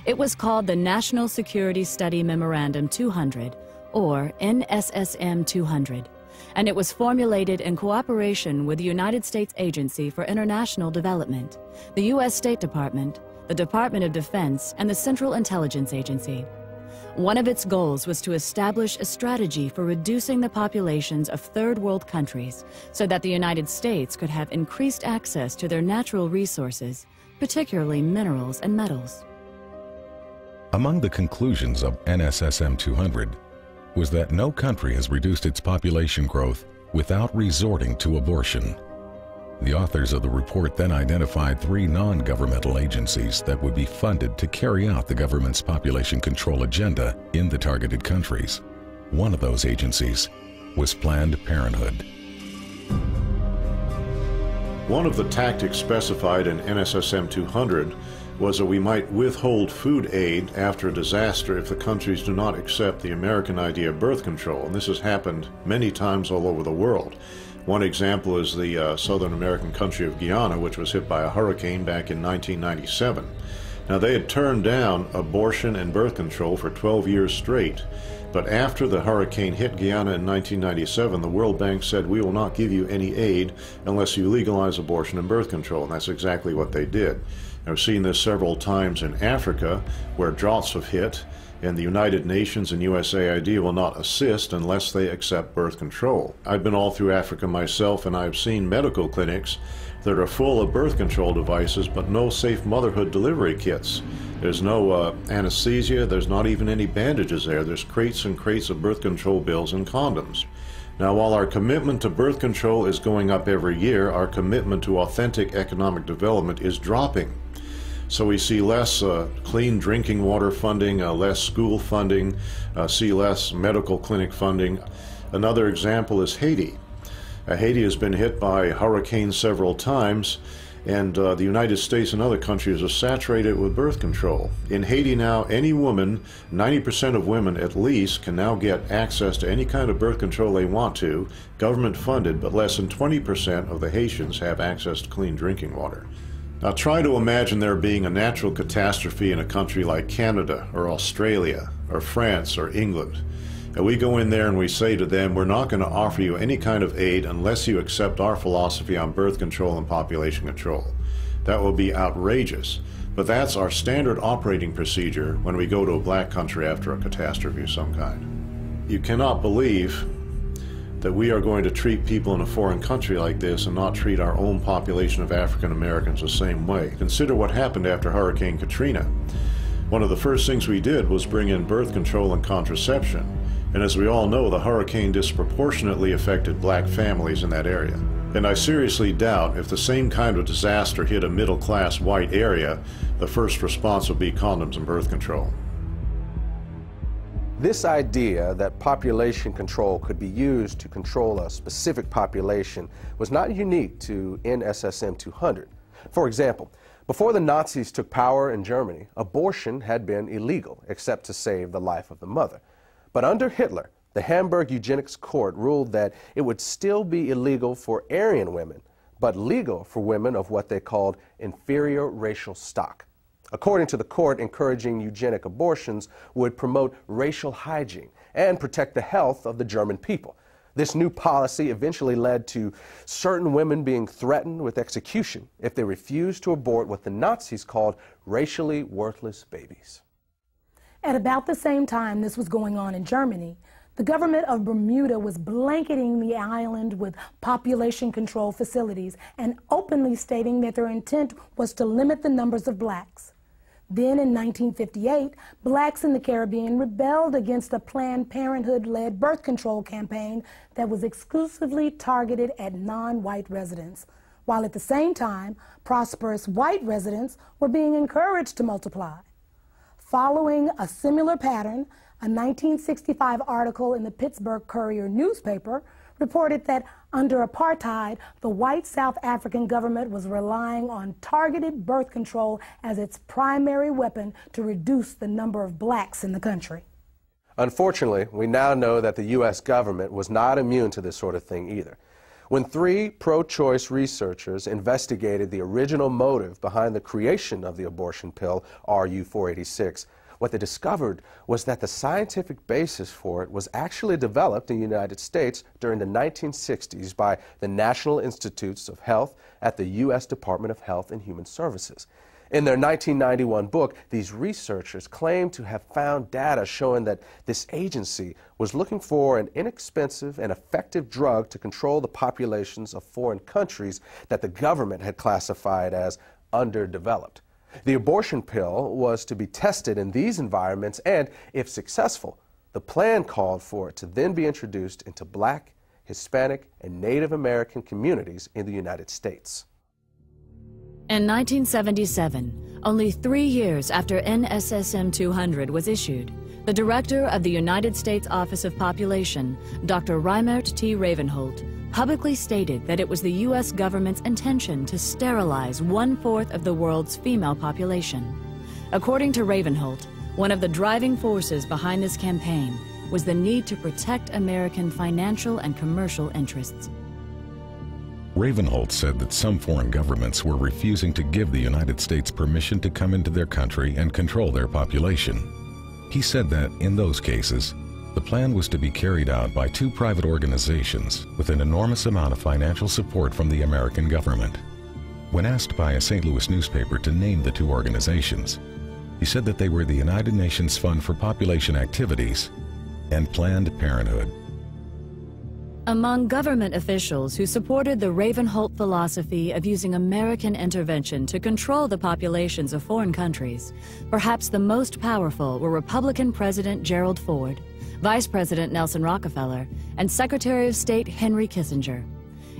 It was called the National Security Study Memorandum 200, or NSSM 200, and it was formulated in cooperation with the United States Agency for International Development, the U.S. State Department, the Department of Defense, and the Central Intelligence Agency. One of its goals was to establish a strategy for reducing the populations of third world countries so that the United States could have increased access to their natural resources, particularly minerals and metals. Among the conclusions of NSSM 200 was that no country has reduced its population growth without resorting to abortion. The authors of the report then identified 3 non-governmental agencies that would be funded to carry out the government's population control agenda in the targeted countries. One of those agencies was Planned Parenthood. One of the tactics specified in NSSM 200 was that we might withhold food aid after a disaster if the countries do not accept the American idea of birth control. And this has happened many times all over the world. One example is the Southern American country of Guyana, which was hit by a hurricane back in 1997. Now, they had turned down abortion and birth control for 12 years straight. But after the hurricane hit Guyana in 1997, the World Bank said, we will not give you any aid unless you legalize abortion and birth control. And that's exactly what they did. I've seen this several times in Africa, where droughts have hit, and the United Nations and USAID will not assist unless they accept birth control. I've been all through Africa myself, and I've seen medical clinics that are full of birth control devices, but no safe motherhood delivery kits. There's no anesthesia, there's not even any bandages there. There's crates and crates of birth control pills and condoms. Now, while our commitment to birth control is going up every year, our commitment to authentic economic development is dropping. So we see less clean drinking water funding, less school funding, see less medical clinic funding. Another example is Haiti. Haiti has been hit by hurricanes several times, and the United States and other countries are saturated with birth control. In Haiti now, any woman, 90% of women at least, can now get access to any kind of birth control they want to, government funded, but less than 20% of the Haitians have access to clean drinking water. Now try to imagine there being a natural catastrophe in a country like Canada or Australia or France or England. And we go in there and we say to them, we're not going to offer you any kind of aid unless you accept our philosophy on birth control and population control. That will be outrageous. But that's our standard operating procedure when we go to a black country after a catastrophe of some kind. You cannot believe that we are going to treat people in a foreign country like this and not treat our own population of African Americans the same way. Consider what happened after Hurricane Katrina. One of the first things we did was bring in birth control and contraception. And as we all know, the hurricane disproportionately affected black families in that area. And I seriously doubt if the same kind of disaster hit a middle-class white area, the first response would be condoms and birth control. This idea that population control could be used to control a specific population was not unique to NSSM 200. For example, before the Nazis took power in Germany, abortion had been illegal, except to save the life of the mother. But under Hitler, the Hamburg Eugenics Court ruled that it would still be illegal for Aryan women, but legal for women of what they called inferior racial stock. According to the court, encouraging eugenic abortions would promote racial hygiene and protect the health of the German people. This new policy eventually led to certain women being threatened with execution if they refused to abort what the Nazis called racially worthless babies. At about the same time this was going on in Germany, the government of Bermuda was blanketing the island with population control facilities and openly stating that their intent was to limit the numbers of blacks. Then in 1958, blacks in the Caribbean rebelled against a Planned Parenthood-led birth control campaign that was exclusively targeted at non-white residents, while at the same time, prosperous white residents were being encouraged to multiply. Following a similar pattern, a 1965 article in the Pittsburgh Courier newspaper reported that under apartheid, the white South African government was relying on targeted birth control as its primary weapon to reduce the number of blacks in the country. Unfortunately, we now know that the U.S. government was not immune to this sort of thing either. When 3 pro-choice researchers investigated the original motive behind the creation of the abortion pill, RU-486, what they discovered was that the scientific basis for it was actually developed in the United States during the 1960s by the National Institutes of Health at the U.S. Department of Health and Human Services. In their 1991 book, these researchers claimed to have found data showing that this agency was looking for an inexpensive and effective drug to control the populations of foreign countries that the government had classified as underdeveloped. The abortion pill was to be tested in these environments and, if successful, the plan called for it to then be introduced into black, Hispanic, and Native American communities in the United States. In 1977, only 3 years after NSSM 200 was issued, The director of the United States Office of Population, Dr. Reimert T. Ravenholt, publicly stated that it was the U.S. government's intention to sterilize 1/4 of the world's female population. According to Ravenholt, one of the driving forces behind this campaign was the need to protect American financial and commercial interests. Ravenholt said that some foreign governments were refusing to give the United States permission to come into their country and control their population. He said that, in those cases, the plan was to be carried out by 2 private organizations with an enormous amount of financial support from the American government. When asked by a St. Louis newspaper to name the 2 organizations, he said that they were the United Nations Fund for Population Activities and Planned Parenthood. Among government officials who supported the Ravenholt philosophy of using American intervention to control the populations of foreign countries, perhaps the most powerful were Republican President Gerald Ford, Vice President Nelson Rockefeller, and Secretary of State Henry Kissinger.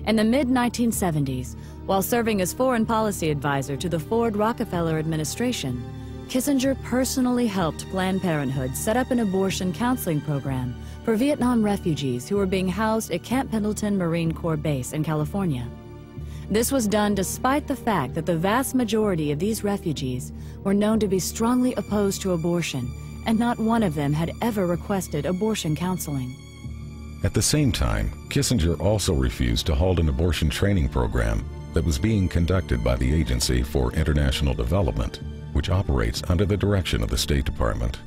In the mid-1970s, while serving as foreign policy advisor to the Ford-Rockefeller administration, Kissinger personally helped Planned Parenthood set up an abortion counseling program for Vietnam refugees who were being housed at Camp Pendleton Marine Corps Base in California. This was done despite the fact that the vast majority of these refugees were known to be strongly opposed to abortion, and not one of them had ever requested abortion counseling. At the same time, Kissinger also refused to hold an abortion training program that was being conducted by the Agency for International Development, which operates under the direction of the State Department.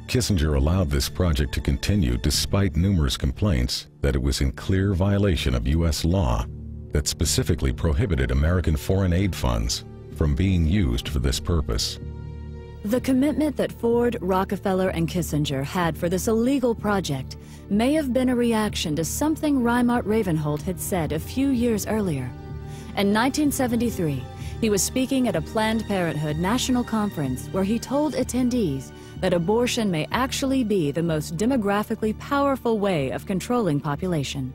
Kissinger allowed this project to continue despite numerous complaints that it was in clear violation of U.S. law that specifically prohibited American foreign aid funds from being used for this purpose. The commitment that Ford, Rockefeller, and Kissinger had for this illegal project may have been a reaction to something Reimert Ravenholt had said a few years earlier. In 1973, he was speaking at a Planned Parenthood national conference where he told attendees that abortion may actually be the most demographically powerful way of controlling population.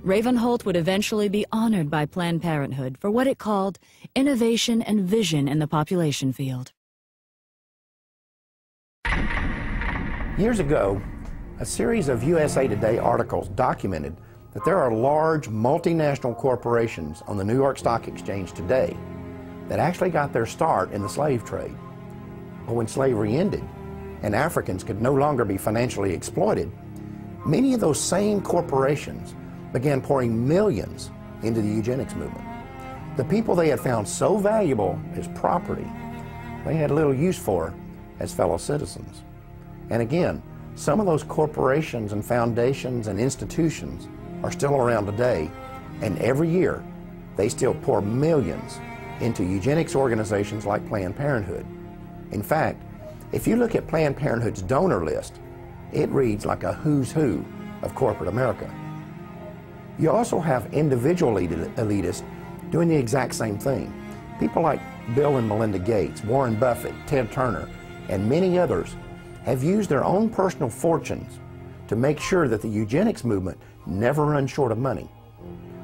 Ravenholt would eventually be honored by Planned Parenthood for what it called innovation and vision in the population field. Years ago, a series of USA Today articles documented that there are large multinational corporations on the New York Stock Exchange today that actually got their start in the slave trade. But when slavery ended and Africans could no longer be financially exploited, many of those same corporations began pouring millions into the eugenics movement. The people they had found so valuable as property, they had little use for as fellow citizens. And again, some of those corporations and foundations and institutions are still around today, and every year they still pour millions into eugenics organizations like Planned Parenthood. In fact, if you look at Planned Parenthood's donor list, it reads like a who's who of corporate America. You also have individual elitists doing the exact same thing. People like Bill and Melinda Gates, Warren Buffett, Ted Turner, and many others have used their own personal fortunes to make sure that the eugenics movement never runs short of money.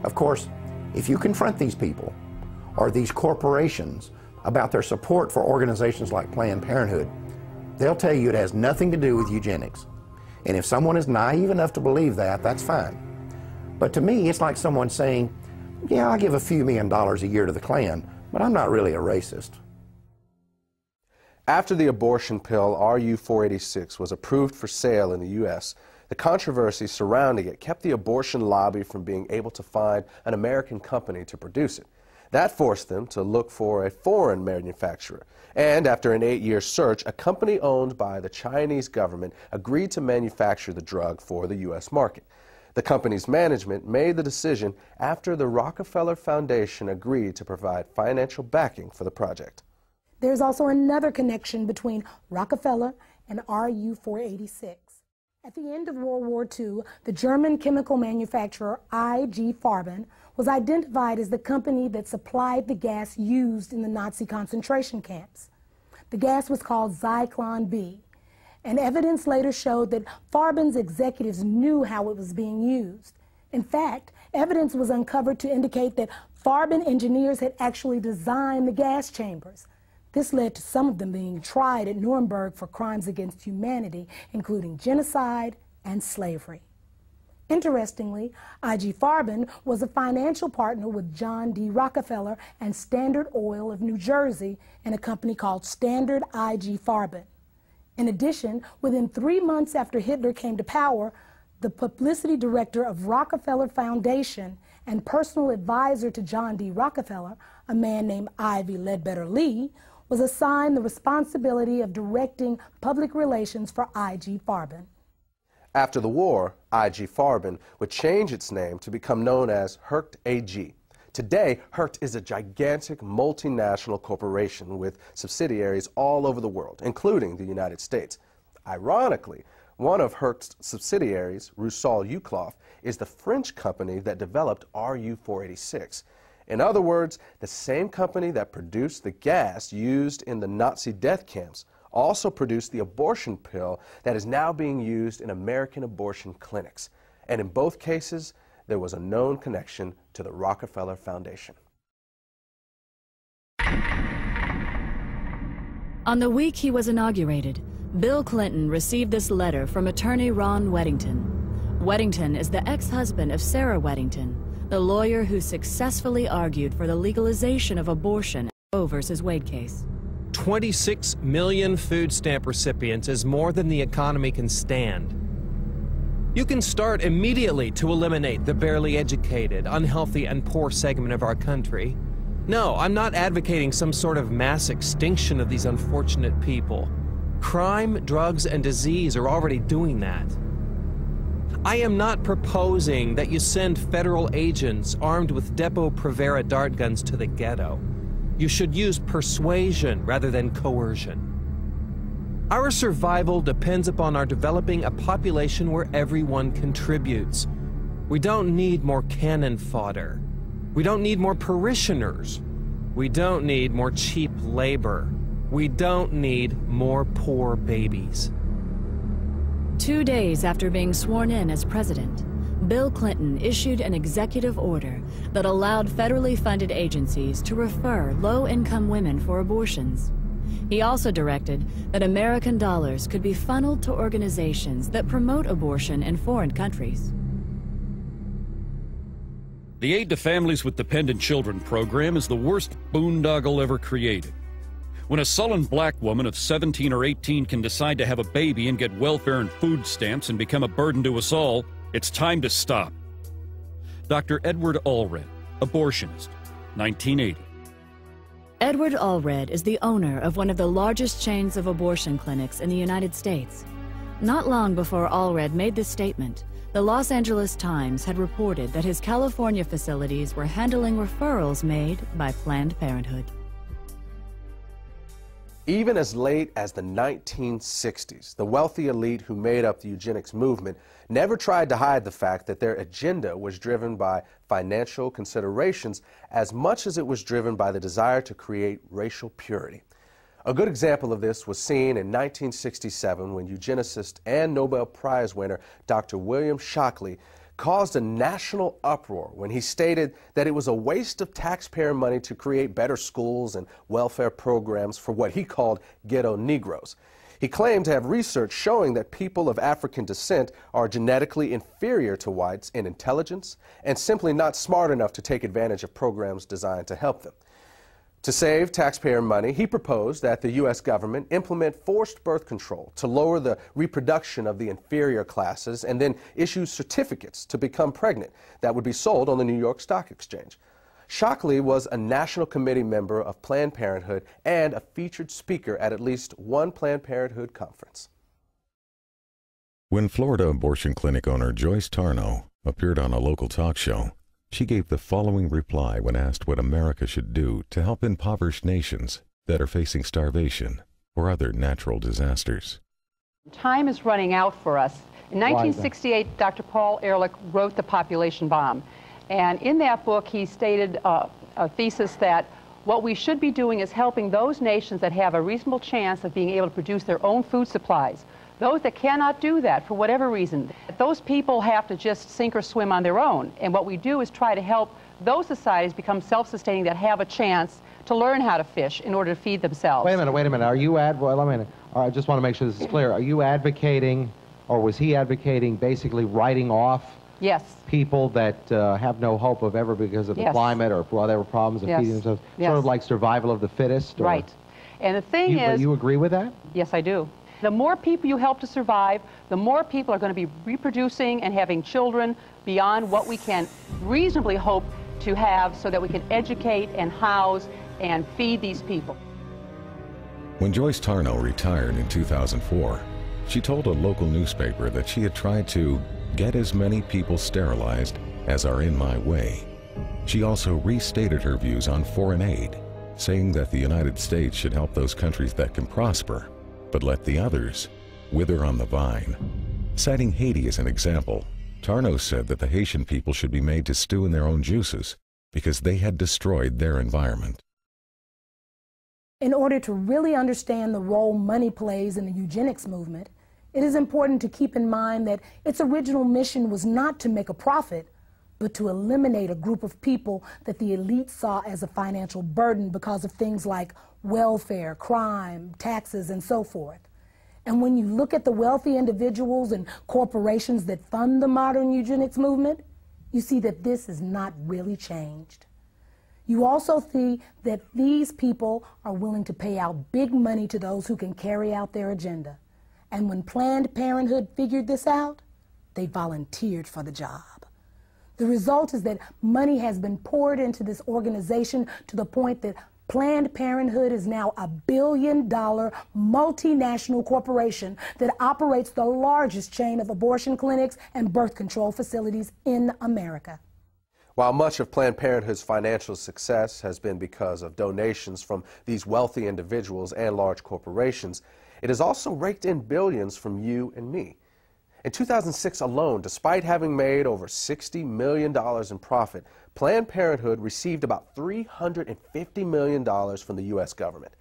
Of course, if you confront these people or these corporations about their support for organizations like Planned Parenthood, they'll tell you it has nothing to do with eugenics. And if someone is naive enough to believe that, that's fine. But to me, it's like someone saying, yeah, I'll give a few $1 million a year to the Klan, but I'm not really a racist. After the abortion pill RU-486 was approved for sale in the U.S., the controversy surrounding it kept the abortion lobby from being able to find an American company to produce it. That forced them to look for a foreign manufacturer. And after an 8-year search, a company owned by the Chinese government agreed to manufacture the drug for the U.S. market. The company's management made the decision after the Rockefeller Foundation agreed to provide financial backing for the project. There's also another connection between Rockefeller and RU-486. At the end of World War II, the German chemical manufacturer IG Farben was identified as the company that supplied the gas used in the Nazi concentration camps. The gas was called Zyklon B, and evidence later showed that Farben's executives knew how it was being used. In fact, evidence was uncovered to indicate that Farben engineers had actually designed the gas chambers. This led to some of them being tried at Nuremberg for crimes against humanity, including genocide and slavery. Interestingly, I.G. Farben was a financial partner with John D. Rockefeller and Standard Oil of New Jersey in a company called Standard I.G. Farben. In addition, within 3 months after Hitler came to power, the publicity director of Rockefeller Foundation and personal advisor to John D. Rockefeller, a man named Ivy Ledbetter Lee, was assigned the responsibility of directing public relations for I.G. Farben. After the war, I.G. Farben would change its name to become known as Hercht AG. Today, Hercht is a gigantic multinational corporation with subsidiaries all over the world, including the United States. Ironically, one of Hercht's subsidiaries, Rusal Uclof, is the French company that developed RU-486. In other words, the same company that produced the gas used in the Nazi death camps also produced the abortion pill that is now being used in American abortion clinics. And in both cases, there was a known connection to the Rockefeller Foundation. On the week he was inaugurated, Bill Clinton received this letter from attorney Ron Weddington. Weddington is the ex-husband of Sarah Weddington, the lawyer who successfully argued for the legalization of abortion in the Roe v. Wade case. 26 million food stamp recipients is more than the economy can stand. You can start immediately to eliminate the barely educated, unhealthy, and poor segment of our country. No, I'm not advocating some sort of mass extinction of these unfortunate people. Crime, drugs, and disease are already doing that. I am not proposing that you send federal agents armed with Depo-Provera dart guns to the ghetto. You should use persuasion rather than coercion. Our survival depends upon our developing a population where everyone contributes. We don't need more cannon fodder. We don't need more parishioners. We don't need more cheap labor. We don't need more poor babies. 2 days after being sworn in as president, Bill Clinton issued an executive order that allowed federally funded agencies to refer low-income women for abortions. He also directed that American dollars could be funneled to organizations that promote abortion in foreign countries. The Aid to Families with Dependent Children program is the worst boondoggle ever created. When a sullen black woman of 17 or 18 can decide to have a baby and get welfare and food stamps and become a burden to us all, it's time to stop. Dr. Edward Allred, abortionist, 1980. Edward Allred is the owner of one of the largest chains of abortion clinics in the United States. Not long before Allred made this statement, the Los Angeles Times had reported that his California facilities were handling referrals made by Planned Parenthood. Even as late as the 1960s, the wealthy elite who made up the eugenics movement never tried to hide the fact that their agenda was driven by financial considerations as much as it was driven by the desire to create racial purity. A good example of this was seen in 1967 when eugenicist and Nobel Prize winner Dr. William Shockley caused a national uproar when he stated that it was a waste of taxpayer money to create better schools and welfare programs for what he called ghetto Negroes. He claimed to have research showing that people of African descent are genetically inferior to whites in intelligence and simply not smart enough to take advantage of programs designed to help them. To save taxpayer money, he proposed that the U.S. government implement forced birth control to lower the reproduction of the inferior classes and then issue certificates to become pregnant that would be sold on the New York Stock Exchange. Shockley was a National Committee member of Planned Parenthood and a featured speaker at least one Planned Parenthood conference. When Florida abortion clinic owner Joyce Tarnow appeared on a local talk show, she gave the following reply when asked what America should do to help impoverished nations that are facing starvation or other natural disasters. Time is running out for us. In 1968, Dr. Paul Ehrlich wrote The Population Bomb. And in that book, he stated a thesis that what we should be doing is helping those nations that have a reasonable chance of being able to produce their own food supplies. Those that cannot do that for whatever reason, those people have to just sink or swim on their own. And what we do is try to help those societies become self-sustaining that have a chance to learn how to fish in order to feed themselves. Wait a minute. Are you I just want to make sure this is clear. Are you advocating, or was he advocating, basically writing off people that have no hope of ever, because of the climate or whatever problems, of feeding themselves? Sort of like survival of the fittest? Or, right. And the thing is... You agree with that? Yes, I do. The more people you help to survive, the more people are going to be reproducing and having children beyond what we can reasonably hope to have, so that we can educate and house and feed these people. When Joyce Tarnow retired in 2004, she told a local newspaper that she had tried to get as many people sterilized as are in my way. She also restated her views on foreign aid, saying that the United States should help those countries that can prosper, but let the others wither on the vine. Citing Haiti as an example, Tarnow said that the Haitian people should be made to stew in their own juices because they had destroyed their environment. In order to really understand the role money plays in the eugenics movement, it is important to keep in mind that its original mission was not to make a profit, but to eliminate a group of people that the elite saw as a financial burden because of things like welfare, crime, taxes, and so forth. And when you look at the wealthy individuals and corporations that fund the modern eugenics movement, you see that this has not really changed. You also see that these people are willing to pay out big money to those who can carry out their agenda. And when Planned Parenthood figured this out, they volunteered for the job. The result is that money has been poured into this organization to the point that Planned Parenthood is now a billion-dollar multinational corporation that operates the largest chain of abortion clinics and birth control facilities in America. While much of Planned Parenthood's financial success has been because of donations from these wealthy individuals and large corporations, it has also raked in billions from you and me. In 2006 alone, despite having made over $60 million in profit, Planned Parenthood received about $350 million from the U.S. government.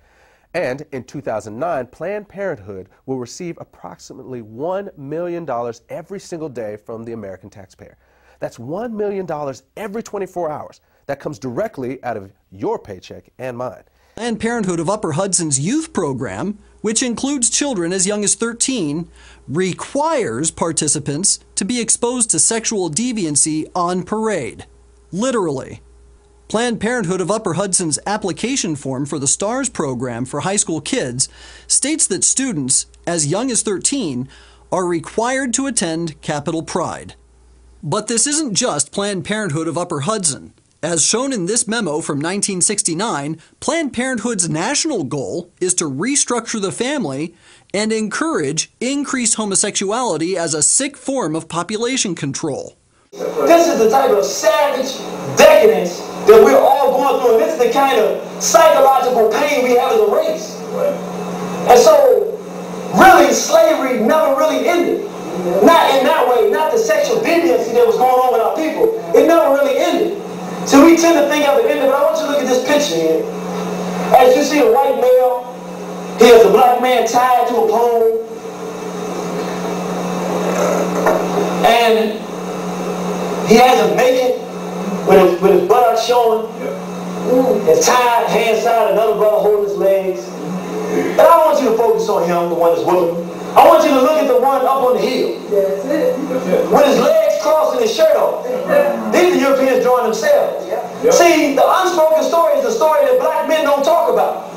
And in 2009, Planned Parenthood will receive approximately $1 million every single day from the American taxpayer. That's $1 million every 24 hours. That comes directly out of your paycheck and mine. Planned Parenthood of Upper Hudson's youth program, which includes children as young as 13, requires participants to be exposed to sexual deviancy on parade. Literally. Planned Parenthood of Upper Hudson's application form for the STARS program for high school kids states that students as young as 13 are required to attend Capitol Pride. But this isn't just Planned Parenthood of Upper Hudson. As shown in this memo from 1969, Planned Parenthood's national goal is to restructure the family and encourage increased homosexuality as a sick form of population control. This is the type of savage decadence that we're all going through, and this is the kind of psychological pain we have as a race. And so, really, slavery never really ended. Not in that way, not the sexual deviancy that was going on with our people. It never really ended. So we tend to think of it ended, but I want you to look at this picture here. As you see a white male, he has a black man tied to a pole. And he has him naked with his buttocks showing. His tied, hands tied, another brother holding his legs. But I want you to focus on him, the one that's whipping. I want you to look at the one up on the hill. That's it. With his legs crossed and his shirt off. These are Europeans drawing themselves. See, the unspoken story is the story that black men don't talk about.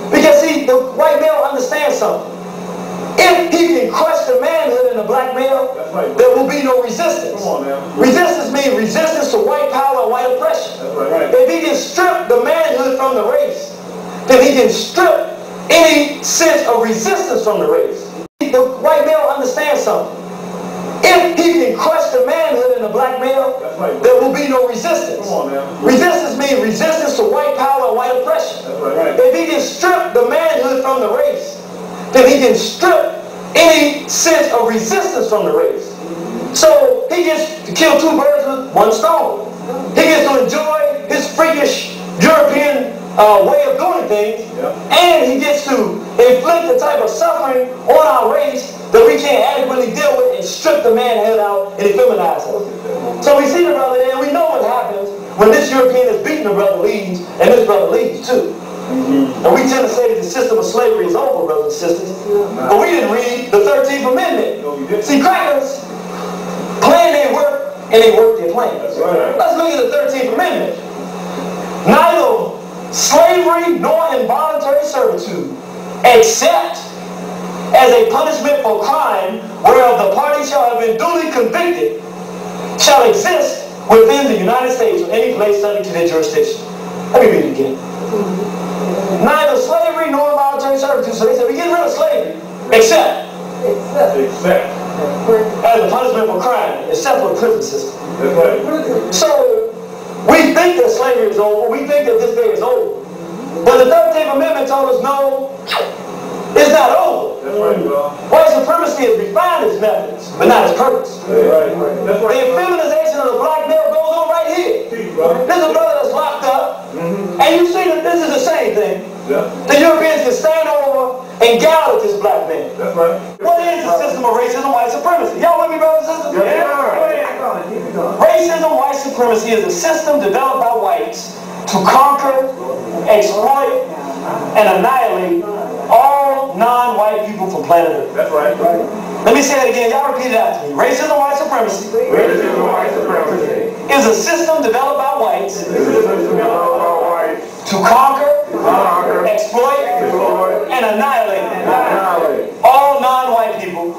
Because see, the white male understands something. If he can crush the manhood in the black male, there will be no resistance. Resistance means resistance to white power and white oppression. If he can strip the manhood from the race, then he can strip any sense of resistance from the race. The white male understands something. If he can crush the manhood in the black male, there will be no resistance. Resistance means resistance to white power and white oppression. If he can strip the manhood from the race, then he can strip any sense of resistance from the race. So he gets to kill two birds with one stone. He gets to enjoy his freakish European way of doing things, and he gets to inflict the type of suffering on our race that we can't adequately deal with and strip the manhood out and effeminize him. So we see the brother there, and we know what happens when this European is beating, the brother leaves, and this brother leaves too. And we tend to say that the system of slavery is over, brothers and sisters. But we didn't read the 13th Amendment. See, crackers plan their work and they work their plan. Let's look at the 13th Amendment. Neither slavery nor involuntary servitude, except as a punishment for crime whereof the party shall have been duly convicted, shall exist within the United States or any place subject to their jurisdiction. Let me read it again. Neither slavery nor involuntary servitude. So they said, we get rid of slavery, except as a punishment for crime, except for the prison system. So we think that slavery is over. We think that this day is over. But the 13th Amendment told us, no, it's not over. White supremacy has refined its methods, but not its purpose. The effeminization of the black male goes on right here. There's a brother that's locked up, and you see that this is the same thing. The Europeans can stand over and gowl at this black man. What is the system of racism, white supremacy? Y'all with me, brothers and sisters? Racism, white supremacy is a system developed by whites to conquer, exploit, and annihilate all non-white people from planet Earth. That's right. Let me say that again. Y'all repeat it after me. Racism, white supremacy is a system developed by whites to conquer, exploit, and annihilate all non-white people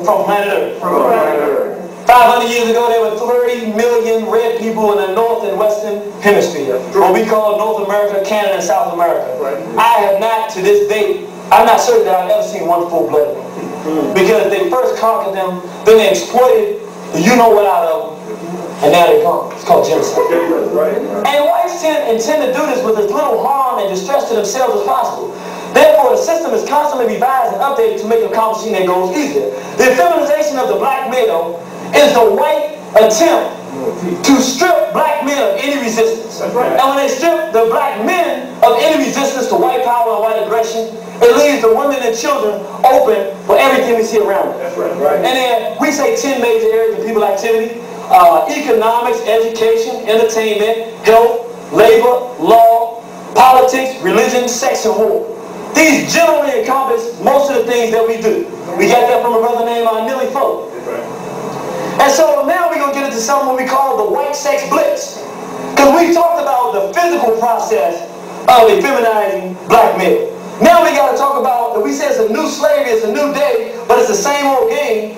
from planet Earth. 500 years ago, there were 30 million red people in the North and Western Hemisphere, what we call North America, Canada, and South America. I have not, to this date, I'm not certain that I've ever seen one full-blooded one. Because they first conquered them, then they exploited the you-know-what out of them, and now they're gone. It's called genocide. And whites intend to do this with as little harm and distress to themselves as possible. Therefore, the system is constantly revised and updated to make accomplishing their goals easier. The effeminization of the black male is the white attempt to strip black men of any resistance. And when they strip the black men of any resistance to white power and white aggression, it leaves the women and children open for everything we see around them. And then we say 10 major areas of people activity: economics, education, entertainment, health, labor, law, politics, religion, sex, and war. These generally encompass most of the things that we do. We got that from a brother named Neely Folk. And so now we're going to get into something we call the white sex blitz. Because we talked about the physical process of effeminizing black male. Now we got to talk about, we say it's a new slavery, it's a new day, but it's the same old game.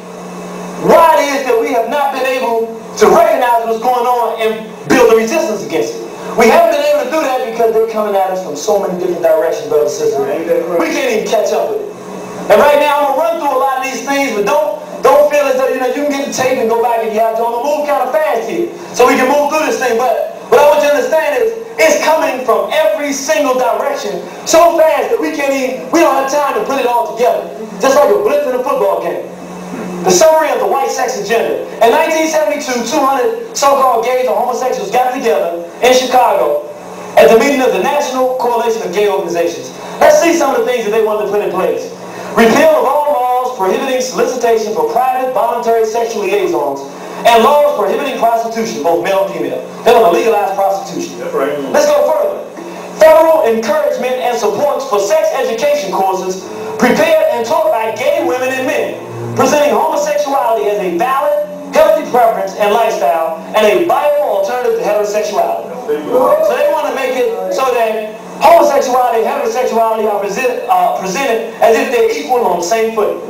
Why it is that we have not been able to recognize what's going on and build a resistance against it. We haven't been able to do that because they're coming at us from so many different directions, brothers and sisters. We can't even catch up with it. And right now I'm going to run through a lot of these things, but don't feel as though you can get the tape and go back if you have to. I'm going to move kind of fast here so we can move through this thing. But what I want you to understand is it's coming from every single direction so fast that we don't have time to put it all together. Just like a blitz in a football game. The summary of the white sex agenda. In 1972, 200 so-called gays or homosexuals got together in Chicago at the meeting of the National Coalition of Gay Organizations. Let's see some of the things that they wanted to put in place. Repeal of all laws prohibiting solicitation for private voluntary sexual liaisons and laws prohibiting prostitution, both male and female. They want to legalize prostitution. Let's go further. Federal encouragement and supports for sex education courses prepared and taught by gay women and men, presenting homosexuality as a valid, healthy preference and lifestyle and a viable alternative to heterosexuality. So they want to make it so that homosexuality and heterosexuality are presented as if they're equal on the same footing.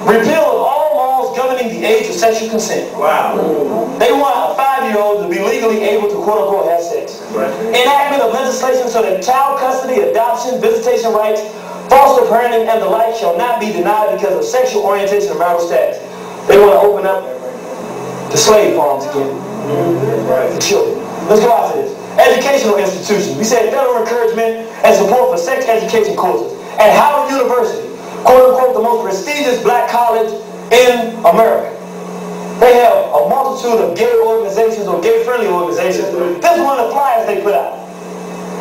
Repeal of all laws governing the age of sexual consent. They want a 5-year-old to be legally able to quote-unquote have sex. Enactment of legislation so that child custody, adoption, visitation rights, foster parenting, and the like shall not be denied because of sexual orientation or marital status. They want to open up the slave farms again for children. Let's go after this. Educational institutions. We said federal encouragement and support for sex education courses. At Howard University, quote-unquote, the most prestigious black college in America. They have a multitude of gay organizations or gay-friendly organizations. This one of the flyers they put out.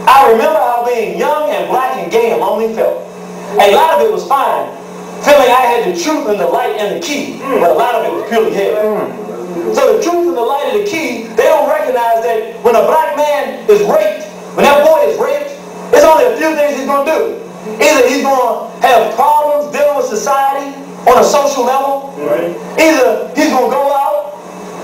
I remember how being young and black and gay and lonely felt. A lot of it was fine, feeling I had the truth and the light and the key, but a lot of it was purely hell. So the truth and the light of the key, they don't recognize that when a black man is raped, when that boy is raped, it's only a few things he's going to do. Either he's going to have problems dealing with society on a social level, either he's going to go out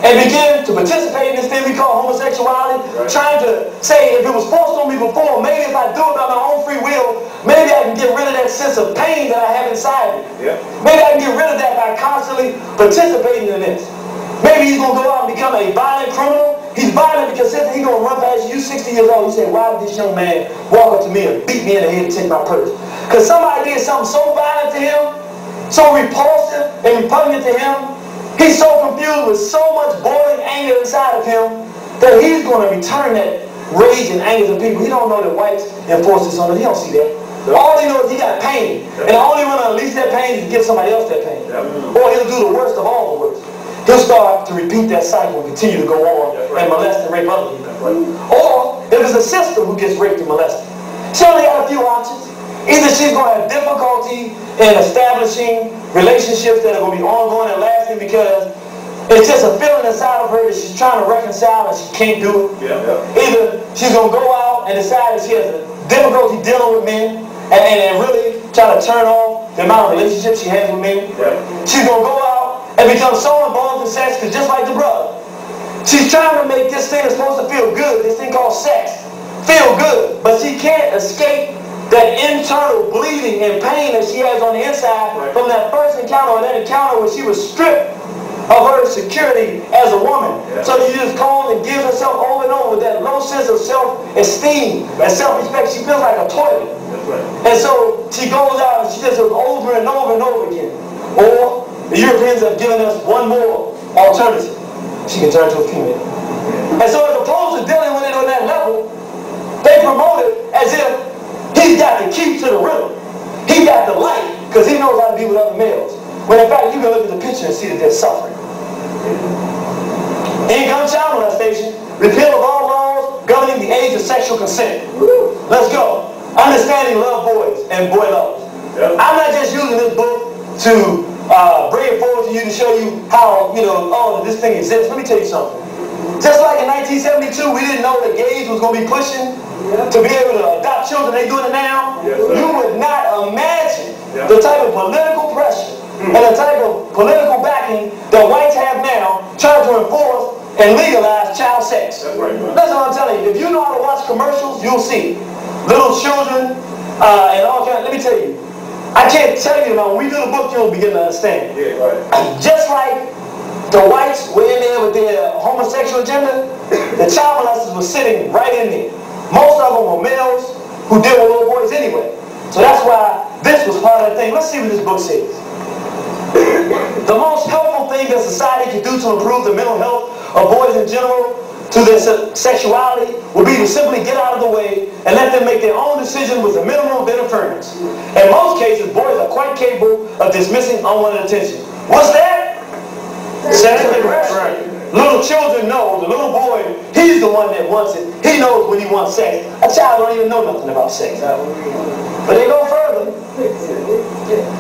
and begin to participate in this thing we call homosexuality, trying to say, if it was forced on me before, maybe if I do it by my own free will, maybe I can get rid of that sense of pain that I have inside me. Maybe I can get rid of that by constantly participating in this. Maybe he's going to go out and become a violent criminal. He's violent because he's going to run past you, 60 years old. You say, why would this young man walk up to me and beat me in the head and take my purse? Because somebody did something so violent to him, so repulsive and repugnant to him, he's so confused with so much boiling anger inside of him that he's going to return that rage and anger to people. He don't know that whites enforce this on him. He don't see that. All he knows is he got pain. And the only one to unleash that pain is to give somebody else that pain. Or he'll do the worst of all the worst. He'll start to repeat that cycle and continue to go on and molest and rape other people. Or if it's a sister who gets raped and molested, she only got a few options. Either she's going to have difficulty in establishing relationships that are going to be ongoing and lasting because it's just a feeling inside of her that she's trying to reconcile and she can't do it. Either she's going to go out and decide that she has difficulty dealing with men and really try to turn off the amount of relationships she has with men. She's going to go out and become so involved in sex because just like the brother, she's trying to make this thing that's supposed to feel good, this thing called sex, feel good, but she can't escape that internal bleeding and pain that she has on the inside from that first encounter or that encounter where she was stripped of her security as a woman. So she just goes and gives herself over and over with that low sense of self-esteem and self-respect. She feels like a toilet. And so she goes out and she does it over and over and over again. Or the Europeans have given us one more alternative. She can turn to a female. And so as opposed to dealing with it on that level, they promote it as if he's got the key to the riddle. He got the light because he knows how to be with other males. When in fact, you can look at the picture and see that they're suffering. Income child molestation, repeal of all laws governing the age of sexual consent. Let's go. Understanding love boys and boy lovers. I'm not just using this book to bring it forward to you to show you how, oh, this thing exists. Let me tell you something. Just like in 1972, we didn't know that gays was going to be pushing to be able to adopt children. They doing it now. You would not imagine the type of political pressure and the type of political backing that whites have now trying to enforce and legalize child sex. That's what I'm telling you. If you know how to watch commercials, you'll see little children and all kinds. Let me tell you, I can't tell you, when we do the book, you'll begin to understand. Just like the whites were in there with their homosexual agenda, the child molesters were sitting right in there. Most of them were males who deal with little boys anyway. So that's why this was part of the thing. Let's see what this book says. The most helpful thing that society can do to improve the mental health of boys in general to their sexuality would be to simply get out of the way and let them make their own decision with a minimum of interference. In most cases, boys are quite capable of dismissing unwanted attention. What's that? Sexual aggression. Little children know, the little boy, he's the one that wants it. He knows when he wants sex. A child don't even know nothing about sex. But they go further.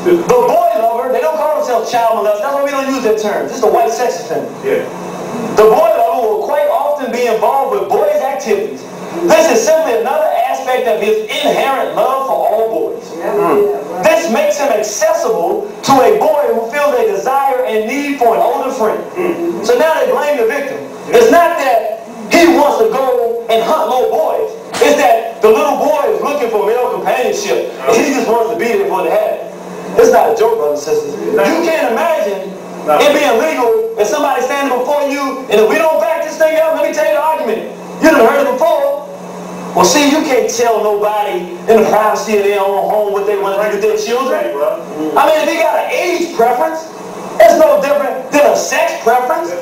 The boy lover, they don't call themselves child molesters. That's why we don't use that term. This is the white sex offender. The boy lover will quite often be involved with boys' activities. This is simply another aspect of his inherent love for all boys. This makes him accessible to a boy who feels a desire and need for an older friend. So now they blame the victim. It's not that he wants to go and hunt little boys. It's that the little boy is looking for male companionship and he just wants to be there for the have. It's not a joke, brothers and sisters. You can't imagine it being legal if somebody's standing before you and if we don't back this thing up, let me tell you the argument. You done heard it before. Well, see, you can't tell nobody in the privacy of their own home what they want to do with their children. I mean, if they got an age preference, it's no different than a sex preference.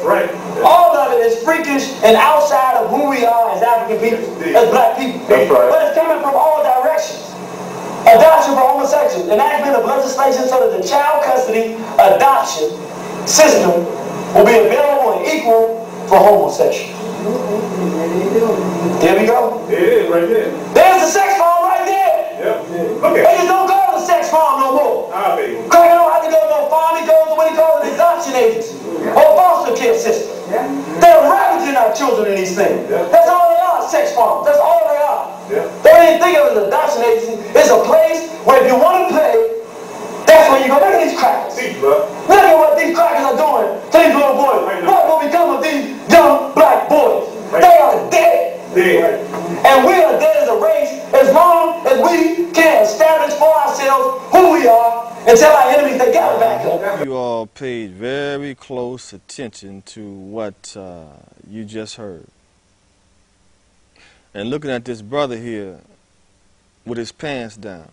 All of it is freakish and outside of who we are as African people, as black people. But it's coming from all directions. Adoption for homosexuals, enactment of legislation so that the child custody adoption system will be available and equal for homosexuals. There we go. It is right there. There's the sex farm right there. Okay. They just don't call it a sex farm no more. Because you don't have to go to no farm, he goes to what he calls an adoption agency or foster care system. our children in these things. That's all they are, sex farms. That's all they are. They don't even think of it as an adoption agency. It's a place where if you want to pay, that's where you go. Look at these crackers. Look at what these crackers are doing to these little boys. What will become of these young black boys? They are dead. And we are dead as a race as long as we can establish for ourselves who we are and tell our enemies they got it back. You all paid very close attention to what you just heard. And looking at this brother here with his pants down.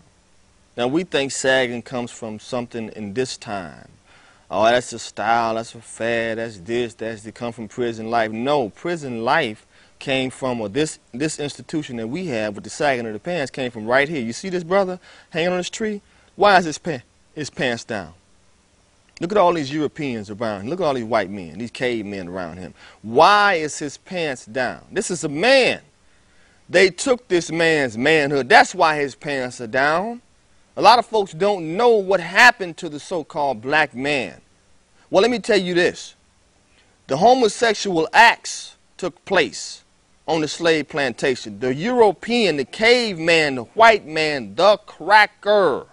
Now we think sagging comes from something in this time. Oh, that's a style, that's a fad, that's this, that's to come from prison life. No, prison life came from, or this institution that we have with the sagging of the pants came from right here. You see this brother hanging on this tree? Why is his pants down? Look at all these Europeans around him. Look at all these white men, these cavemen around him. Why is his pants down? This is a man. They took this man's manhood. That's why his pants are down. A lot of folks don't know what happened to the so-called black man. Well, let me tell you this. The homosexual acts took place on the slave plantation. The European, the caveman, the white man, the cracker.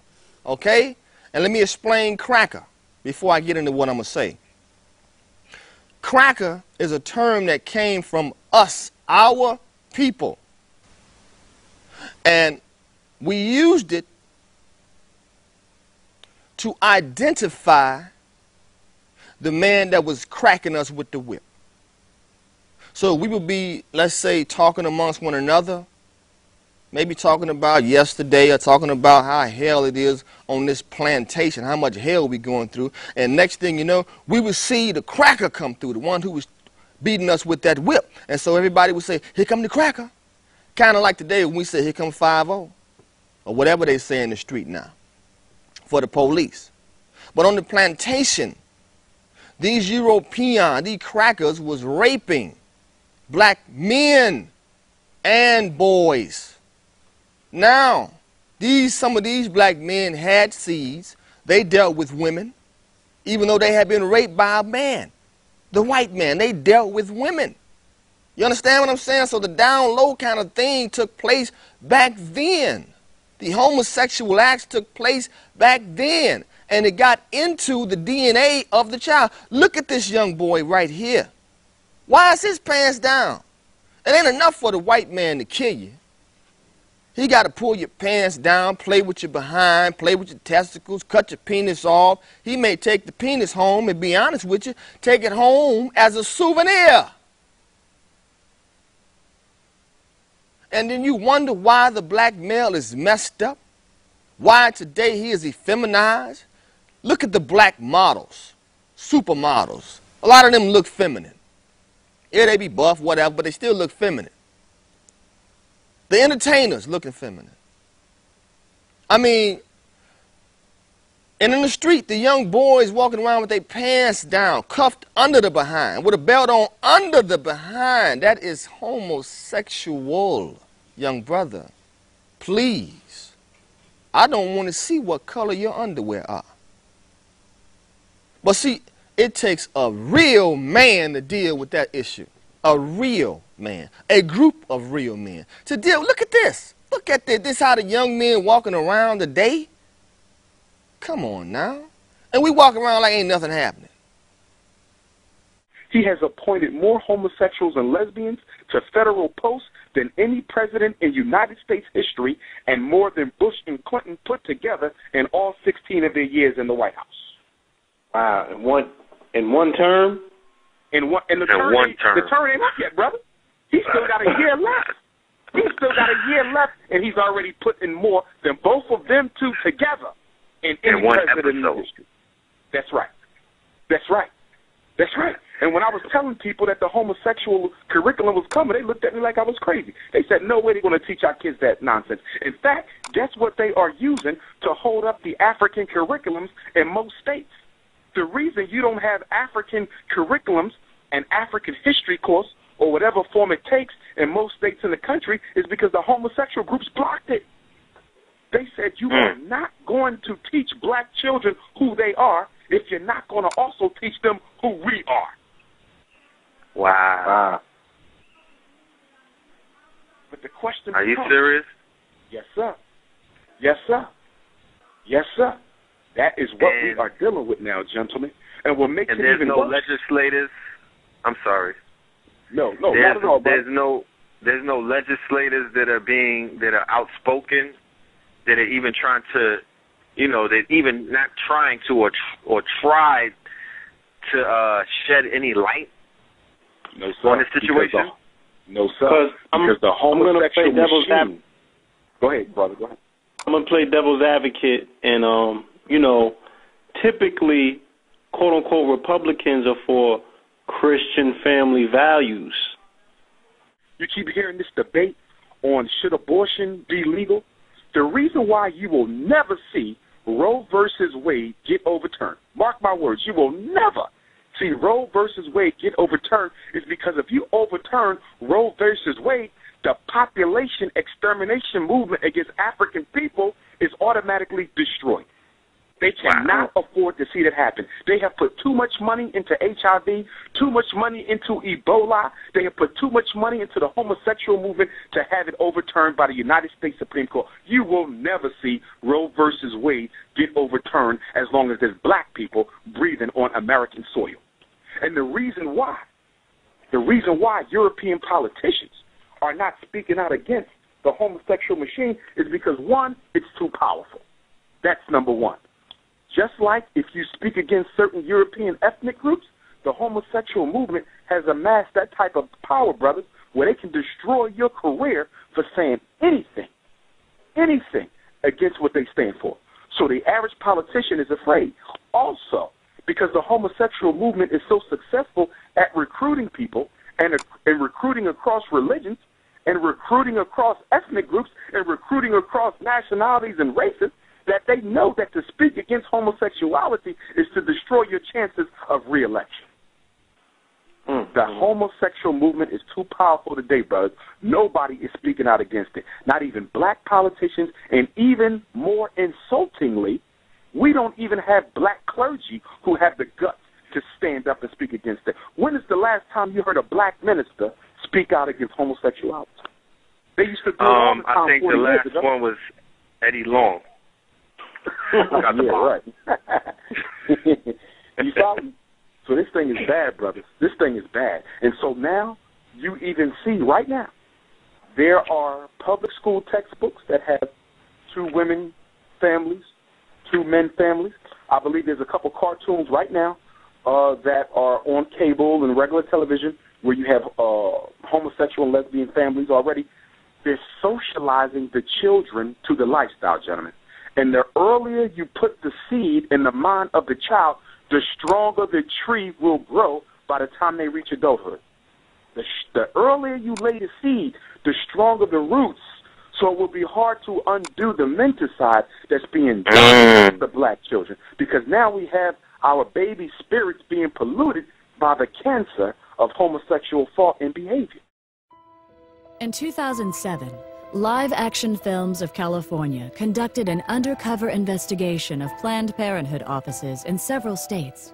Okay? And let me explain cracker before I get into what I'm going to say. Cracker is a term that came from us, our people. And we used it to identify the man that was cracking us with the whip. So we would be, let's say, talking amongst one another, maybe talking about yesterday or talking about how hell it is on this plantation, how much hell we going through. And next thing you know, we would see the cracker come through, the one who was beating us with that whip. And so everybody would say, here come the cracker. Kind of like today when we say, here come 5-0, or whatever they say in the street now for the police. But on the plantation, these Europeans, these crackers was raping black men and boys. Now, some of these black men had seeds. They dealt with women, even though they had been raped by a man. The white man, they dealt with women. You understand what I'm saying? So the down low kind of thing took place back then. The homosexual acts took place back then. And it got into the DNA of the child. Look at this young boy right here. Why is his pants down? It ain't enough for the white man to kill you. He got to pull your pants down, play with your behind, play with your testicles, cut your penis off. He may take the penis home and, be honest with you, take it home as a souvenir. And then you wonder why the black male is messed up, why today he is effeminized. Look at the black models, supermodels. A lot of them look feminine. Yeah, they be buff, whatever, but they still look feminine. The entertainers looking feminine. I mean, and in the street, the young boys walking around with their pants down, cuffed under the behind, with a belt on under the behind. That is homosexual, young brother. Please. I don't want to see what color your underwear are. But see, it takes a real man to deal with that issue. A real man. A group of real men. To deal, look at this. Look at this. This how the young men walking around today. Come on now. And we walk around like ain't nothing happening. He has appointed more homosexuals and lesbians to federal posts than any president in United States history, and more than Bush and Clinton put together in all 16 of their years in the White House. Wow, in one term? The term ain't up yet, brother. He's still got a year left. He's still got a year left, and he's already put in more than both of them two together in any president in history. That's right. That's right. That's right. And when I was telling people that the homosexual curriculum was coming, they looked at me like I was crazy. They said, no way they're going to teach our kids that nonsense. In fact, guess what they are using to hold up the African curriculums in most states? The reason you don't have African curriculums and African history course or whatever form it takes in most states in the country is because the homosexual groups blocked it. They said you are not going to teach black children who they are if you're not going to also teach them who we are. Wow. But the question Are you becomes, serious? Yes, sir. Yes, sir. Yes, sir. That is what we are dealing with now, gentlemen. And what makes it even worse... And there's no legislators... I'm sorry. No, not at all, there's no legislators that are outspoken, that are even trying to, that even not trying to or try to shed any light on the situation. No, sir. Because the homosexual machine. Go ahead, brother. Go ahead. I'm gonna play devil's advocate, and typically, quote unquote, Republicans are for Christian family values. You keep hearing this debate on should abortion be legal. The reason why you will never see Roe versus Wade get overturned, mark my words, you will never see Roe versus Wade get overturned, is because if you overturn Roe versus Wade, the population extermination movement against African people is automatically destroyed. They cannot afford to see that happen. They have put too much money into HIV, too much money into Ebola. They have put too much money into the homosexual movement to have it overturned by the United States Supreme Court. You will never see Roe versus Wade get overturned as long as there's black people breathing on American soil. And the reason why European politicians are not speaking out against the homosexual machine is because, one, it's too powerful. That's number one. Just like if you speak against certain European ethnic groups, the homosexual movement has amassed that type of power, brothers, where they can destroy your career for saying anything against what they stand for. So the average politician is afraid. Also, because the homosexual movement is so successful at recruiting people and recruiting across religions and recruiting across ethnic groups and recruiting across nationalities and races, that they know that to speak against homosexuality is to destroy your chances of re-election. The homosexual movement is too powerful today, brothers. Nobody is speaking out against it. Not even black politicians, and even more insultingly, we don't even have black clergy who have the guts to stand up and speak against it. When is the last time you heard a black minister speak out against homosexuality? They used to do it all the time. I think the last one was Eddie Long. Yeah, right. You follow me? So this thing is bad, brothers. This thing is bad. And so now you even see right now there are public school textbooks that have 2 women families, 2 men families. I believe there's a couple cartoons right now that are on cable and regular television where you have homosexual and lesbian families already. They're socializing the children to the lifestyle, gentlemen. And the earlier you put the seed in the mind of the child, the stronger the tree will grow by the time they reach adulthood. The earlier you lay the seed, the stronger the roots. So it will be hard to undo the menticide that's being done to the black children. Because now we have our baby spirits being polluted by the cancer of homosexual thought and behavior. In 2007, Live Action Films of California conducted an undercover investigation of Planned Parenthood offices in several states.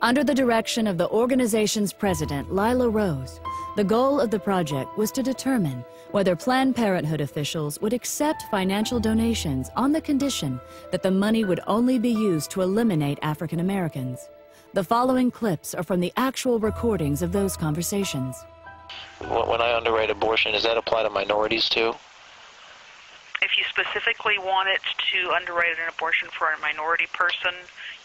Under the direction of the organization's president, Lila Rose, the goal of the project was to determine whether Planned Parenthood officials would accept financial donations on the condition that the money would only be used to eliminate African Americans. The following clips are from the actual recordings of those conversations. When I underwrite abortion, does that apply to minorities too? If you specifically want it to underwrite an abortion for a minority person,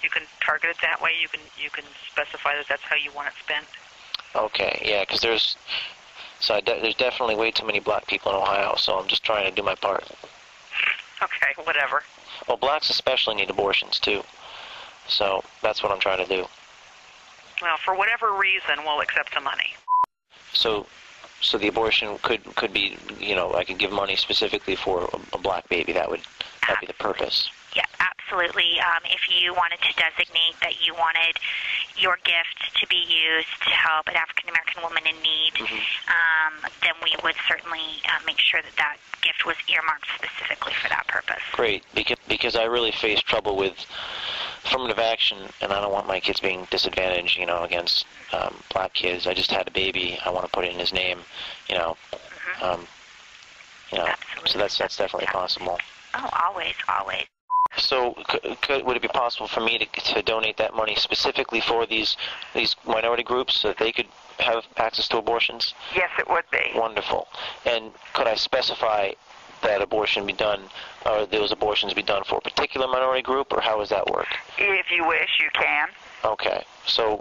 you can target it that way. You can specify that that's how you want it spent. Okay, yeah, because there's definitely way too many black people in Ohio, so I'm just trying to do my part. Okay, whatever. Well, blacks especially need abortions too, so that's what I'm trying to do. Well, for whatever reason, we'll accept the money. So the abortion could be, I could give money specifically for a black baby. That'd be the purpose. Yeah, absolutely. If you wanted to designate that you wanted your gift to be used to help an African-American woman in need, then we would certainly make sure that that gift was earmarked specifically for that purpose. Great, because I really face trouble with affirmative action, and I don't want my kids being disadvantaged, against black kids. I just had a baby. I want to put it in his name, You know, absolutely. so that's definitely possible. Oh, always, always. So, would it be possible for me to donate that money specifically for these minority groups so that they could have access to abortions? Yes, it would be. Wonderful. And could I specify that abortion be done, or those abortions be done for a particular minority group, or how does that work? If you wish, you can. Okay. So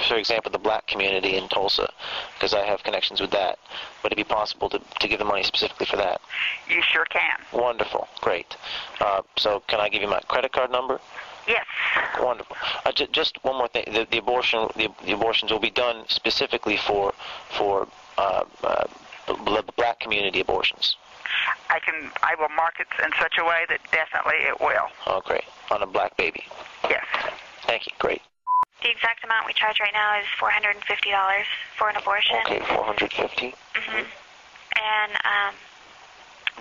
for example, the black community in Tulsa, because I have connections with that, would it be possible to give the money specifically for that? You sure can. Wonderful. Great. So can I give you my credit card number? Yes. Wonderful. Just one more thing. The abortions will be done specifically for the black community abortions. I will mark it in such a way that definitely it will. Oh, great. On a black baby. Yes. Thank you. Great. The exact amount we charge right now is $450 for an abortion. Okay, $450. Mm-hmm. And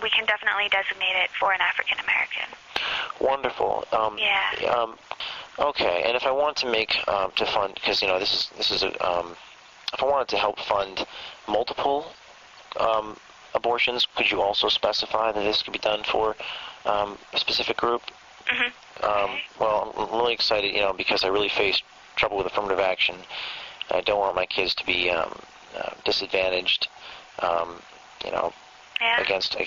we can definitely designate it for an African American. Wonderful. Yeah. Okay, and if I want to make to fund, because you know this is a if I wanted to help fund multiple abortions, could you also specify that this could be done for a specific group? Mm-hmm. Well, I'm really excited, you know, because I really face trouble with affirmative action. I don't want my kids to be disadvantaged, you know, against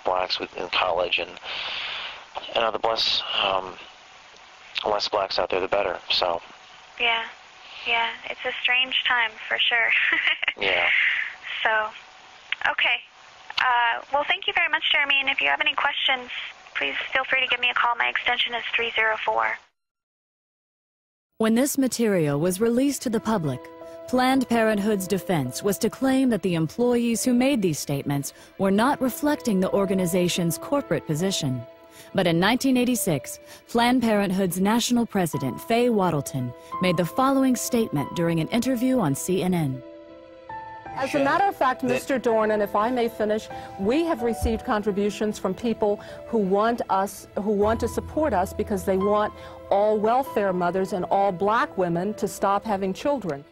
blacks in college, and the less blacks out there, the better. So. Yeah, it's a strange time for sure. Yeah. So, okay. Well, thank you very much, Jeremy. And if you have any questions, please feel free to give me a call. My extension is 304. When this material was released to the public, Planned Parenthood's defense was to claim that the employees who made these statements were not reflecting the organization's corporate position. But in 1986, Planned Parenthood's national president, Faye Wattleton, made the following statement during an interview on CNN. As a matter of fact, Mr. Dornan, if I may finish, we have received contributions from people who want to support us because they want all welfare mothers and all black women to stop having children.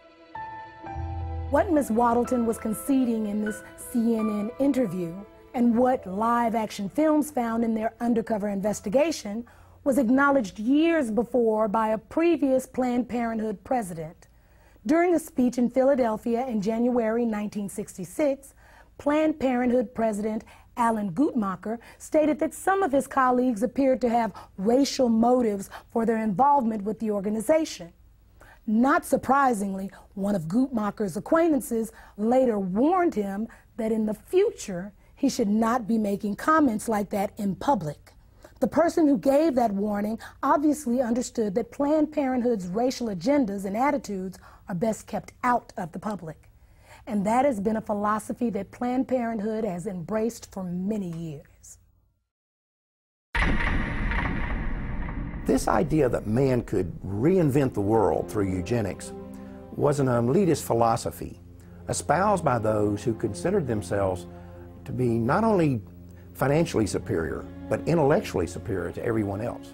What Ms. Wattleton was conceding in this CNN interview, and what Live Action Films found in their undercover investigation, was acknowledged years before by a previous Planned Parenthood president. During a speech in Philadelphia in January 1966, Planned Parenthood President Alan Guttmacher stated that some of his colleagues appeared to have racial motives for their involvement with the organization. Not surprisingly, one of Guttmacher's acquaintances later warned him that in the future he should not be making comments like that in public. The person who gave that warning obviously understood that Planned Parenthood's racial agendas and attitudes are best kept out of the public. And that has been a philosophy that Planned Parenthood has embraced for many years. This idea that man could reinvent the world through eugenics was an elitist philosophy espoused by those who considered themselves to be not only financially superior, but intellectually superior to everyone else.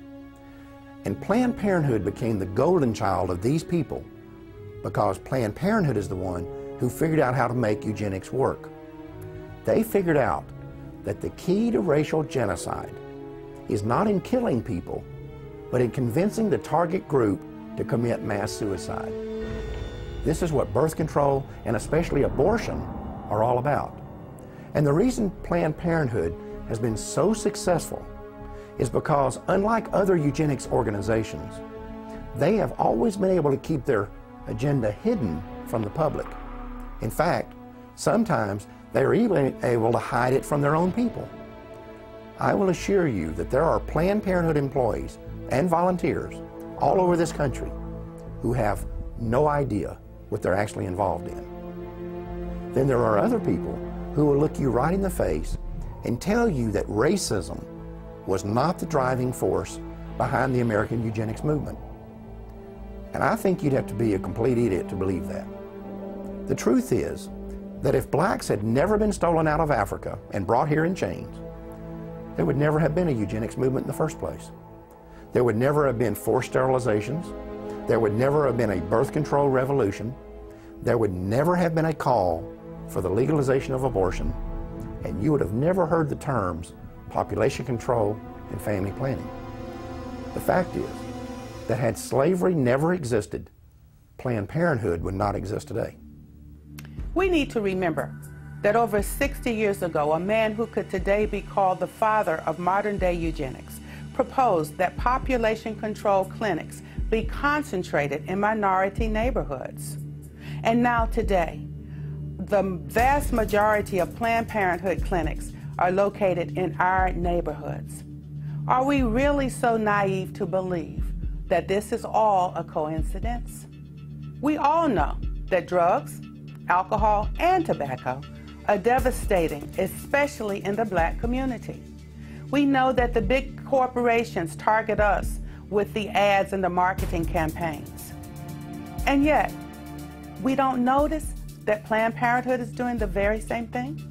And Planned Parenthood became the golden child of these people because Planned Parenthood is the one who figured out how to make eugenics work. They figured out that the key to racial genocide is not in killing people, but in convincing the target group to commit mass suicide. This is what birth control, and especially abortion, are all about. And the reason Planned Parenthood has been so successful is because, unlike other eugenics organizations, they have always been able to keep their agenda hidden from the public. In fact, sometimes they are even able to hide it from their own people. I will assure you that there are Planned Parenthood employees and volunteers all over this country who have no idea what they're actually involved in. Then there are other people who will look you right in the face and tell you that racism was not the driving force behind the American eugenics movement. And I think you'd have to be a complete idiot to believe that. The truth is that if blacks had never been stolen out of Africa and brought here in chains, there would never have been a eugenics movement in the first place. There would never have been forced sterilizations. There would never have been a birth control revolution. There would never have been a call for the legalization of abortion. and you would have never heard the terms population control and family planning. The fact is that had slavery never existed, Planned Parenthood would not exist today. We need to remember that over 60 years ago, a man who could today be called the father of modern-day eugenics proposed that population control clinics be concentrated in minority neighborhoods. And now today, the vast majority of Planned Parenthood clinics are located in our neighborhoods. Are we really so naive to believe that this is all a coincidence? We all know that drugs, alcohol, and tobacco are devastating, especially in the Black community. We know that the big corporations target us with the ads and the marketing campaigns. And yet, we don't notice that Planned Parenthood is doing the very same thing?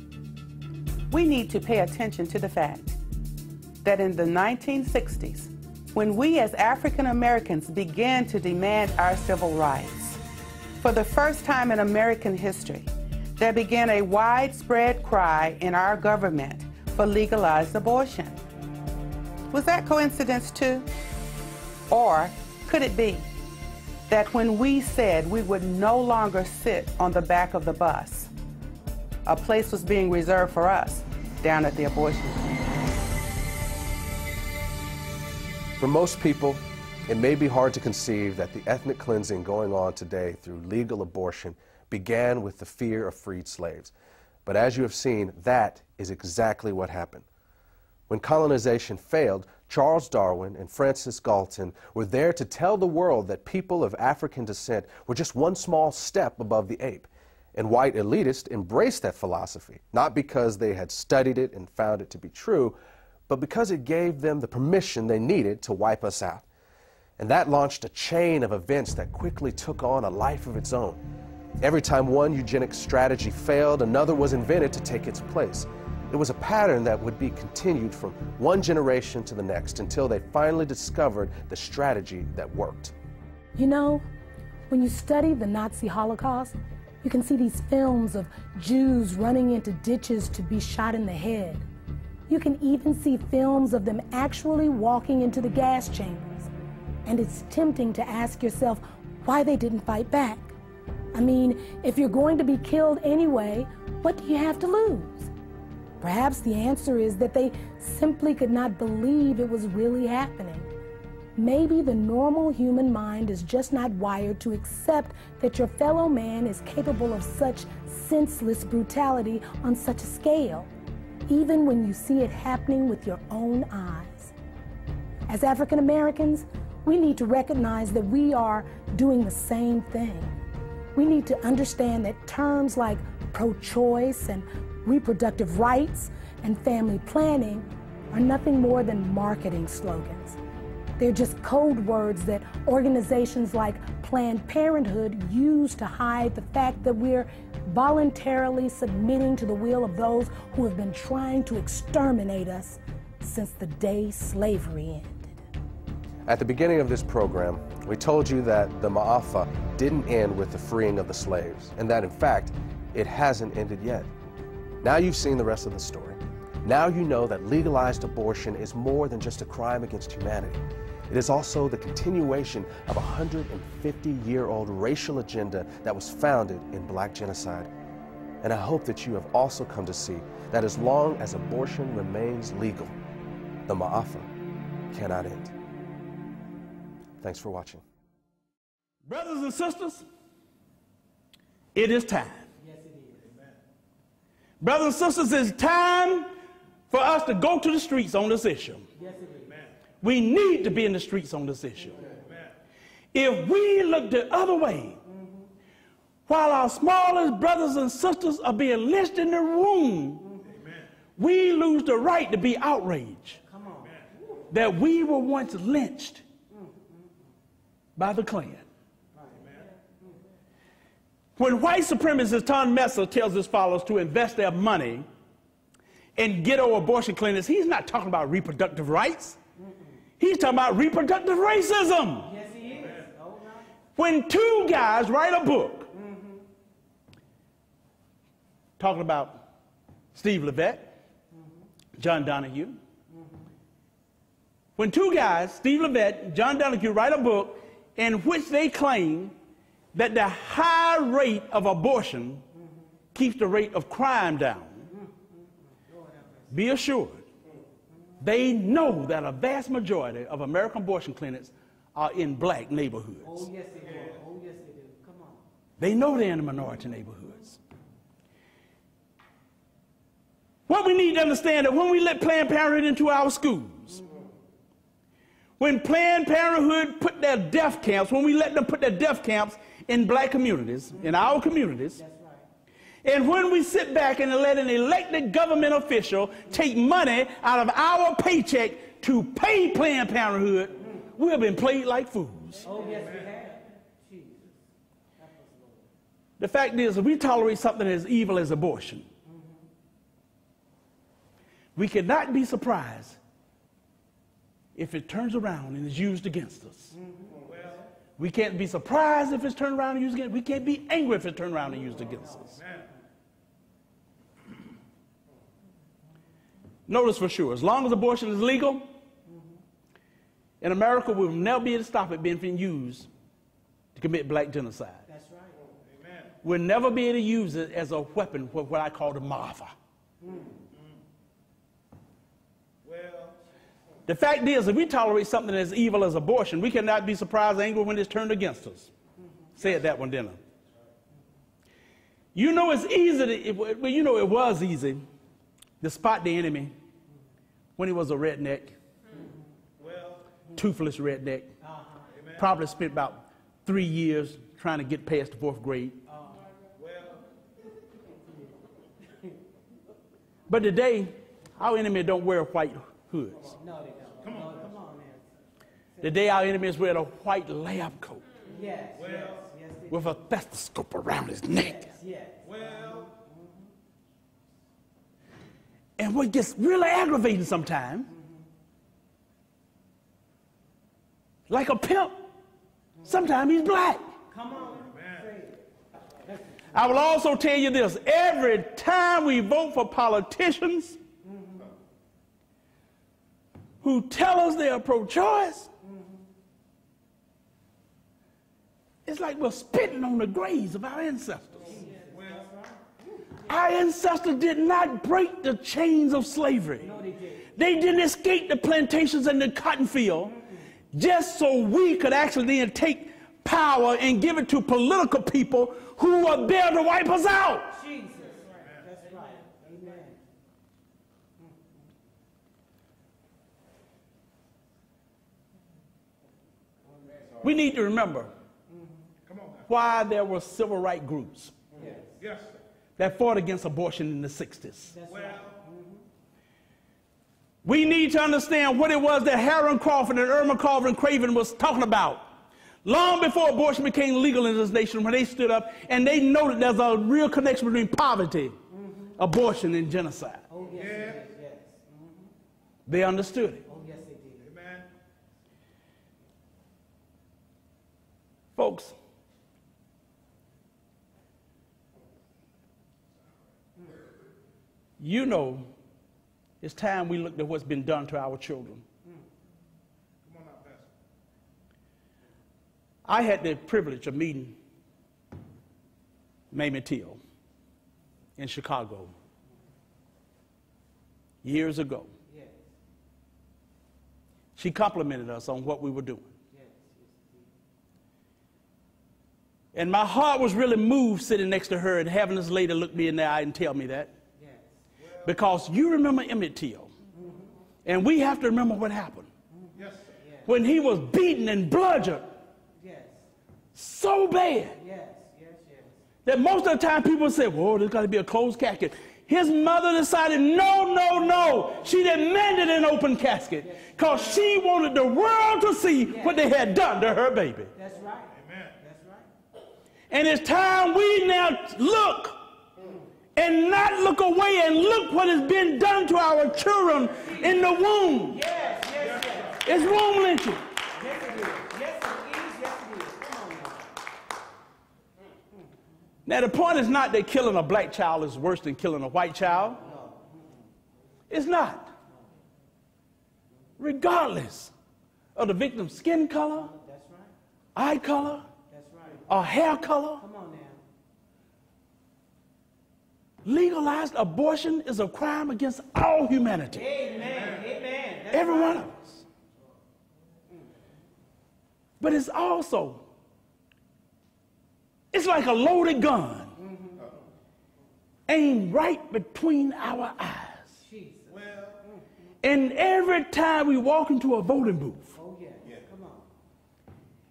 We need to pay attention to the fact that in the 1960s, when we as African Americans began to demand our civil rights, for the first time in American history, there began a widespread cry in our government for legalized abortion. Was that coincidence too? Or could it be that when we said we would no longer sit on the back of the bus, a place was being reserved for us down at the abortion clinic? For most people, it may be hard to conceive that the ethnic cleansing going on today through legal abortion began with the fear of freed slaves. But as you have seen, that is exactly what happened. When colonization failed, Charles Darwin and Francis Galton were there to tell the world that people of African descent were just one small step above the ape. And white elitists embraced that philosophy, not because they had studied it and found it to be true, but because it gave them the permission they needed to wipe us out. And that launched a chain of events that quickly took on a life of its own. Every time one eugenics strategy failed, another was invented to take its place. It was a pattern that would be continued from one generation to the next until they finally discovered the strategy that worked. You know, when you study the Nazi Holocaust, you can see these films of Jews running into ditches to be shot in the head. You can even see films of them actually walking into the gas chambers. And it's tempting to ask yourself why they didn't fight back. I mean, if you're going to be killed anyway, what do you have to lose? Perhaps the answer is that they simply could not believe it was really happening. Maybe the normal human mind is just not wired to accept that your fellow man is capable of such senseless brutality on such a scale, even when you see it happening with your own eyes. As African Americans, we need to recognize that we are doing the same thing. We need to understand that terms like pro-choice and reproductive rights and family planning are nothing more than marketing slogans. They're just code words that organizations like Planned Parenthood use to hide the fact that we're voluntarily submitting to the will of those who have been trying to exterminate us since the day slavery ended. At the beginning of this program, we told you that the Maafa didn't end with the freeing of the slaves, and that in fact, it hasn't ended yet. Now you've seen the rest of the story. Now you know that legalized abortion is more than just a crime against humanity. It is also the continuation of a 150-year-old racial agenda that was founded in Black genocide. And I hope that you have also come to see that as long as abortion remains legal, the Maafa cannot end. Thanks for watching. Brothers and sisters, it is time. Yes, it is. Amen. Brothers and sisters, it's time for us to go to the streets on this issue. Yes, it is. Amen. We need to be in the streets on this issue. Amen. If we look the other way, while our smallest brothers and sisters are being lynched in the room, we lose the right to be outraged that we were once lynched by the Klan. When white supremacist Tom Messer tells his followers to invest their money in ghetto abortion clinics, he's not talking about reproductive rights. He's talking about reproductive racism. Yes, he is. When two guys write a book talking about Steve Levett, John Donahue. When two guys, Steve Levett and John Donahue, write a book in which they claim that the high rate of abortion keeps the rate of crime down, be assured, they know that a vast majority of American abortion clinics are in black neighborhoods. Oh, yes, they do. Oh, yes, they do. Come on. They know they're in the minority neighborhoods. What we need to understand that when we let Planned Parenthood into our schools, when Planned Parenthood put their death camps, when we let them put their death camps in black communities, in our communities, and when we sit back and let an elected government official take money out of our paycheck to pay Planned Parenthood, we have been played like fools. Oh, yes, we have. Jesus. The fact is, if we tolerate something as evil as abortion, we cannot be surprised if it turns around and is used against us. We can't be surprised if it's turned around and used against us. We can't be angry if it's turned around and used against us. Notice for sure, as long as abortion is legal, in America, we will never be able to stop it being used to commit black genocide. That's right. Amen. We'll never be able to use it as a weapon for what I call the Maafa. The fact is, if we tolerate something as evil as abortion, we cannot be surprised or angry when it's turned against us. Said that one, didn't I? You know it's easy, well, you know it was easy to spot the enemy when he was a redneck, toothless redneck. Probably spent about 3 years trying to get past the 4th grade. But today, our enemy don't wear white hoods. No, they don't. Come on, man. Today, our enemies wear a white lab coat. Yes, with a stethoscope around his neck. Yes. And what gets really aggravating sometimes, like a pimp, sometimes he's black. Come on. I will also tell you this, every time we vote for politicians who tell us they are pro-choice, it's like we're spitting on the graves of our ancestors. Our ancestors did not break the chains of slavery. They didn't escape the plantations and the cotton field just so we could actually then take power and give it to political people who are there to wipe us out. Jesus. That's right. Amen. We need to remember why there were civil rights groups that fought against abortion in the 60s. We need to understand what it was that Harold Crawford and Irma Carver and Craven was talking about long before abortion became legal in this nation, when they stood up and they noted there's a real connection between poverty, abortion, and genocide. Oh, yes. They understood it. Oh, yes, they did. Amen. Folks, you know, it's time we looked at what's been done to our children. Come on now, Pastor. I had the privilege of meeting Mamie Till in Chicago years ago. Yes. She complimented us on what we were doing. Yes. And my heart was really moved sitting next to her and having this lady look me in the eye and tell me that. Because you remember Emmett Till, and we have to remember what happened. Yes. When he was beaten and bludgeoned so bad that most of the time people say, whoa, there's got to be a closed casket. His mother decided, no. She demanded an open casket because she wanted the world to see what they had done to her baby. That's right. Amen. That's right. And it's time we now look and not look away and look what has been done to our children in the womb. Yes. It's womb lynching. Yes, it is. Yes, it is. Come on now. Now, the point is not that killing a black child is worse than killing a white child. No. It's not. Regardless of the victim's skin color, eye color, or hair color, legalized abortion is a crime against all humanity. Amen. Amen. Every one of us. But it's also, it's like a loaded gun aimed right between our eyes. And every time we walk into a voting booth,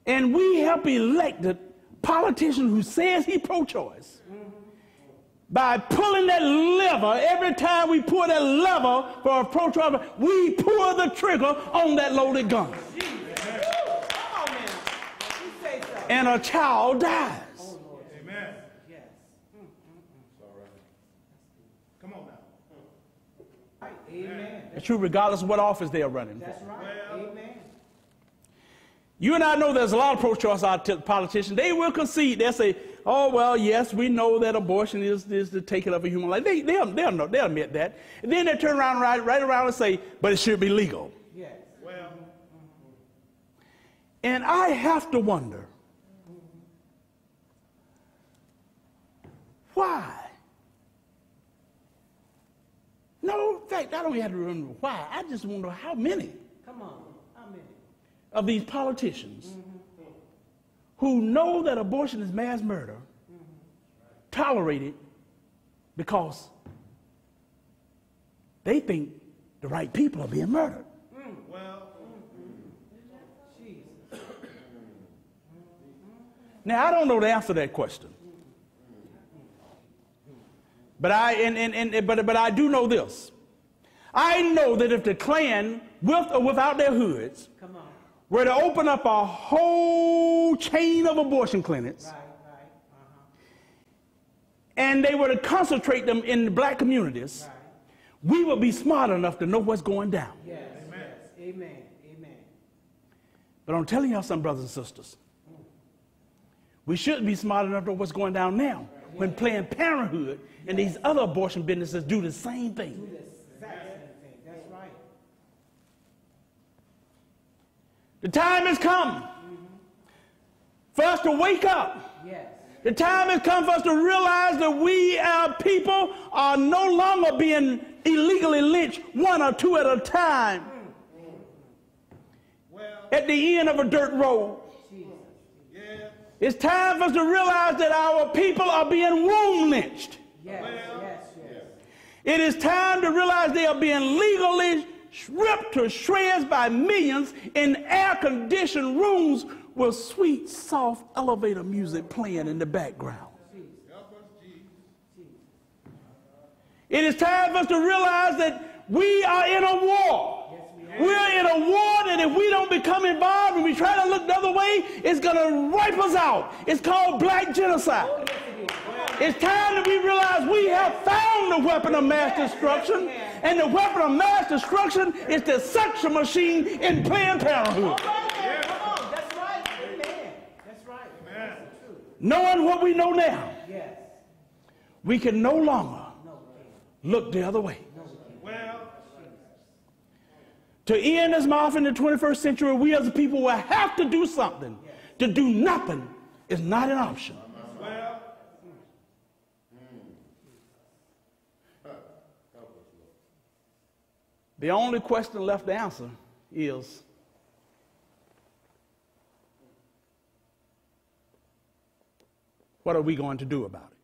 and we help elected politician who says he pro-choice, by pulling that lever, every time we pull that lever for a pro-choice, we pull the trigger on that loaded gun. And a child dies. Amen. Yes. All right. Come on now. Amen. It's true regardless of what office they are running. That's right. Amen. You and I know there's a lot of pro-choice politicians. They will concede. They'll say, oh, well, yes, we know that abortion is the taking of a human life. They'll admit that. And then they turn around right around and say, but it should be legal. Yes. Well. And I have to wonder, why? No, in fact, I don't have to remember why. I just wonder how many. Come on. How many? Of these politicians who know that abortion is mass murder tolerate it because they think the right people are being murdered. Now, I don't know the answer to that question. But I do know this. I know that if the Klan, with or without their hoods, were to open up a whole chain of abortion clinics, and they were to concentrate them in the black communities, we would be smart enough to know what's going down. Yes. Amen. Amen. Amen. But I'm telling y'all something, brothers and sisters. We should be smart enough to know what's going down now when Planned Parenthood and these other abortion businesses do the same thing. That's right. The time has come for us to wake up. Yes. The time has come for us to realize that we, our people, are no longer being illegally lynched one or two at a time at the end of a dirt road. It's time for us to realize that our people are being womb lynched. It is time to realize they are being legally ripped to shreds by millions in air-conditioned rooms with sweet, soft elevator music playing in the background. It is time for us to realize that we are in a war. We're in a war that if we don't become involved and we try to look the other way, it's going to wipe us out. It's called black genocide. It's time that we realize we have found the weapon of mass destruction, and the weapon of mass destruction is the suction machine in Planned Parenthood. That's right. Amen. That's right. Amen. Knowing what we know now, we can no longer look the other way. To end this Maafa in the 21st century, we as a people will have to do something. To do nothing is not an option. The only question left to answer is, what are we going to do about it?